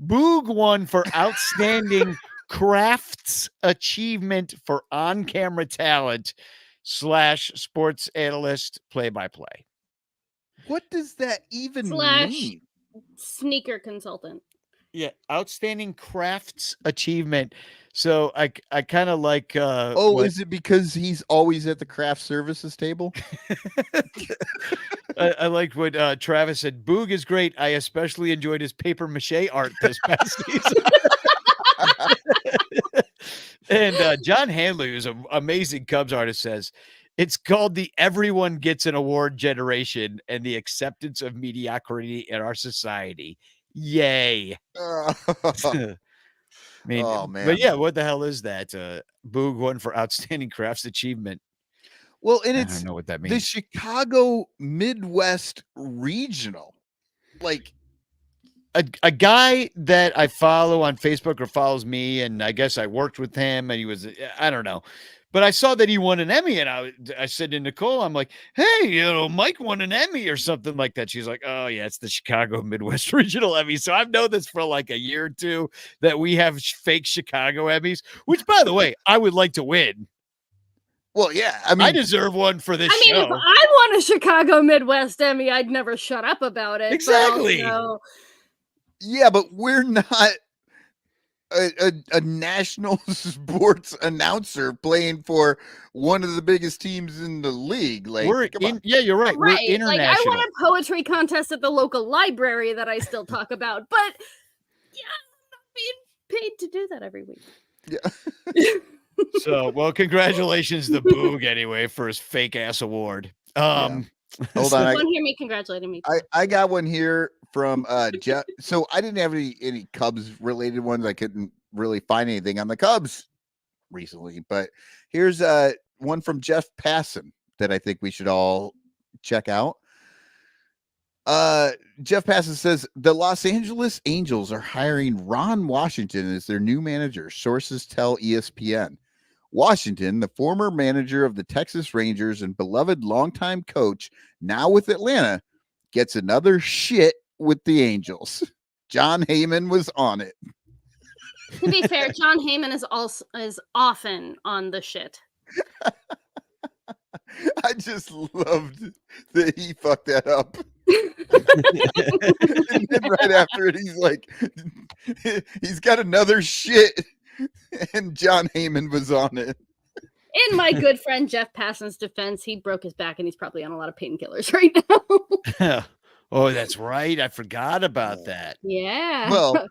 Boog won for outstanding crafts achievement for on-camera talent / sports analyst play-by-play. What does that even / mean? Sneaker consultant. Yeah, outstanding crafts achievement. So I kind of like is it because he's always at the craft services table? I like what Travis said. Boog is great. I especially enjoyed his paper mache art this past season. And John Hanley, who's an amazing Cubs artist, says it's called the Everyone Gets an Award generation and the acceptance of mediocrity in our society. Yay. I mean, oh man. But yeah, what the hell is that? Boog won for outstanding crafts achievement. Well, and I it's don't know what that means. the Chicago Midwest Regional. Like a guy that I follow on Facebook or follows me, and I guess I worked with him, and he was, I don't know. But I saw that he won an Emmy, and I said to Nicole, I'm like, hey, Mike won an Emmy or something like that. She's like, oh, yeah, it's the Chicago Midwest Regional Emmy. So I've known this for like a year or two that we have fake Chicago Emmys, which, by the way, I would like to win. Well, yeah, I mean, I deserve one for this I mean, show. if I won a Chicago Midwest Emmy, I'd never shut up about it. Exactly. Yeah, but we're not a national sports announcer playing for one of the biggest teams in the league. Like, yeah, you're right. We're international. Like, I won a poetry contest at the local library that I still talk about, but yeah, I'm not being paid to do that every week. Yeah. So, well, congratulations to Boog anyway for his fake ass award. Hold on. Someone hear me congratulating me. I got one here from Jeff. So I didn't have any Cubs related ones. I couldn't really find anything on the Cubs recently, but here's one from Jeff Passan that I think we should all check out. Jeff Passan says the Los Angeles Angels are hiring Ron Washington as their new manager. Sources tell ESPN. Washington, the former manager of the Texas Rangers and beloved longtime coach, now with Atlanta, gets another shit with the Angels. John Heyman was on it. To be fair, John Heyman is often on the shit. I just loved that he fucked that up. And then right after it, he's like, he's got another shit. And John Heyman was on it. In my good friend Jeff Passan's defense, he broke his back and he's probably on a lot of painkillers right now. Oh, that's right. I forgot about that. Yeah. Well,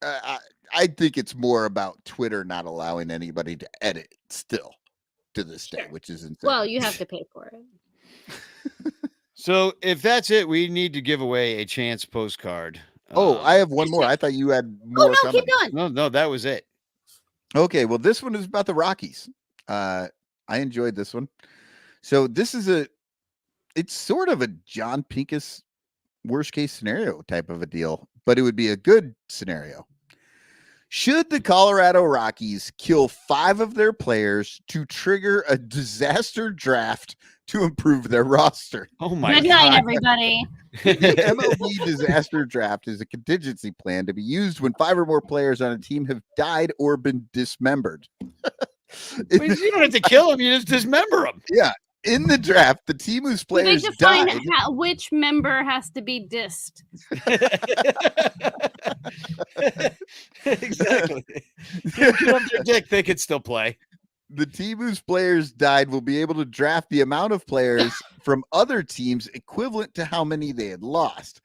I think it's more about Twitter not allowing anybody to edit still to this day, which is insane. Well, you have to pay for it. So if that's it, we need to give away a chance postcard. I have one more. I thought you had more. Oh, no, coming. keep going. No, that was it. Okay, well, this one is about the Rockies. I enjoyed this one. So this is it's sort of a John Pincus worst case scenario type of a deal, but it would be a good scenario. Should the Colorado Rockies kill 5 of their players to trigger a disaster draft to improve their roster? Oh my Good night, God. everybody. The MLB disaster draft is a contingency plan to be used when 5 or more players on a team have died or been dismembered. You don't have to kill them, you just dismember them. Yeah. In the draft, the team whose They players define died. which member has to be dissed. Exactly. Get up their dick, they could still play. The team whose players died will be able to draft the amount of players from other teams equivalent to how many they had lost.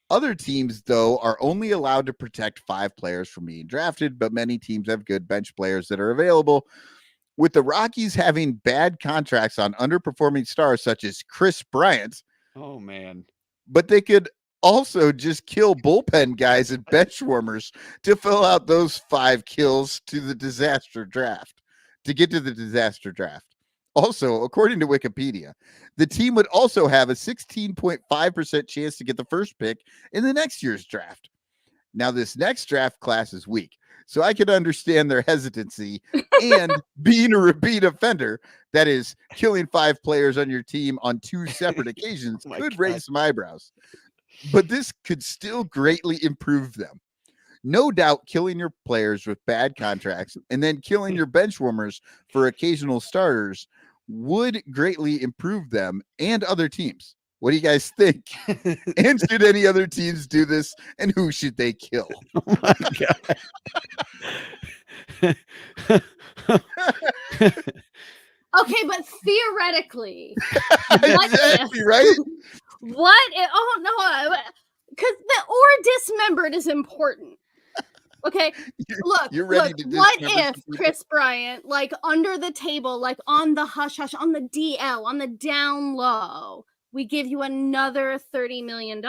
Other teams, though, are only allowed to protect 5 players from being drafted, but many teams have good bench players that are available. With the Rockies having bad contracts on underperforming stars such as Chris Bryant, Oh, man. but they could also just kill bullpen guys and bench warmers to fill out those 5 kills to the disaster draft, to get to the disaster draft. Also, according to Wikipedia, the team would also have a 16.5% chance to get the first pick in the next year's draft. Now, this next draft class is weak, so I can understand their hesitancy, and being a repeat offender, that is, killing 5 players on your team on 2 separate occasions, could raise some eyebrows. But this could still greatly improve them. No doubt killing your players with bad contracts and then killing your bench warmers for occasional starters would greatly improve them and other teams. What do you guys think? And should any other teams do this? And who should they kill? Oh my God. Okay, but theoretically, Exactly, right? Oh no, because the or dismembered is important. Okay, You're ready to what dismember if some people? Chris Bryant, like under the table, like on the hush hush, on the DL, on the down low, we give you another $30 million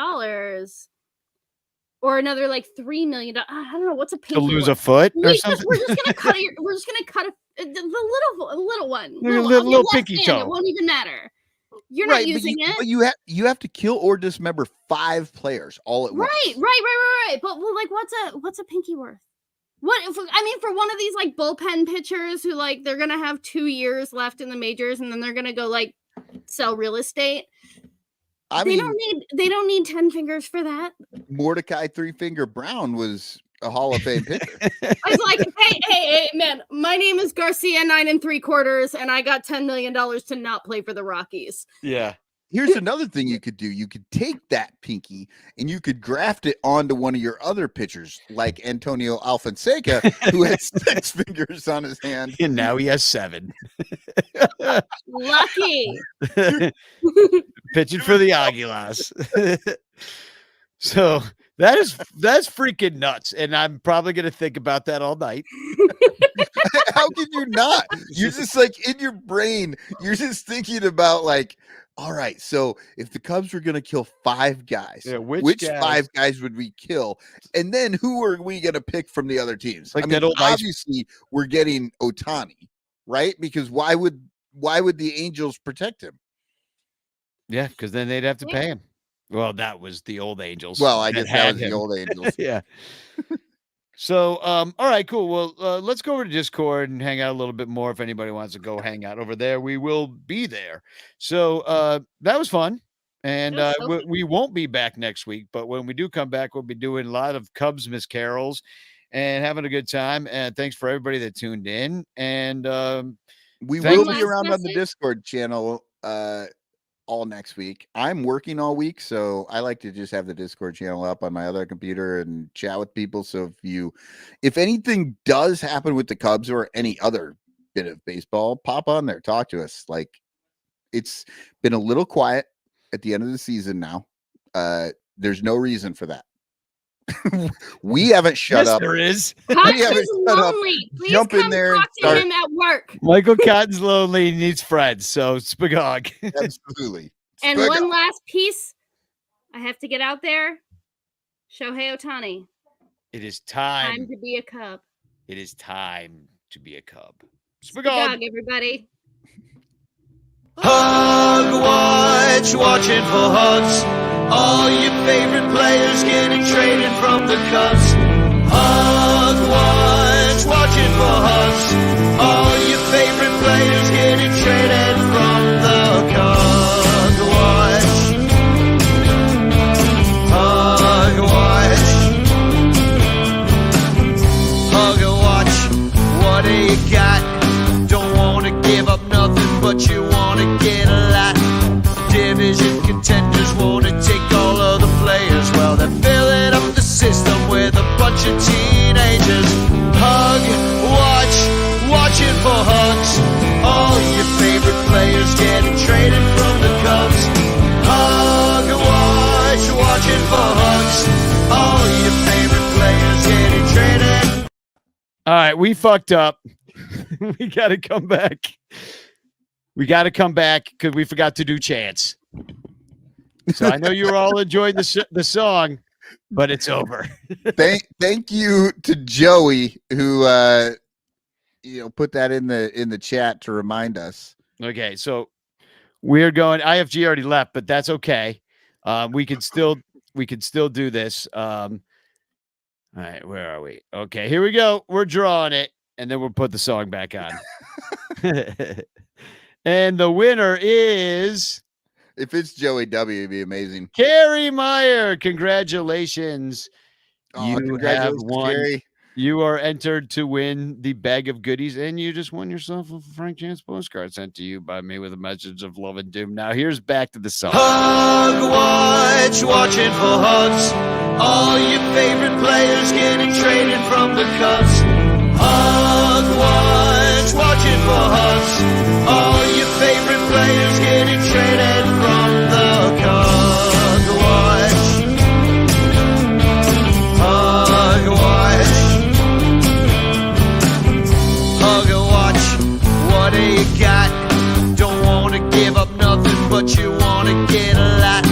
or another like $3 million. I don't know what's a pinky To lose worth? a foot or We're something? just gonna cut it. We're just gonna cut the little one, Little your left pinky hand, toe. It won't even matter. You're Right, not using it. But you have to kill or dismember 5 players all at once. Right. But well, like, what's a pinky worth? What if, I mean, for one of these like bullpen pitchers who like they're gonna have 2 years left in the majors and then they're gonna go like sell real estate. They don't need 10 fingers for that. Mordecai 3-Finger Brown was a Hall of Fame pitcher. I was like, hey, man, my name is Garcia 9 3/4, and I got $10 million to not play for the Rockies. Yeah. Here's another thing you could do. You could take that pinky and you could graft it onto one of your other pitchers, like Antonio Alfonseca, who had 6 fingers on his hand. And now he has 7. Lucky. Pitching for the Aguilas. So that's freaking nuts. And I'm probably going to think about that all night. How can you not? You're just like in your brain, you're just thinking about like, all right, so if the Cubs were going to kill 5 guys, which guys? 5 guys would we kill? And then who are we going to pick from the other teams? Like I that mean, old ice- obviously we're getting Ohtani, right? Because why would the Angels protect him? Yeah, because then they'd have to pay him. Well, that was the old Angels. Well, I guess that had was the him. old Angels. Yeah. So, all right, cool. Well, let's go over to Discord and hang out a little bit more. If anybody wants to go hang out over there, we will be there. So that was fun. And we won't be back next week. But when we do come back, we'll be doing a lot of Cubs Miss Carols and having a good time. And thanks for everybody that tuned in. And we will be Last around on the message. Discord channel all next week. I'm working all week, so I like to just have the Discord channel up on my other computer and chat with people. So if anything does happen with the Cubs or any other bit of baseball, pop on there, talk to us. Like, it's been a little quiet at the end of the season now. There's no reason for that. We haven't shut up. There is. Cox haven't is shut up. lonely. Please Jump in come there and talk to start. him at work. Michael Cotton's lonely and needs friends. So Spagog. Absolutely. And Spug- one last piece, I have to get out there. Shohei Ohtani. It is Time time. to be a Cub. It is time to be a Cub. Good Spagog. dog, everybody. Hug watch, watching for hugs. All your favorite players getting traded from the Cubs. Hug watch. system with a bunch of teenagers. Hug, watching for hugs. All your favorite players getting traded from the Cubs. Hug, watching for hugs. All your favorite players getting traded. All right, we fucked up. We got to come back. We got to come back because we forgot to do chants. So I know you were all enjoying the song, but it's over. Thank you to Joey who put that in the chat to remind us. Okay, so we're going. IFG already left, but that's okay. We could still do this. All right, where are we? Okay, here we go. We're drawing it, and then we'll put the song back on. And the winner is. If it's Joey W, it'd be amazing. Carrie Meyer, congratulations. Oh, You have won. Carrie. You are entered to win the bag of goodies, and you just won yourself a Frank Chance postcard sent to you by me with a message of love and doom. Now, here's back to the song. Hug, watching for hugs. All your favorite players getting traded from the Cubs. Hug, watching for hugs. All your favorite players getting traded from the Cubs. Hug, watch, what do you got? Don't want to give up nothing, but you want to get a lot.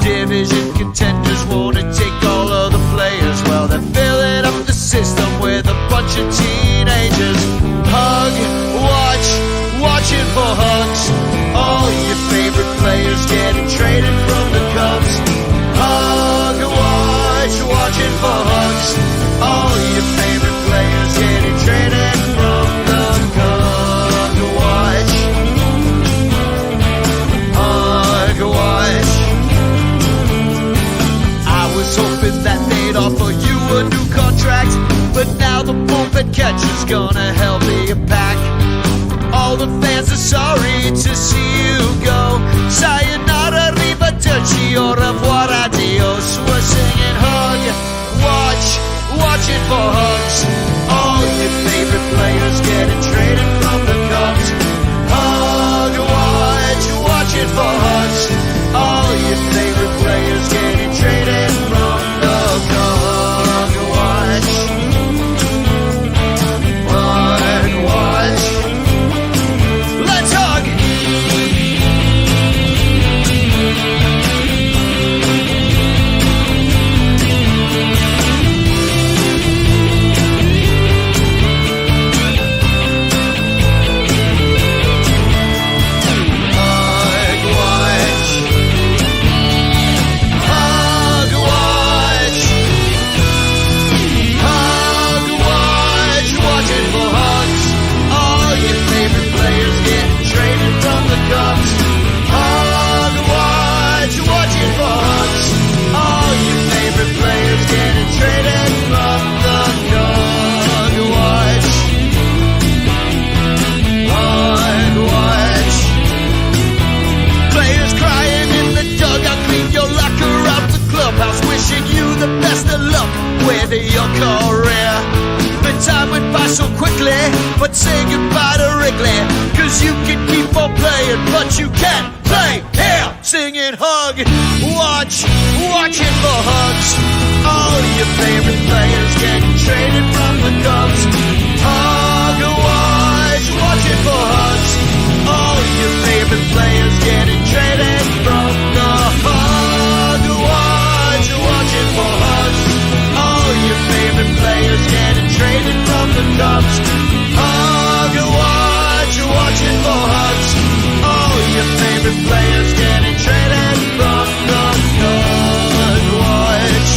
Division contenders want to take all of the players. Well, they're filling up the system with a bunch of teenagers. Hug, watching for hugs. All your favorite players getting traded from the Cubs. Hug, watching for hugs. All your favorite players getting traded from the Cubs. Watch. I was hoping that they'd offer you a new contract, but now the bullpen catcher's gonna help me back. All the fans are sorry to see you go. Sayonara, arrivederci, au revoir, adios. We're singing hug, watching for hugs. All your favorite players getting traded from the Cubs. Hug, watching for hugs. All your favorite players getting traded from the Cubs. Watch. Let's hug. Watching for hugs. All your favorite players getting traded from the Cubs. Hug, watching for hugs. All your favorite players getting traded from the Cubs. Watch. Players crying in the dugout, clean your locker out the clubhouse, wishing you the best of luck with your career. The time went by so quickly, but say goodbye to Wrigley, cause you can keep on playing, but you can't play here. Singing hug, watching for hugs. All your favorite players getting traded from the Cubs. Hug, watching for hugs. All your favorite players getting traded from the Hug, watching for hugs. All your favorite players getting traded from the Cubs. Hug, watching for hugs. All your favorite players getting traded from the Cubs. Watch.